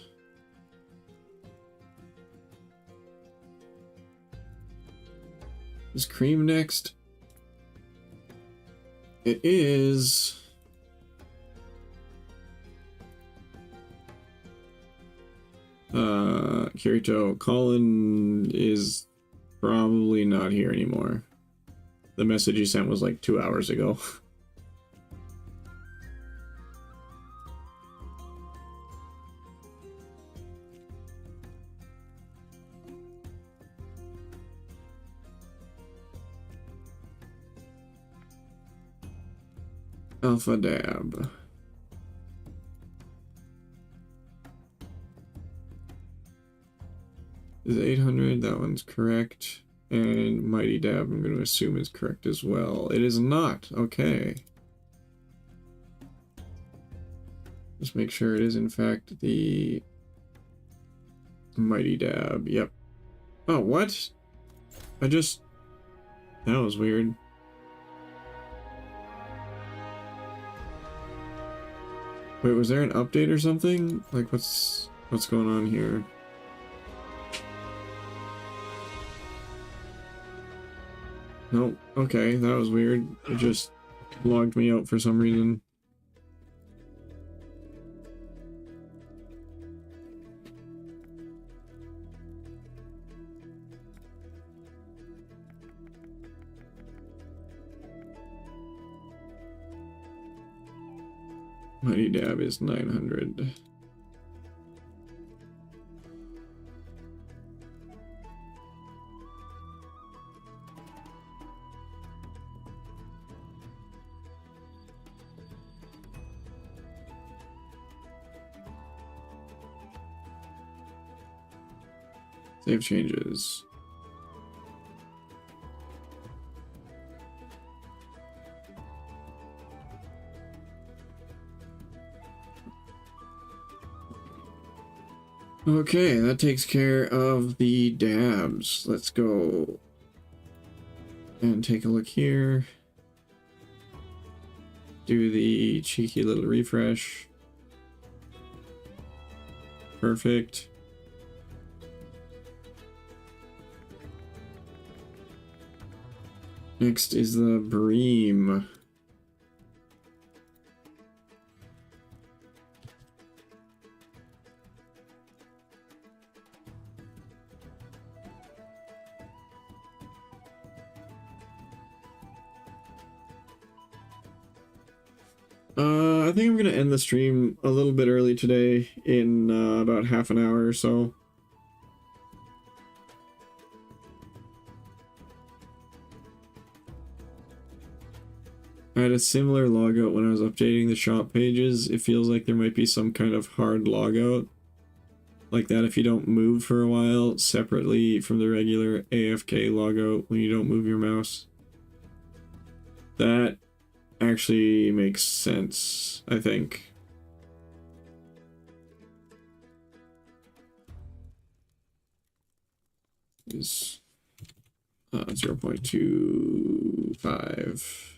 Is cream next? It is. Kirito, Colin is probably not here anymore. The message he sent was like 2 hours ago. Alpha Dab. Is 800, that one's correct. And Mighty Dab, I'm going to assume is correct as well. It is not, okay. Just make sure it is in fact the Mighty Dab, yep. Oh, what? That was weird. Wait, was there an update or something? Like, what's going on here? Nope. Okay, that was weird. It just logged me out for some reason. Mighty Dab is 900. Save changes. Okay, that takes care of the dabs. Let's go and take a look here. Do the cheeky little refresh. Perfect. Next is the Bream. I think I'm gonna end the stream a little bit early today in about half an hour or so. I had a similar logout when I was updating the shop pages. It feels like there might be some kind of hard logout. Like that if you don't move for a while, separately from the regular AFK logout when you don't move your mouse. That actually makes sense, I think. Is 0.25.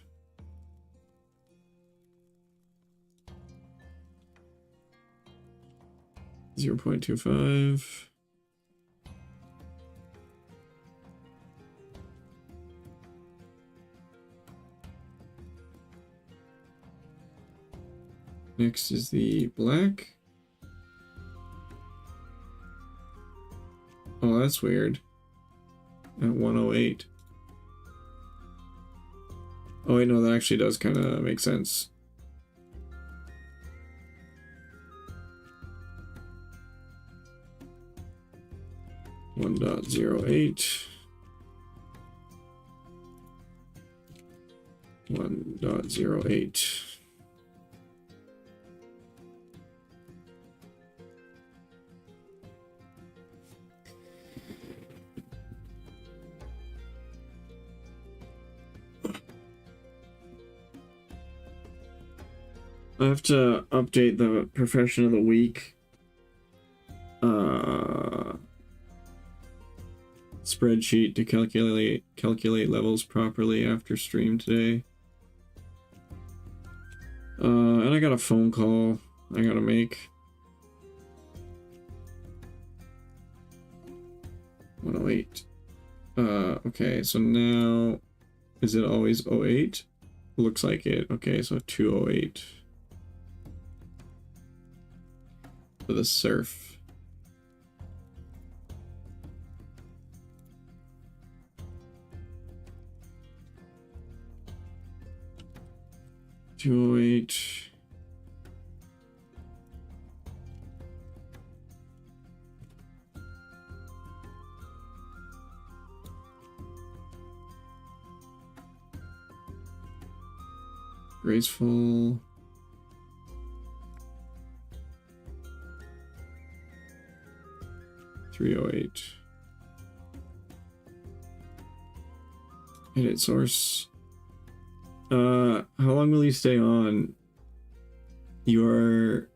0.25. Next is the black. Oh, that's weird. At 108. Oh wait, no, that actually does kind of make sense. One dot 0.8. 1.08. I have to update the profession of the week spreadsheet to calculate levels properly after stream today. And I got a phone call I gotta make. 108. Okay, so now is it always 08? Looks like it. Okay, so 208 for the surf. .208. Graceful. .308. Edit source. How long will you stay on? You are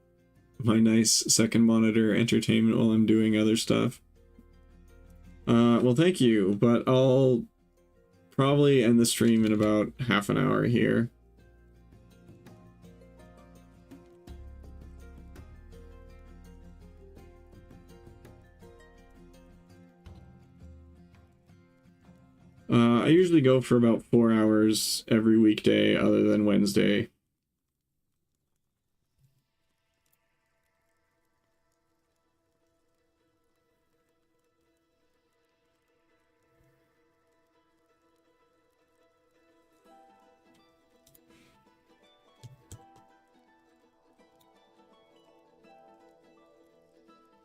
my nice second monitor entertainment while I'm doing other stuff. Well, thank you, but I'll probably end the stream in about half an hour here. I usually go for about 4 hours every weekday other than Wednesday.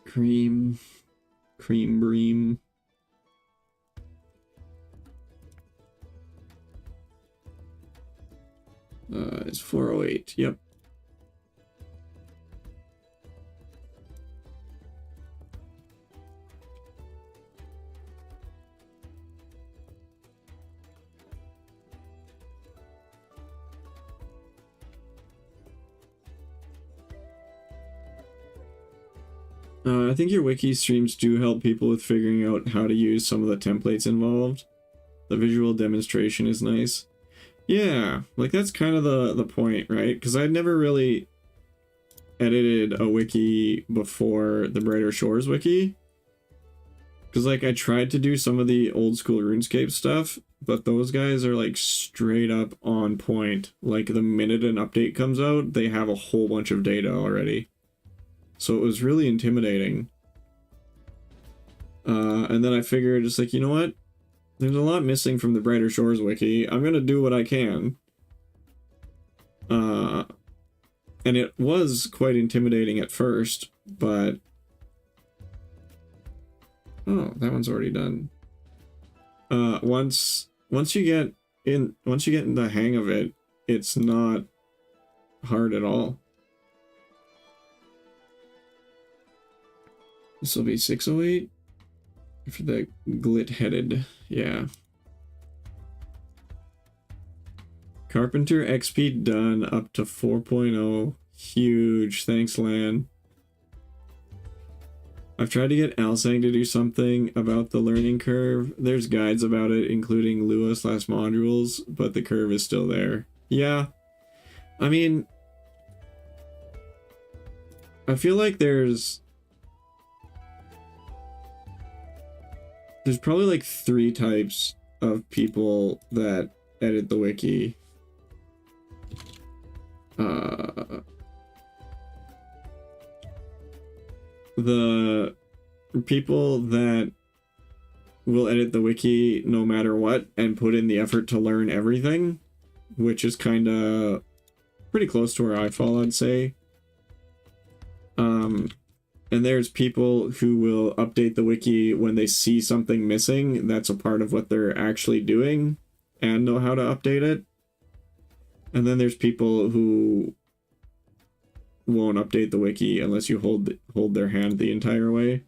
Cream bream. It's 408. Yep. I think your wiki streams do help people with figuring out how to use some of the templates involved. The visual demonstration is nice. Yeah, like that's kind of the point, right? Because I'd never really edited a wiki before the Brighter Shores wiki. Because like I tried to do some of the old school RuneScape stuff, but those guys are like straight up on point. Like the minute an update comes out, they have a whole bunch of data already. So it was really intimidating. And then I figured just like, you know what? There's a lot missing from the Brighter Shores wiki. I'm gonna do what I can. And it was quite intimidating at first, but... Oh, that one's already done. Once you get in the hang of it, it's not hard at all. This will be 608 for the glit-headed, yeah. Carpenter XP done up to 4.0. Huge. Thanks, Lan. I've tried to get Alsang to do something about the learning curve. There's guides about it, including Lua/modules, but the curve is still there. Yeah. I mean, I feel like there's There's probably like 3 types of people that edit the wiki. The people that will edit the wiki no matter what and put in the effort to learn everything, which is kind of pretty close to where I fall, I'd say. And there's people who will update the wiki when they see something missing that's a part of what they're actually doing and know how to update it. And then there's people who won't update the wiki unless you hold their hand the entire way.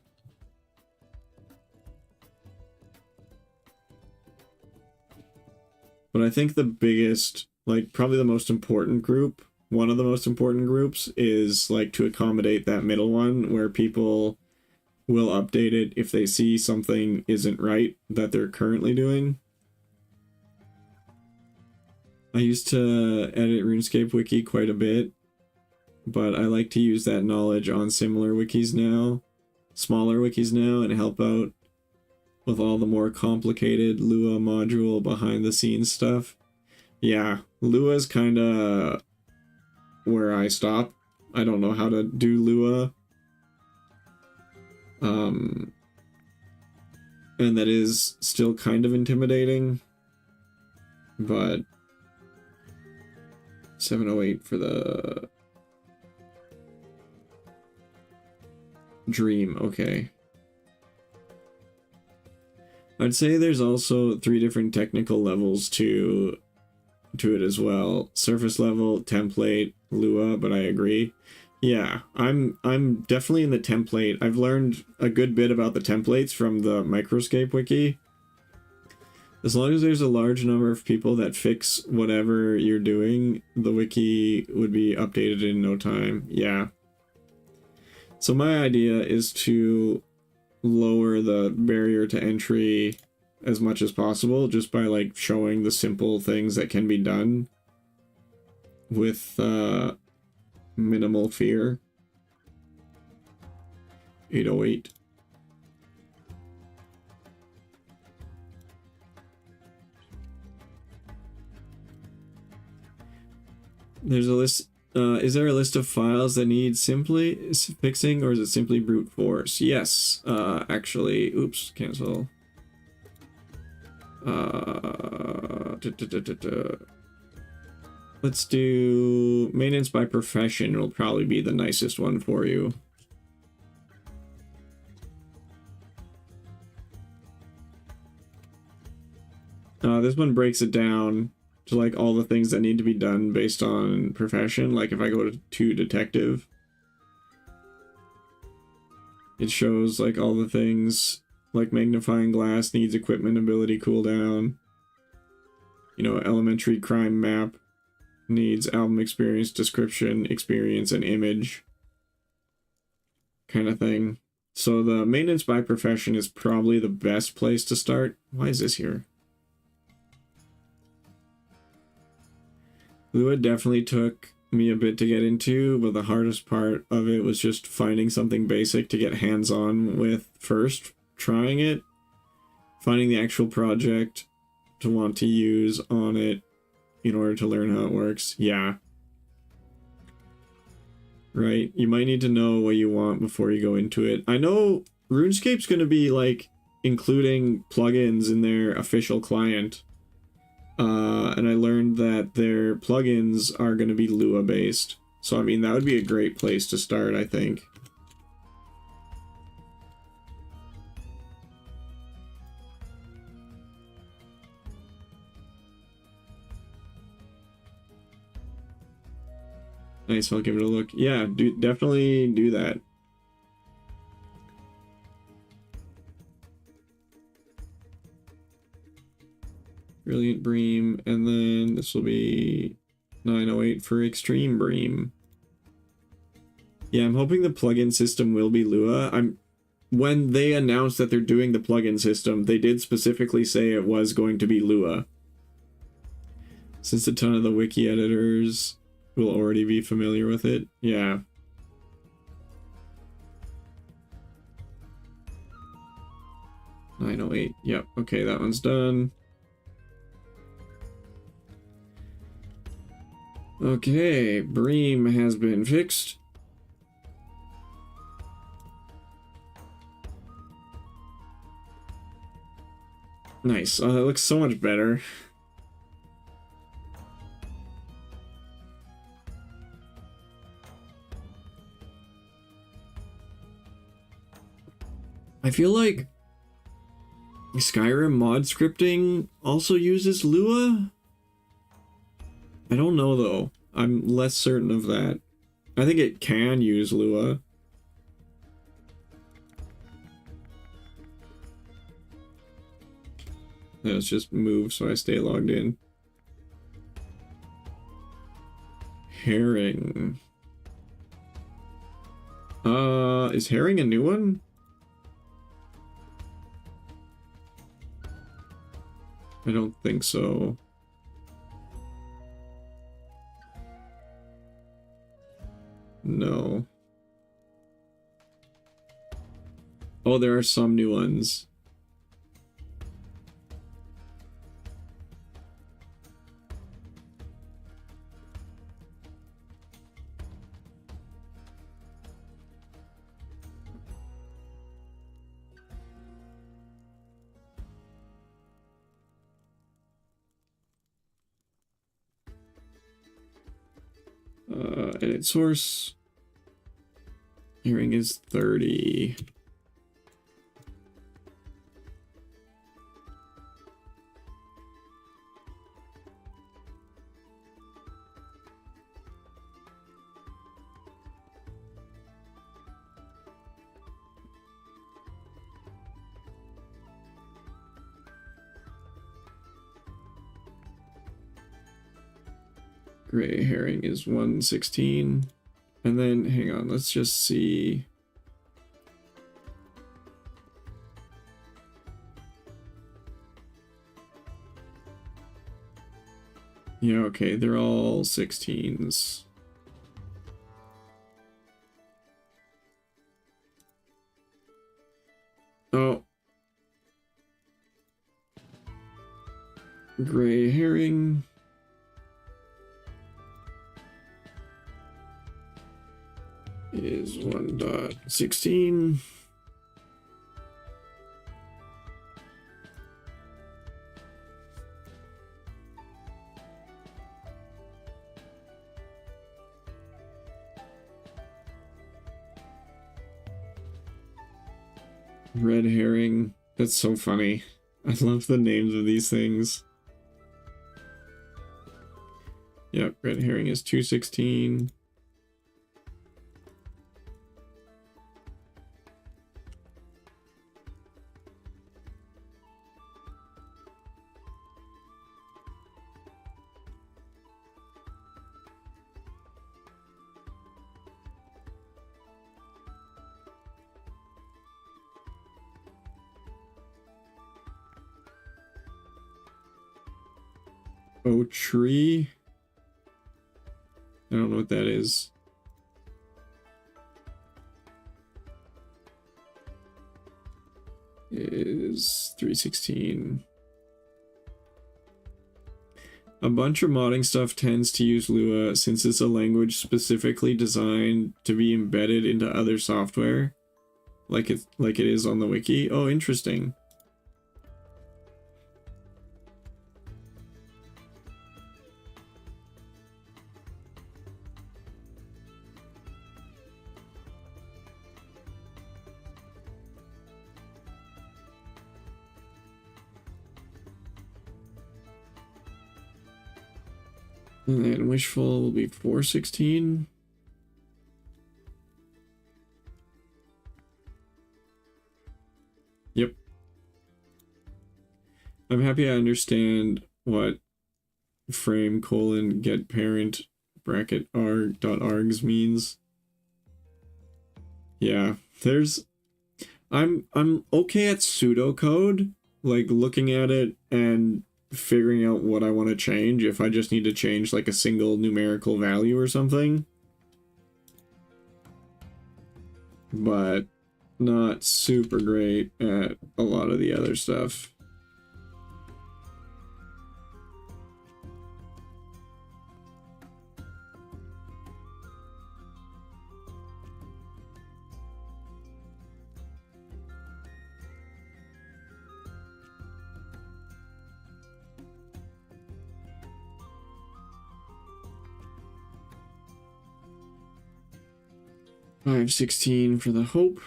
But I think the biggest, like probably the most important group, one of the most important groups, is like to accommodate that middle one where people will update it if they see something isn't right that they're currently doing. I used to edit RuneScape wiki quite a bit, but I like to use that knowledge on similar wikis now, smaller wikis now, and help out with all the more complicated Lua module behind the scenes stuff. Yeah, Lua's kind of where I stop. I don't know how to do Lua. And that is still kind of intimidating, but 708 for the dream, okay. I'd say there's also 3 different technical levels to it as well. Surface level, template, Lua, but I agree. Yeah, I'm definitely in the template. I've learned a good bit about the templates from the Microscape wiki. As long as there's a large number of people that fix whatever you're doing, the wiki would be updated in no time. Yeah. So my idea is to lower the barrier to entry as much as possible just by like showing the simple things that can be done with minimal fear. 808. There's a list. Is there a list of files that need simply fixing, or is it simply brute force? Yes, actually, oops, cancel. Let's do maintenance by profession. Will probably be the nicest one for you. This one breaks it down to like all the things that need to be done based on profession. Like if I go to detective, it shows like all the things like magnifying glass needs equipment ability cooldown. You know, elementary crime map needs album experience, description, experience, and image kind of thing. So the maintenance by profession is probably the best place to start. Why is this here? Lua definitely took me a bit to get into, but the hardest part of it was just finding something basic to get hands-on with first, trying it, finding the actual project to want to use on it in order to learn how it works. Yeah. Right? You might need to know what you want before you go into it. I know RuneScape's going to be, like, including plugins in their official client. And I learned that their plugins are going to be Lua-based. So, I mean, that would be a great place to start, I think. Nice, I'll give it a look. Yeah, definitely do that. Brilliant Bream, and then this will be 908 for Extreme Bream. Yeah, I'm hoping the plugin system will be Lua. When they announced that they're doing the plugin system, they did specifically say it was going to be Lua. Since a ton of the wiki editors will already be familiar with it. Yeah. 908. Yep. Okay, that one's done. Okay, Bream has been fixed. Nice. Oh, that looks so much better. I feel like Skyrim mod scripting also uses Lua? I don't know though. I'm less certain of that. I think it can use Lua. Let's just move so I stay logged in. Herring. Is Herring a new one? I don't think so. No. Oh, there are some new ones. Edit source. Hearing is 30. Gray herring is 116. And then, hang on, let's just see. Yeah, okay, they're all 16s. Oh. Gray herring. Is 1.16. Red herring. That's so funny. I love the names of these things. Yep, red herring is 216. Oh, tree. I don't know what that is. Is 316. A bunch of modding stuff tends to use Lua since it's a language specifically designed to be embedded into other software, like it is on the wiki. Oh, interesting. And then wishful will be 416. Yep. I'm happy I understand what frame colon get parent bracket arg.args means. Yeah, there's I'm okay at pseudocode, like looking at it and figuring out what I want to change if I just need to change like a single numerical value or something. But not super great at a lot of the other stuff. $5.16 for the hope.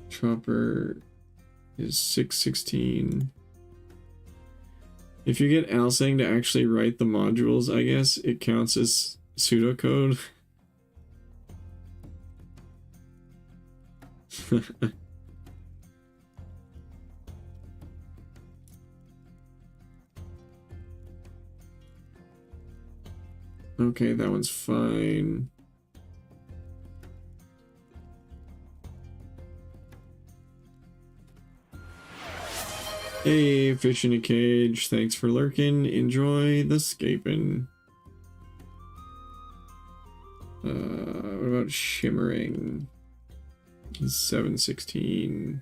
Chopper is 616. If you get Alsang to actually write the modules, I guess it counts as pseudocode. Okay, that one's fine. Hey, fish in a cage. Thanks for lurking. Enjoy the scaping. What about shimmering? 716.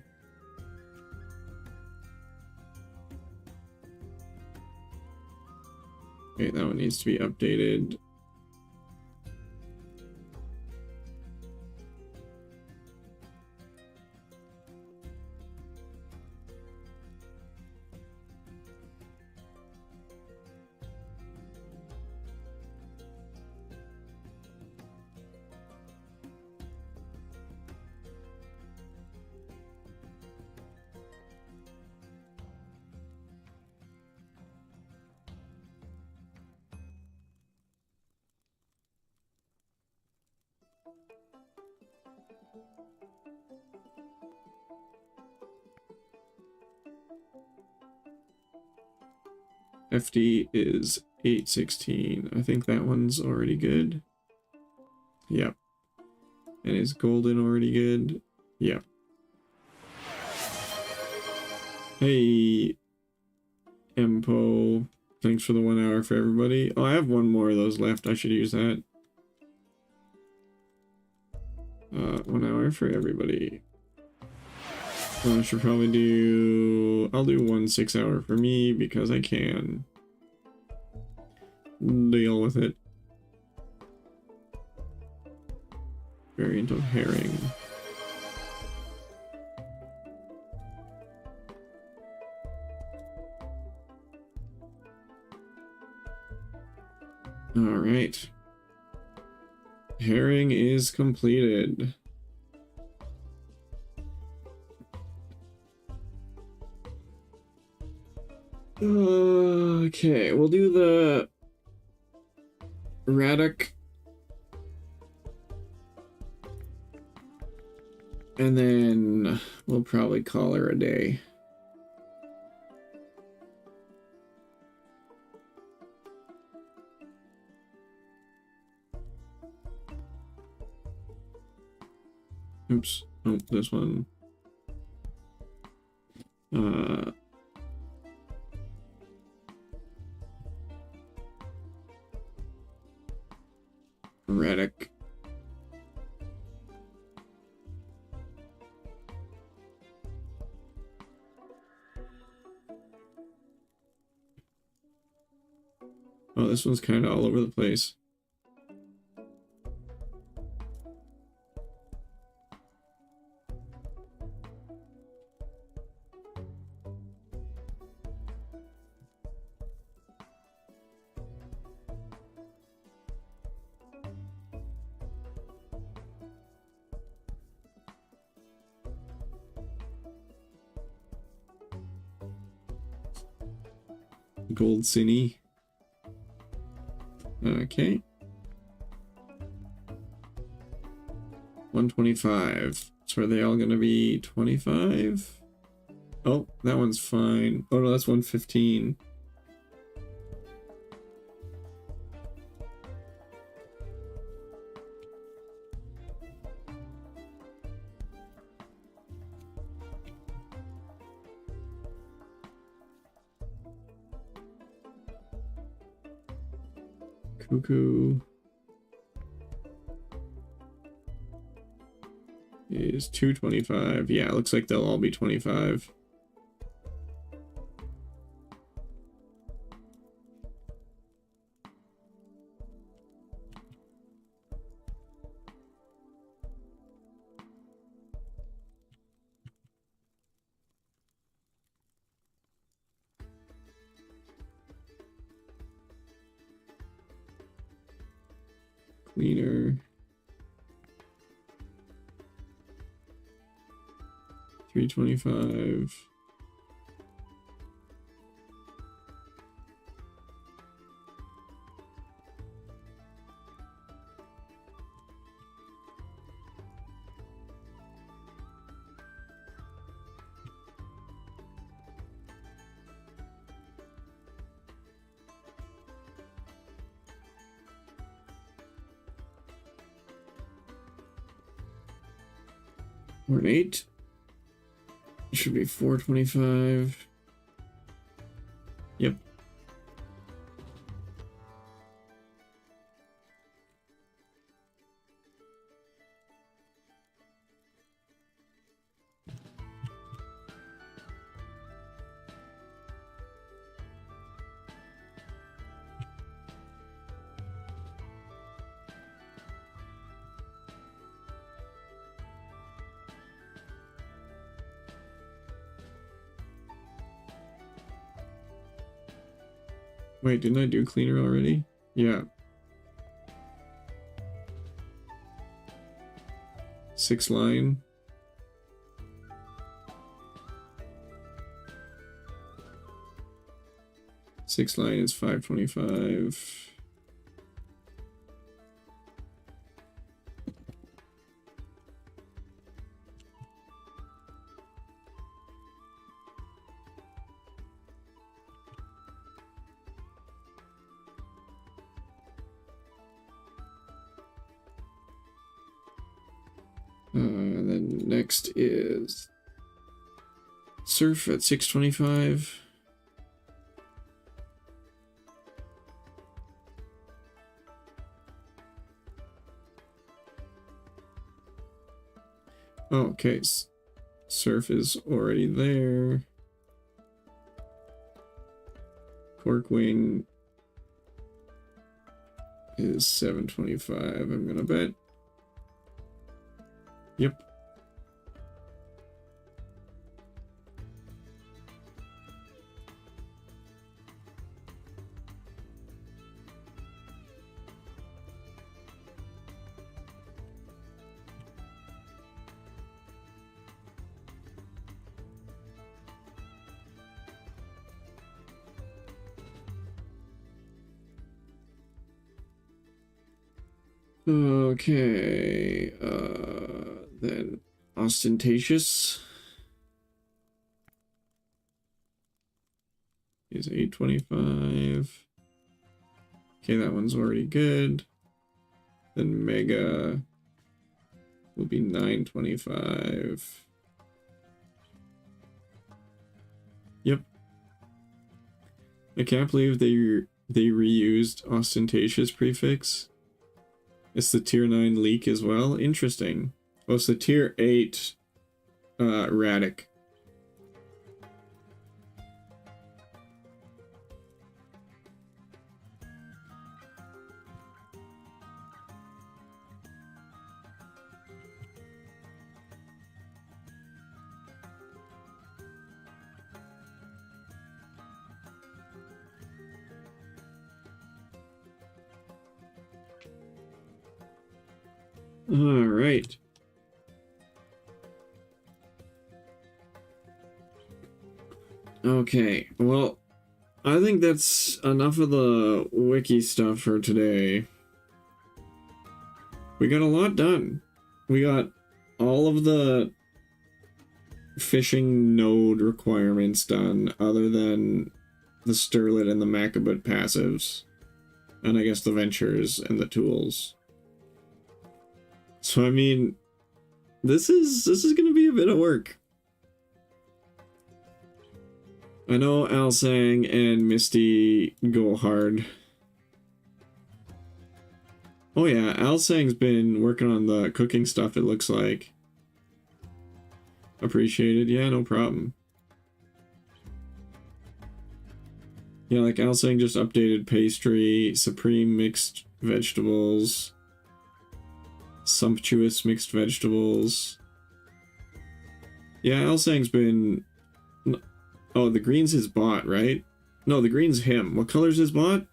Okay, that one needs to be updated. FD is 816. I think that one's already good. Yep. And is golden already good? Yep. Hey, Empo. Thanks for the 1 hour for everybody. Oh, I have one more of those left. I should use that. 1 hour for everybody. I should probably do... I'll do 1 6 hour for me because I can. Deal with it. Variant of herring. Alright. Herring is completed. Okay, we'll do the Raddock. And then we'll probably call her a day. Oops. Oh, this one. Raddock. Oh, this one's kind of all over the place. Gold Cine. Okay. 125. So are they all gonna be 25? Oh, that one's fine. Oh no, that's 115. Cuckoo is 225. Yeah, it looks like they'll all be 25. Cleaner. 325. Ornate. Should be 425. Yep. Wait, didn't I do cleaner already? Yeah. 6 line. Six line is 525. Then next is Surf at 625. Oh, okay, Surf is already there. Corkwing is 725, I'm gonna bet. Yep. Okay, then Ostentatious is 825. Okay, that one's already good. Then Mega will be 925. Yep. I can't believe they reused Ostentatious prefix. It's the tier 9 leak as well. Interesting. Oh, it's the tier 8 Radic. All right. Okay, well, I think that's enough of the wiki stuff for today. We got a lot done. we got all of the fishing node requirements done, other than the Sterlet and the Macabut passives. And I guess the ventures and the tools. So I mean, this is gonna be a bit of work. I know Alsang and Misty go hard. Oh yeah, Alsang's been working on the cooking stuff, it looks like. Appreciated, yeah, no problem. Yeah, like Alsang just updated pastry, supreme mixed vegetables, sumptuous mixed vegetables. Yeah, Alsang's been... Oh, the green's his bot, right? No, the green's him. What color's his bot?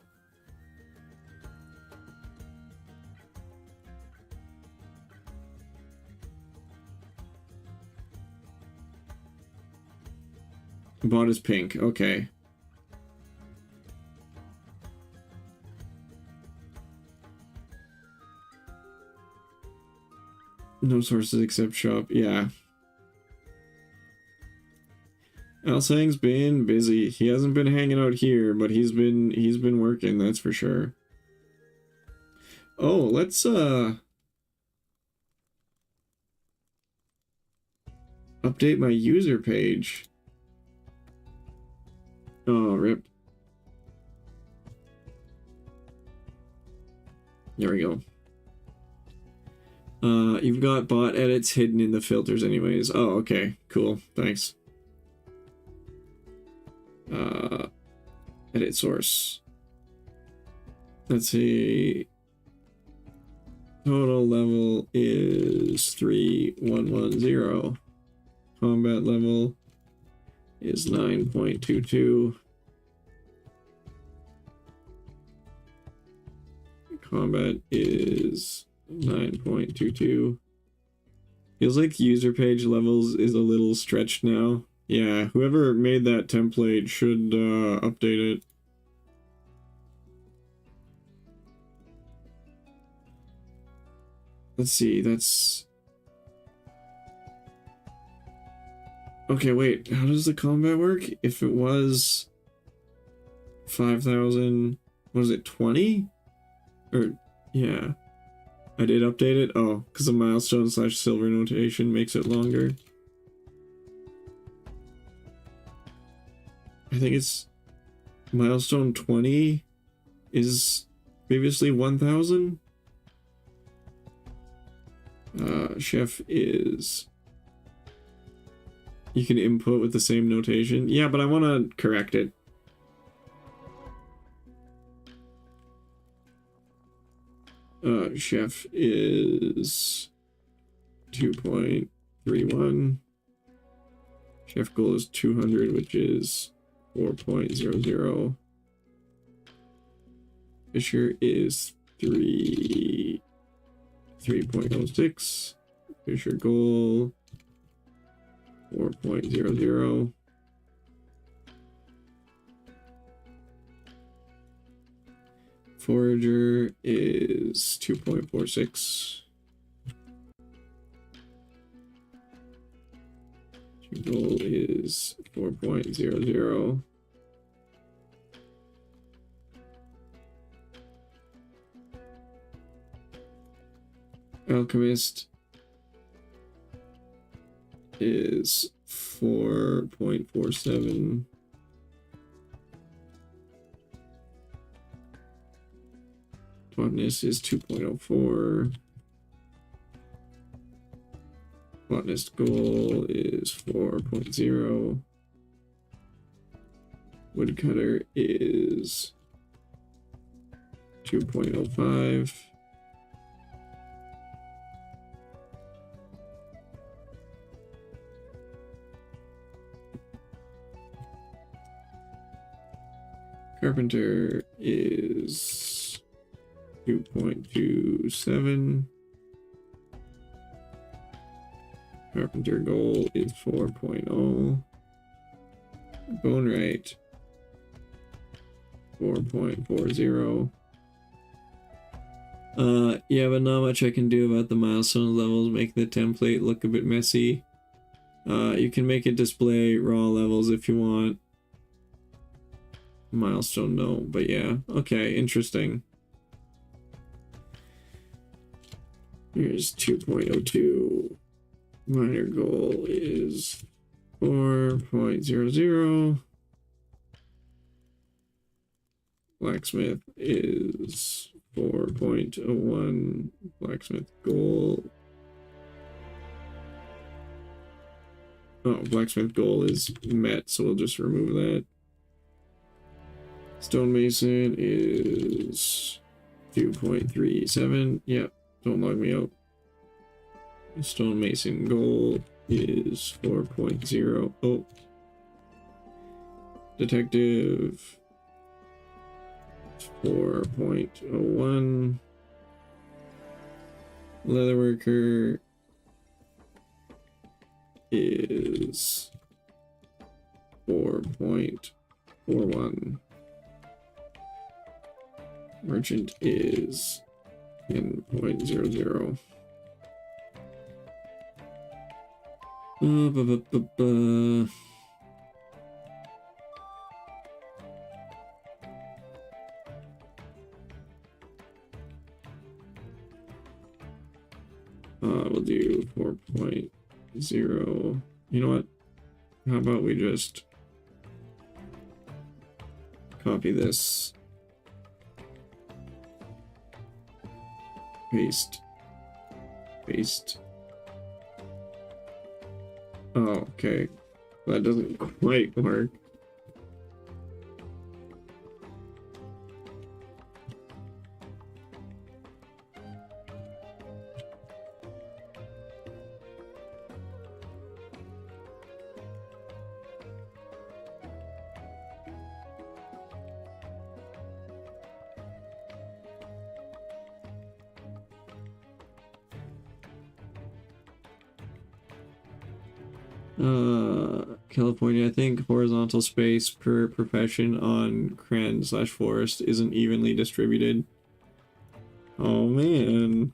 Bot is pink, okay. No sources except shop, yeah. Alsang's been busy. He hasn't been hanging out here, but he's been working, that's for sure. Oh, let's update my user page. Oh, rip. There we go. You've got bot edits hidden in the filters anyways. Oh, okay. Cool. Thanks. Edit source. Let's see. Total level is 3110. Combat level is 9.22. Combat is 9.22. Feels like user page levels is a little stretched now. Yeah, whoever made that template should update it. Let's see, that's... Okay, wait, how does the combat work? If it was 5,000, what is it, 20? Or, yeah. I did update it? Oh, because the milestone / silver notation makes it longer. I think it's milestone 20 is previously 1,000. Chef is... You can input with the same notation. Yeah, but I want to correct it. Chef is 2.31. Chef goal is 200, which is 4.00. Fisher is 3.06. Fisher goal 4.00. Forager is 2.46. Goal is 4.00. Alchemist is 4.47. Botanist is 2.04. Botanist goal is 4.0. Woodcutter is 2.05. Carpenter is 2.27. Carpenter goal is 4.0. Bone rate 4.40. Yeah, but not much I can do about the milestone levels, make the template look a bit messy. You can make it display raw levels if you want. Milestone, no, but yeah. Okay, interesting. Here's 2.02. Minor goal is 4.00. Blacksmith is 4.01. Blacksmith goal. Oh, blacksmith goal is met, so we'll just remove that. Stonemason is 2.37. Yep, don't log me out. Stonemason goal is 4.0. Oh. Detective 4.01. Leatherworker is 4.41. Merchant is 10.00. We'll do 4.0. You know what? How about we just copy this, paste. Oh, okay. That doesn't quite work. California, I think horizontal space per profession on Cran/Forest isn't evenly distributed. Oh man.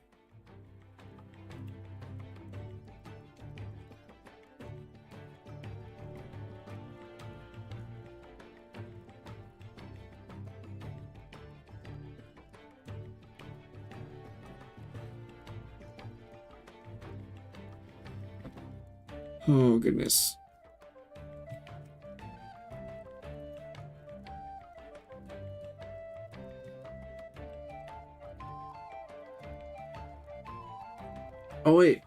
Oh goodness. Oh wait.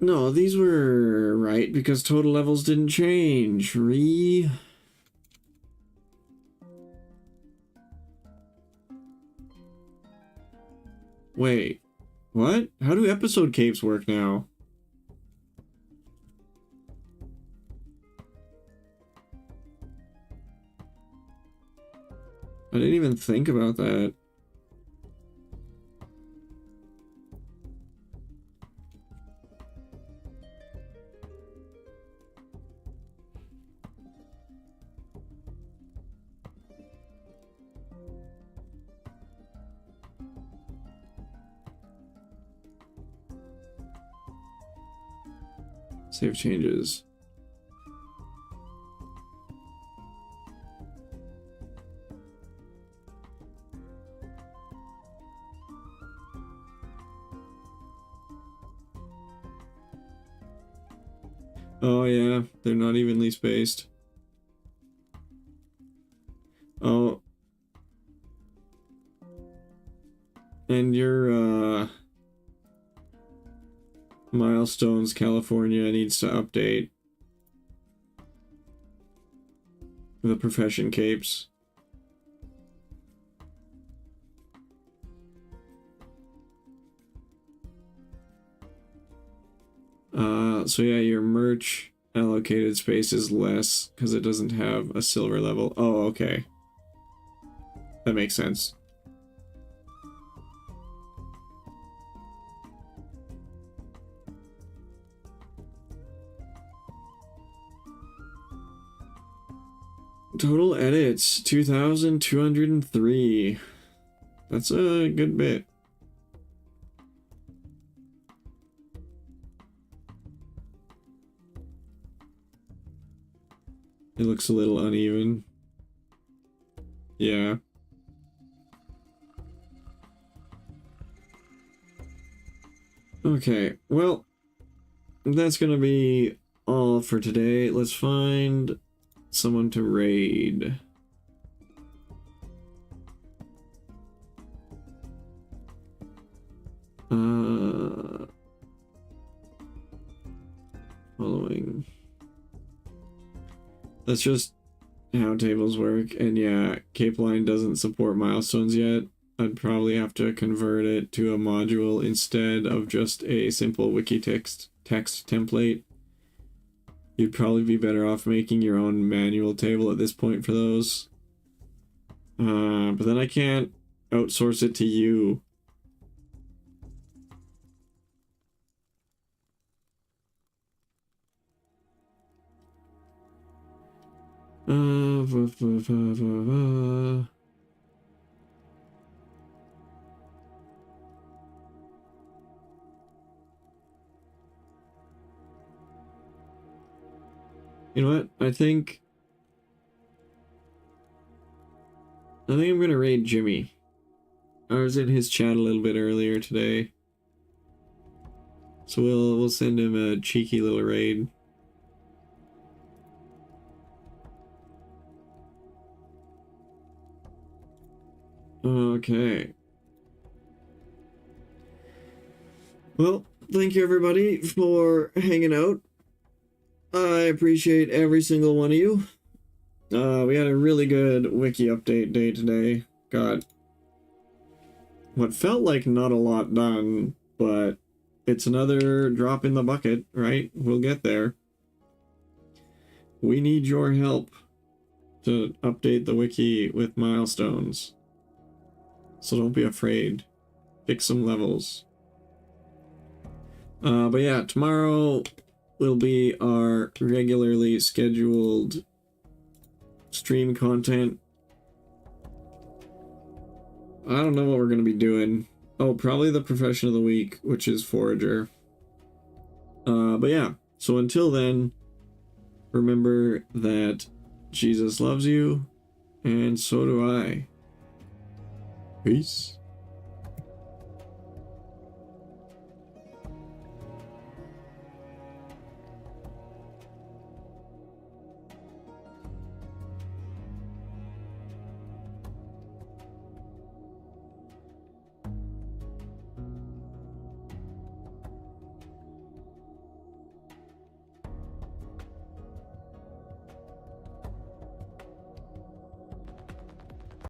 No, these were right because total levels didn't change. Wait. What? How do episode capes work now? I didn't even think about that. Save changes. Oh yeah, they're not evenly spaced. Oh. And your milestones California needs to update the profession capes. So yeah, your merch allocated space is less because it doesn't have a silver level. Oh, okay. That makes sense. Total edits, 2,203. That's a good bit. It looks a little uneven. Yeah. Okay, well, that's gonna be all for today. Let's find someone to raid. Following. That's just how tables work, and yeah, Capeline doesn't support milestones yet. I'd probably have to convert it to a module instead of just a simple wiki text template. You'd probably be better off making your own manual table at this point for those. But then I can't outsource it to you. You know what? I think I'm gonna raid Jimmy. I was in his chat a little bit earlier today. So we'll send him a cheeky little raid. Okay. Well, thank you everybody for hanging out. I appreciate every single one of you. We had a really good wiki update day today. Got what felt like not a lot done, but it's another drop in the bucket, right? We'll get there. We need your help to update the wiki with milestones. So don't be afraid. Pick some levels. But yeah, tomorrow will be our regularly scheduled stream content. I don't know what we're going to be doing. Oh, probably the profession of the week, which is forager. But yeah, so until then, remember that Jesus loves you, and so do I. Peace.